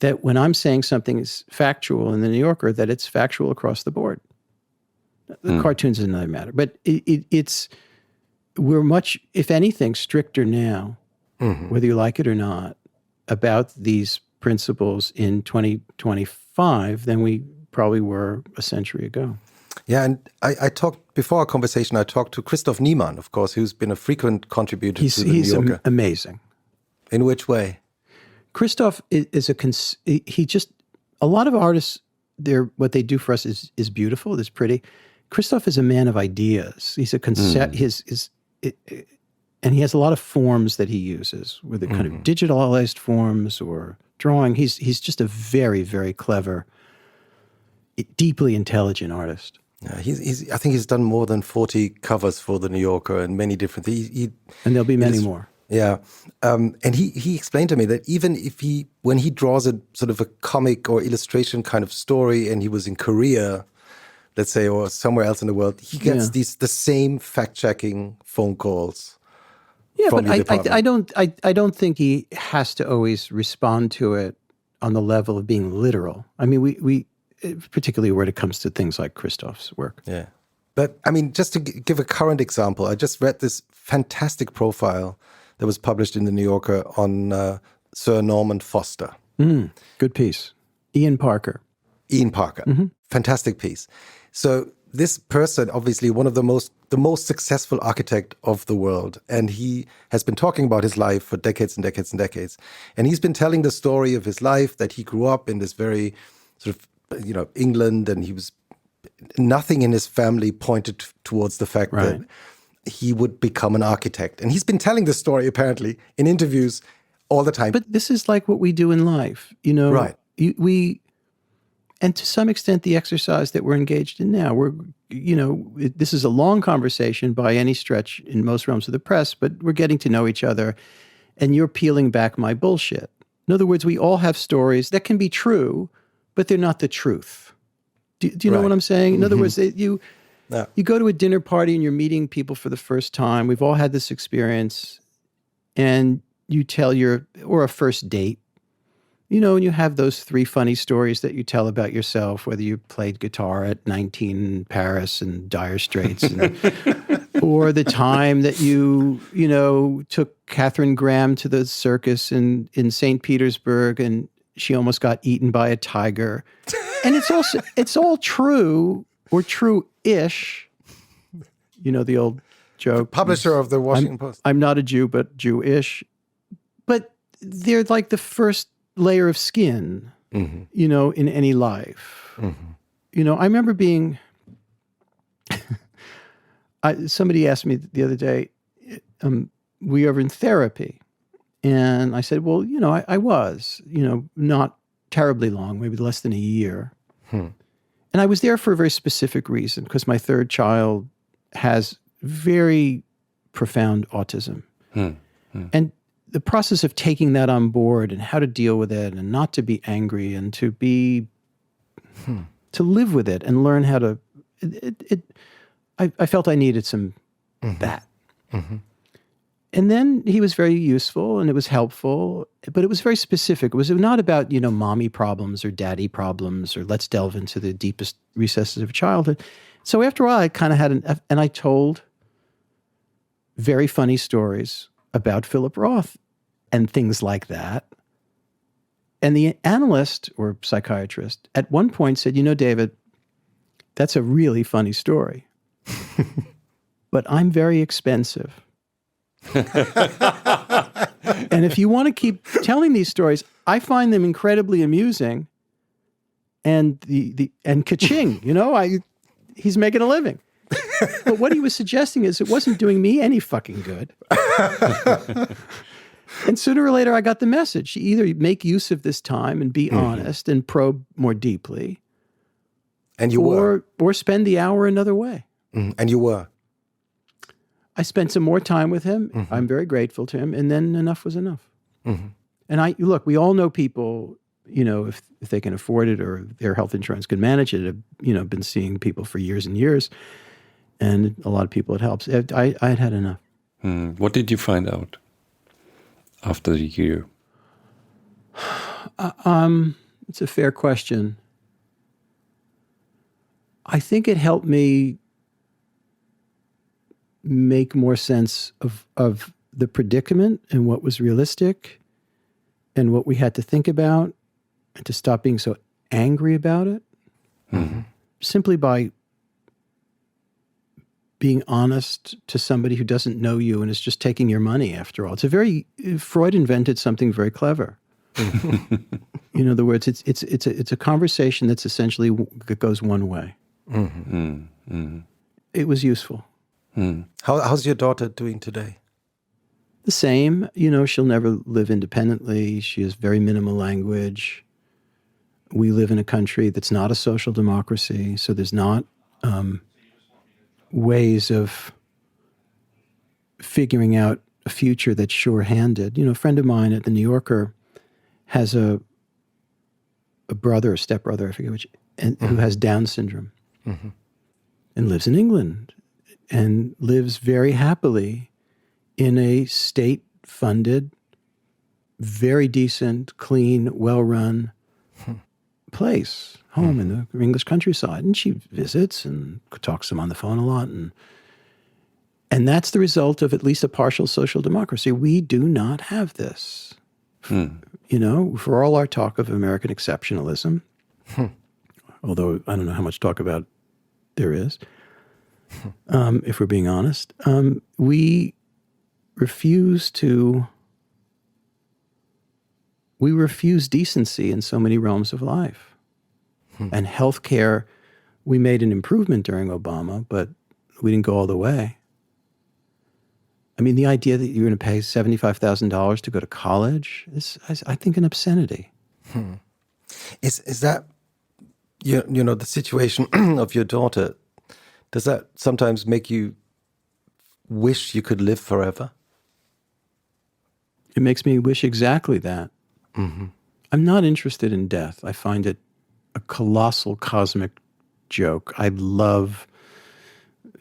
that when I'm saying something is factual in the New Yorker, that it's factual across the board. The cartoons is another matter. But we're much, if anything, stricter now, whether you like it or not, about these principles in 2025 than we probably were a century ago. Yeah, and I talked, before our conversation, I talked to Christoph Niemann, of course, who's been a frequent contributor to the New Yorker. He's amazing. In which way? Christoph is a lot of artists, what they do for us is beautiful, is pretty. Christoph is a man of ideas. He's a concept, and he has a lot of forms that he uses, whether kind of digitalized forms or drawing. He's just a very, very clever, deeply intelligent artist. Yeah, I think he's done more than 40 covers for the New Yorker and many different things. And there'll be many more. Yeah. And he explained to me that even when he draws a sort of a comic or illustration kind of story and he was in Korea, let's say, or somewhere else in the world, he gets the same fact-checking phone calls. Yeah, from but the I don't think he has to always respond to it on the level of being literal. I mean, we particularly when it comes to things like Christoph's work. Yeah. But I mean, just to give a current example, I just read this fantastic profile that was published in the New Yorker on Sir Norman Foster. Good piece. Ian Parker. Fantastic piece. So this person, obviously one of the most successful architect of the world, and he has been talking about his life for decades and decades and decades. And he's been telling the story of his life, that he grew up in this very sort of, England, and nothing in his family pointed towards the fact that he would become an architect. And he's been telling this story apparently in interviews all the time. But this is like what we do in life, Right. And to some extent, the exercise that we're engaged in now, this is a long conversation by any stretch in most realms of the press, but we're getting to know each other, and you're peeling back my bullshit. In other words, we all have stories that can be true, but they're not the truth. Do you know what I'm saying? In other words, you go to a dinner party and you're meeting people for the first time. We've all had this experience, and you tell or a first date, and you have those 3 funny stories that you tell about yourself, whether you played guitar at 19 in Paris and Dire Straits, or the time that you took Katharine Graham to the circus in St. Petersburg and she almost got eaten by a tiger. And it's all true or true-ish. The old joke. Publisher of the Washington Post. I'm not a Jew, but Jewish. But they're like the first layer of skin, in any life. I remember being, somebody asked me the other day, we were in therapy. And I said, well, I was, not terribly long, maybe less than a year. And I was there for a very specific reason, because my 3rd child has very profound autism. And the process of taking that on board and how to deal with it and not to be angry and to be to live with it and learn how to I felt I needed some that. And then he was very useful and it was helpful, but it was very specific. It was not about, mommy problems or daddy problems or let's delve into the deepest recesses of childhood. So after a while, I kind of had and I told very funny stories about Philip Roth and things like that. And the analyst or psychiatrist at one point said, David, that's a really funny story, but I'm very expensive. And if you want to keep telling these stories, I find them incredibly amusing and and ka-ching, he's making a living. But what he was suggesting is it wasn't doing me any fucking good. And sooner or later, I got the message. Either make use of this time and be honest and probe more deeply. And you were. Or spend the hour another way. And you were. I spent some more time with him. I'm very grateful to him. And then enough was enough. And look, we all know people, if they can afford it or their health insurance can manage it, have, been seeing people for years and years. And a lot of people it helps. I had enough. What did you find out after the year? It's a fair question. I think it helped me make more sense of the predicament and what was realistic and what we had to think about and to stop being so angry about it. Simply by being honest to somebody who doesn't know you and is just taking your money after all. Freud invented something very clever. In other words, it's a conversation that's essentially, it goes one way. It was useful. How's your daughter doing today? The same. She'll never live independently. She has very minimal language. We live in a country that's not a social democracy, so there's not ways of figuring out a future that's sure-handed. A friend of mine at the New Yorker has a brother, a stepbrother, I forget which, who has Down syndrome and lives in England and lives very happily in a state-funded, very decent, clean, well-run place, home in the English countryside. And she visits and talks to them on the phone a lot. And that's the result of at least a partial social democracy. We do not have this. For all our talk of American exceptionalism, although I don't know how much talk about there is, if we're being honest, we refuse decency in so many realms of life. And healthcare, we made an improvement during Obama, but we didn't go all the way. I mean, the idea that you're going to pay $75,000 to go to college is, I think, an obscenity. Is that, the situation of your daughter, does that sometimes make you wish you could live forever? It makes me wish exactly that. I'm not interested in death. I find it a colossal cosmic joke.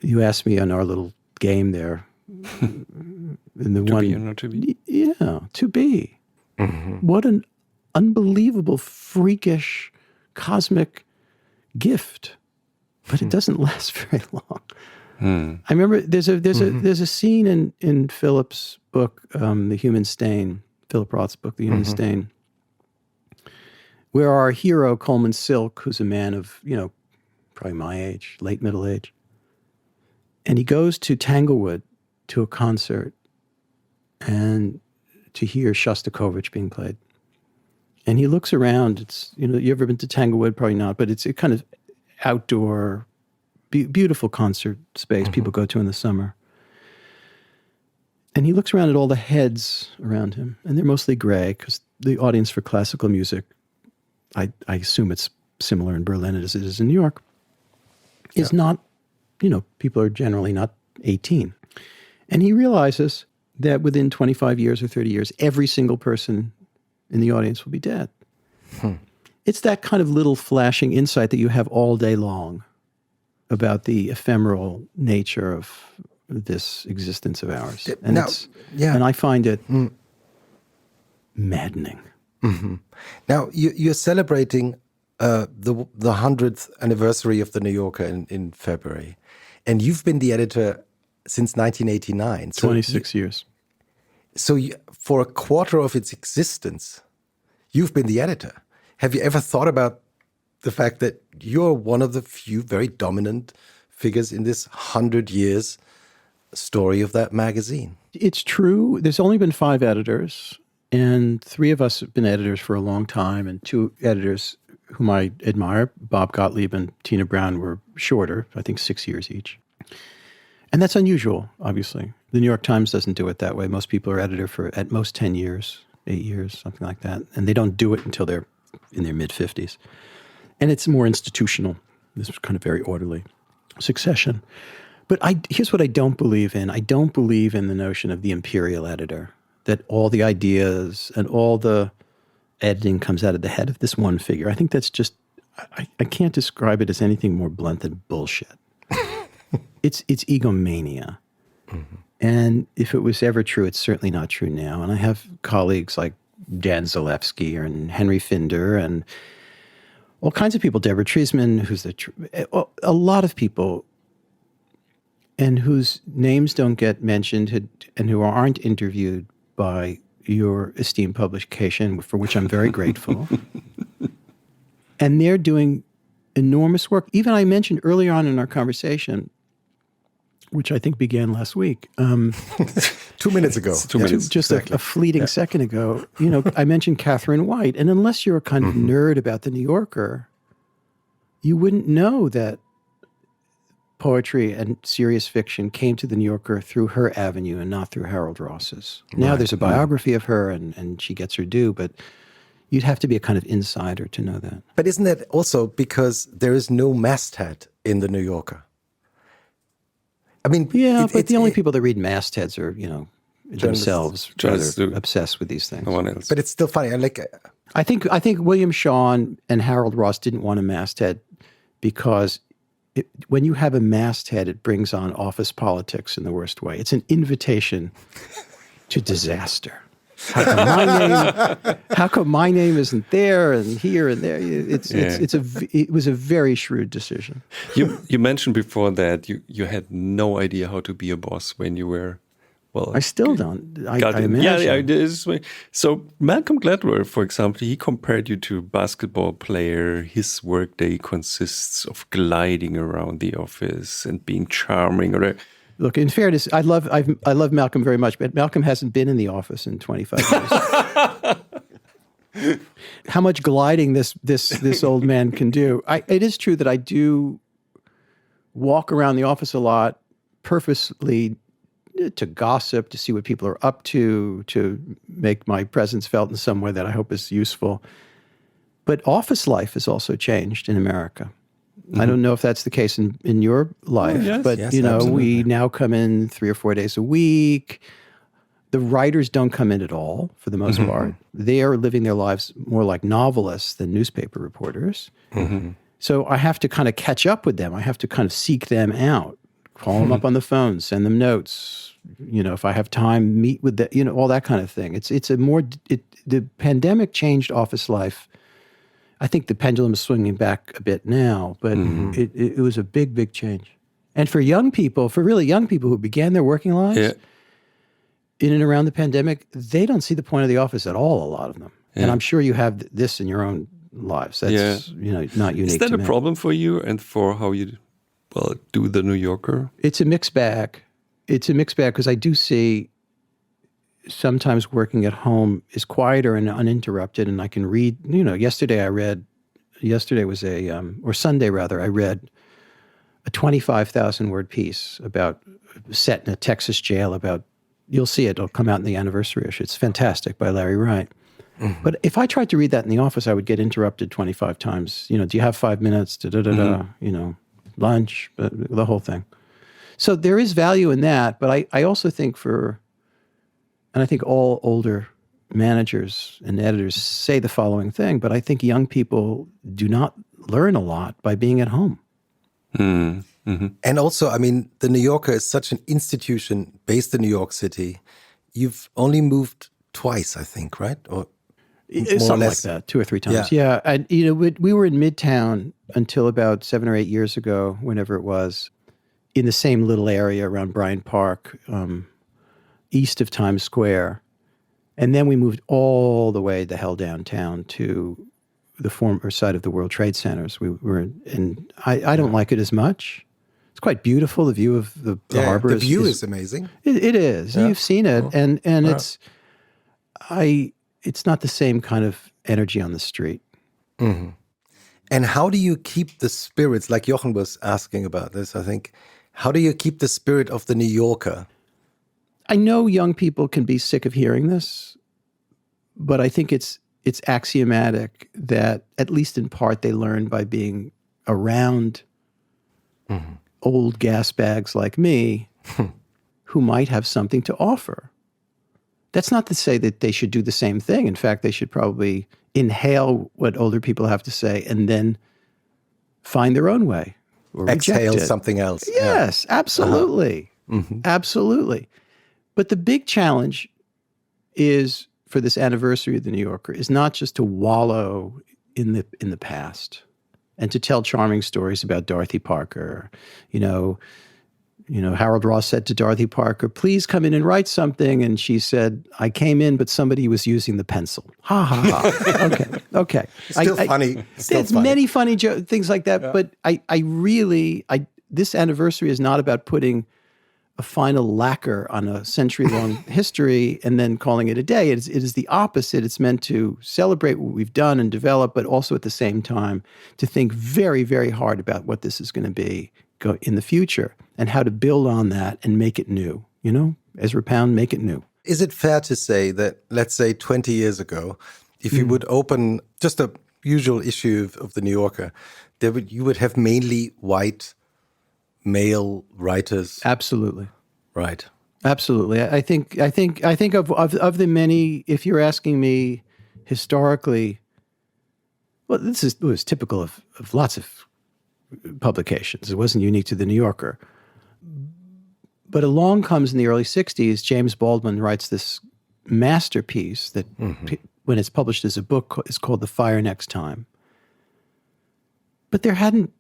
You asked me on our little game there. In the To be or not to be? Yeah, to be. What an unbelievable, freakish, cosmic gift. But it doesn't last very long. I remember there's a scene in Philip's book, The Human Stain, Philip Roth's book, The Human Stain, where our hero, Coleman Silk, who's a man of, probably my age, late middle age, and he goes to Tanglewood to a concert and to hear Shostakovich being played. And he looks around. It's, you ever been to Tanglewood? Probably not, but it's a kind of outdoor, beautiful concert space people go to in the summer. And he looks around at all the heads around him, and they're mostly gray because the audience for classical music, I assume it's similar in Berlin as it is in New York, is not, people are generally not 18. And he realizes that within 25 years or 30 years, every single person in the audience will be dead. It's that kind of little flashing insight that you have all day long about the ephemeral nature of this existence of ours. And and I find it maddening. Mm-hmm. Now, you're celebrating the 100th anniversary of the New Yorker in February, and you've been the editor since 1989. 26 years. So for a quarter of its existence, you've been the editor. Have you ever thought about the fact that you're one of the few very dominant figures in this 100 years story of that magazine? It's true. There's only been 5 editors, and 3 of us have been editors for a long time, and 2 editors whom I admire, Bob Gottlieb and Tina Brown, were shorter, I think 6 years each. And that's unusual, obviously. The New York Times doesn't do it that way. Most people are editor for at most 10 years, 8 years, something like that. And they don't do it until they're in their mid-50s. And it's more institutional. This is kind of very orderly succession. But here's what I don't believe in. I don't believe in the notion of the imperial editor, that all the ideas and all the editing comes out of the head of this one figure. I think that's just, I can't describe it as anything more blunt than bullshit. It's egomania. Mm-hmm. And if it was ever true, it's certainly not true now. And I have colleagues like Dan Zalewski and Henry Finder and all kinds of people, Deborah Treisman, who's a lot of people, and whose names don't get mentioned and who aren't interviewed by your esteemed publication, for which I'm very grateful. And they're doing enormous work. Even I mentioned earlier on in our conversation, which I think began last week. 2 minutes ago. Just a fleeting second ago. I mentioned Catherine White. And unless you're a kind of nerd about the New Yorker, you wouldn't know that poetry and serious fiction came to the New Yorker through her avenue and not through Harold Ross's. Now there's a biography of her and she gets her due, but you'd have to be a kind of insider to know that. But isn't that also because there is no masthead in the New Yorker? I mean, but the only people that read mastheads are, themselves rather obsessed with these things. No one else. But it's still funny. I think William Shawn and Harold Ross didn't want a masthead because when you have a masthead, it brings on office politics in the worst way. It's an invitation to disaster. How come my name isn't there and here and there? It was a very shrewd decision. You mentioned before that you had no idea how to be a boss when you were, I still don't. I imagine. So Malcolm Gladwell, for example, he compared you to a basketball player. His workday consists of gliding around the office and being charming. Look, in fairness, I love Malcolm very much, but Malcolm hasn't been in the office in 25 years. How much gliding this old man can do. It is true that I do walk around the office a lot, purposely to gossip, to see what people are up to make my presence felt in some way that I hope is useful. But office life has also changed in America. Mm-hmm. I don't know if that's the case in your life, but we now come in 3 or 4 days a week. The writers don't come in at all, for the most part. They are living their lives more like novelists than newspaper reporters. Mm-hmm. So I have to kind of catch up with them. I have to kind of seek them out, call them up on the phone, send them notes. If I have time, meet with them, all that kind of thing. The pandemic changed office life. I think the pendulum is swinging back a bit now, but it was a big, big change. And for really young people who began their working lives in and around the pandemic, they don't see the point of the office at all, a lot of them. Yeah. And I'm sure you have this in your own lives. That's not unique to me. Is that a problem for you and for how you do the New Yorker? It's a mixed bag. Because I do see sometimes working at home is quieter and uninterrupted, and I can read. Sunday rather, I read a 25,000 word piece set in a Texas jail about. You'll see it. It'll come out in the anniversary issue. It's fantastic by Larry Wright. Mm-hmm. But if I tried to read that in the office, I would get interrupted 25 times. Do you have 5 minutes? Lunch, the whole thing. So there is value in that, but I also think for and I think all older managers and editors say the following thing, but I think young people do not learn a lot by being at home. Mm-hmm. And also, I mean, the New Yorker is such an institution based in New York City. You've only moved twice, I think, right? Or something like that, 2 or 3 times. Yeah. And, we were in Midtown until about 7 or 8 years ago, whenever it was, in the same little area around Bryant Park, east of Times Square. And then we moved all the way the hell downtown to the former site of the World Trade Centers. We were in, I don't like it as much. It's quite beautiful. The view of the harbor the view is amazing. It is. Yeah. You've seen it. And it's not the same kind of energy on the street. Mm-hmm. And how do you keep the spirits, like Jochen was asking about this, I think, how do you keep the spirit of the New Yorker? I know young people can be sick of hearing this, but I think it's axiomatic that, at least in part, they learn by being around old gas bags like me who might have something to offer. That's not to say that they should do the same thing. In fact, they should probably inhale what older people have to say and then find their own way. Or exhale something else. Yes, absolutely. Absolutely. But the big challenge is, for this anniversary of the New Yorker, is not just to wallow in the past and to tell charming stories about Dorothy Parker. Harold Ross said to Dorothy Parker, "Please come in and write something." And she said, "I came in, but somebody was using the pencil." Ha, ha, ha. Okay. Still funny. There's many funny things like that. Yeah. But I really, this anniversary is not about putting a final lacquer on a century-long history and then calling it a day. It is the opposite. It's meant to celebrate what we've done and develop, but also at the same time to think very, very hard about what this is going to be in the future and how to build on that and make it new. Ezra Pound, make it new. Is it fair to say that, let's say 20 years ago, if you would open just a usual issue of the New Yorker, you would have mainly white male writers? Absolutely. Right. Absolutely. I think of the many, if you're asking me historically, well, it was typical of lots of publications. It wasn't unique to the New Yorker. But along comes in the early 60s, James Baldwin writes this masterpiece that when it's published as a book is called The Fire Next Time. But there hadn't,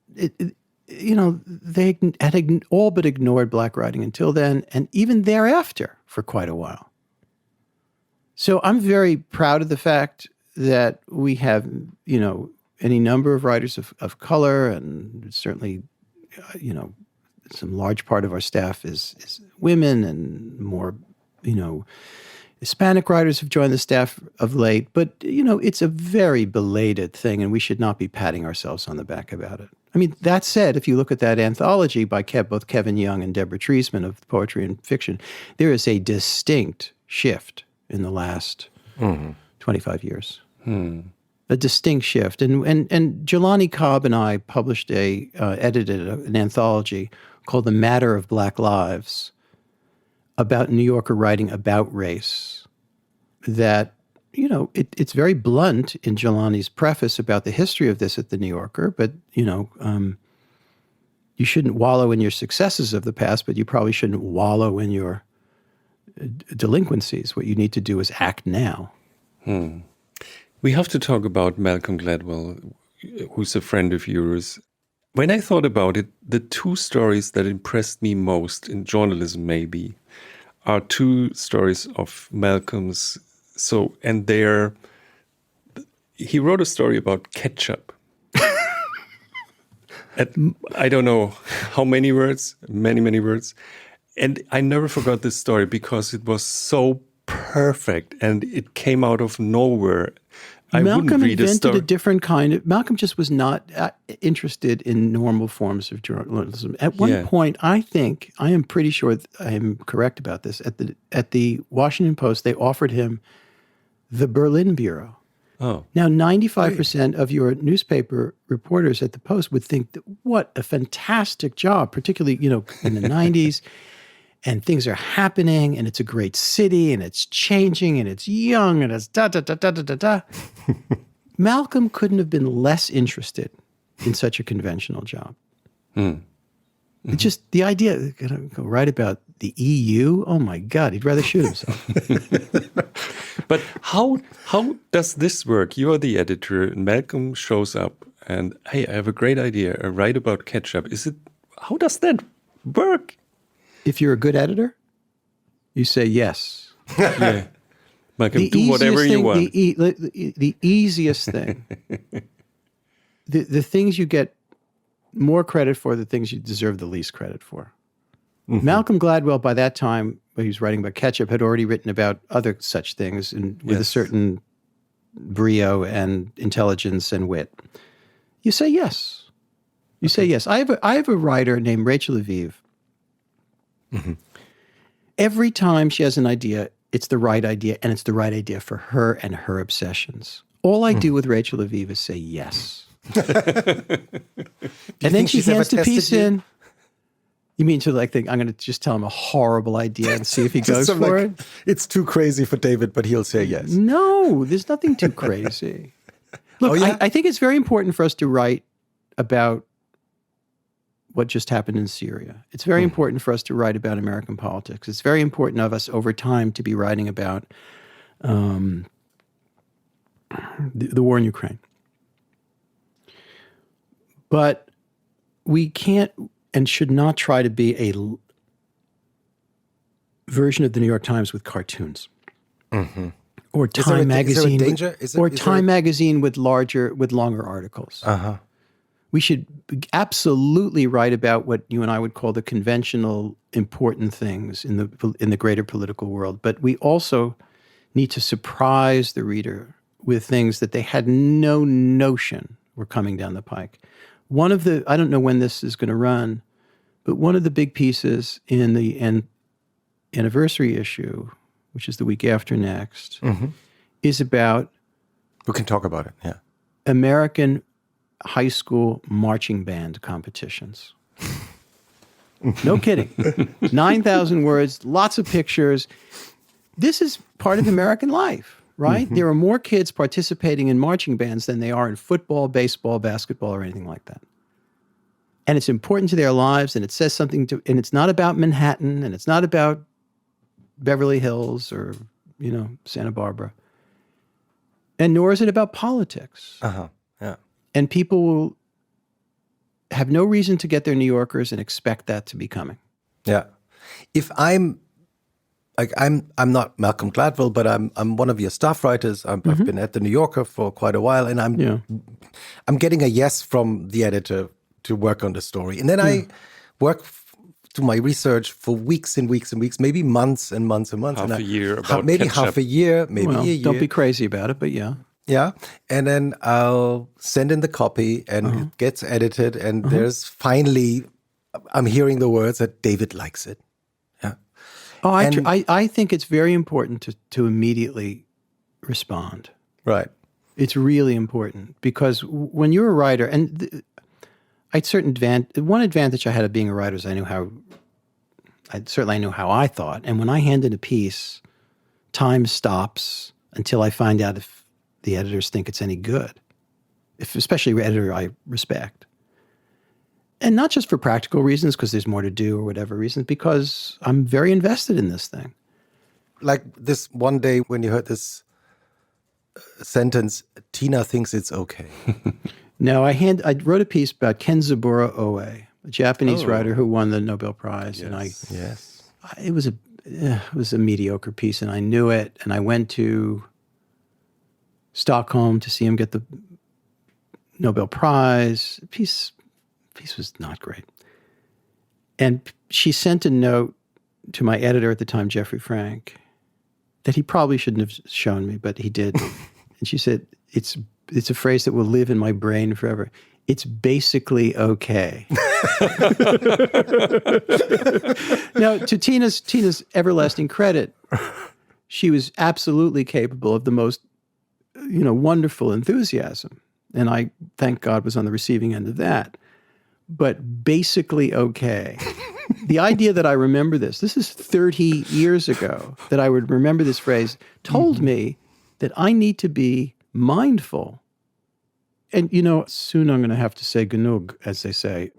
they had all but ignored black writing until then, and even thereafter for quite a while. So I'm very proud of the fact that we have, any number of writers of color, and certainly, some large part of our staff is women, and more, Hispanic writers have joined the staff of late. But, it's a very belated thing, and we should not be patting ourselves on the back about it. I mean, that said, if you look at that anthology by both Kevin Young and Deborah Treisman of Poetry and Fiction, there is a distinct shift in the last 25 years. A distinct shift. And Jelani Cobb and I published edited an anthology called The Matter of Black Lives about New Yorker writing about race that, it's very blunt in Jelani's preface about the history of this at the New Yorker, but, you shouldn't wallow in your successes of the past, but you probably shouldn't wallow in your delinquencies. What you need to do is act now. We have to talk about Malcolm Gladwell, who's a friend of yours. When I thought about it, the 2 stories that impressed me most in journalism maybe are 2 stories of Malcolm's. He wrote a story about ketchup. I don't know how many words, many words. And I never forgot this story because it was so perfect and it came out of nowhere. Malcolm invented a different kind of... Malcolm just was not interested in normal forms of journalism. At one point, I think, I am pretty sure I am correct about this, at the Washington Post, they offered him the Berlin Bureau. Oh. Now, 95% of your newspaper reporters at the Post would think that what a fantastic job, particularly, in the 90s. and things are happening, and it's a great city, and it's changing, and it's young, and it's da-da-da-da-da-da-da. Malcolm couldn't have been less interested in such a conventional job. It's just the idea, go write about the EU? Oh my God, he'd rather shoot himself. But how does this work? You are the editor, and Malcolm shows up, and hey, I have a great idea, I write about ketchup. How does that work? If you're a good editor, you say yes. Yeah. Malcolm, do whatever you want. The easiest thing, the things you get more credit for, the things you deserve the least credit for. Malcolm Gladwell, by that time, when he was writing about ketchup, had already written about other such things with a certain brio and intelligence and wit. You say yes. You say yes. I have a writer named Rachel Aviv. Every time she has an idea, it's the right idea, and it's the right idea for her and her obsessions. All I do with Rachel Aviv is say yes. And then she hands the piece in. You mean to think, I'm going to just tell him a horrible idea and see if he goes for it? It's too crazy for David, but he'll say yes. No, there's nothing too crazy. Look, I think it's very important for us to write about what just happened in Syria. It's very important for us to write about American politics. It's very important of us over time to be writing about the war in Ukraine. But we can't and should not try to be a version of the New York Times with cartoons, or Time Magazine, Magazine with longer articles. We should absolutely write about what you and I would call the conventional important things in the greater political world, but we also need to surprise the reader with things that they had no notion were coming down the pike. One of the, I don't know when this is going to run, but one of the big pieces in the anniversary issue, which is the week after next, is about... We can talk about it, yeah. American high school marching band competitions. No kidding. 9,000 words, lots of pictures. This is part of American life, right? There are more kids participating in marching bands than they are in football, baseball, basketball, or anything like that. And it's important to their lives, and it says something and it's not about Manhattan, and it's not about Beverly Hills or, Santa Barbara. And nor is it about politics. Yeah. And people will have no reason to get their New Yorkers and expect that to be coming. Yeah. If I'm not Malcolm Gladwell, but I'm one of your staff writers. I've been at the New Yorker for quite a while, and I'm getting a yes from the editor to work on the story. And then I work to my research for weeks and weeks and weeks, maybe months and months and months. Half a year, maybe a year. Don't be crazy about it, but yeah. Yeah. And then I'll send in the copy, and it gets edited, and there's finally, I'm hearing the words that David likes it. Yeah. Oh, I think it's very important to immediately respond. Right. It's really important, because when you're a writer, and one advantage I had of being a writer is I knew how I thought. And when I hand in a piece, time stops until I find out if the editors think it's any good, especially an editor I respect. And not just for practical reasons, because there's more to do or whatever reasons, because I'm very invested in this thing. Like this one day when you heard this sentence, Tina thinks it's okay. No, I wrote a piece about Kenzaburo Oe, a Japanese writer who won the Nobel Prize, and it was a mediocre piece, and I knew it, and I went to Stockholm to see him get the Nobel Prize. The piece was not great. And she sent a note to my editor at the time, Jeffrey Frank, that he probably shouldn't have shown me, but he did. And she said, it's a phrase that will live in my brain forever. It's basically okay. Now, to Tina's everlasting credit, she was absolutely capable of the most, wonderful enthusiasm. And I, thank God, was on the receiving end of that. But basically okay The idea that I remember this is 30 years ago, that I would remember this phrase, told me that I need to be mindful. And, soon I'm going to have to say genug, as they say.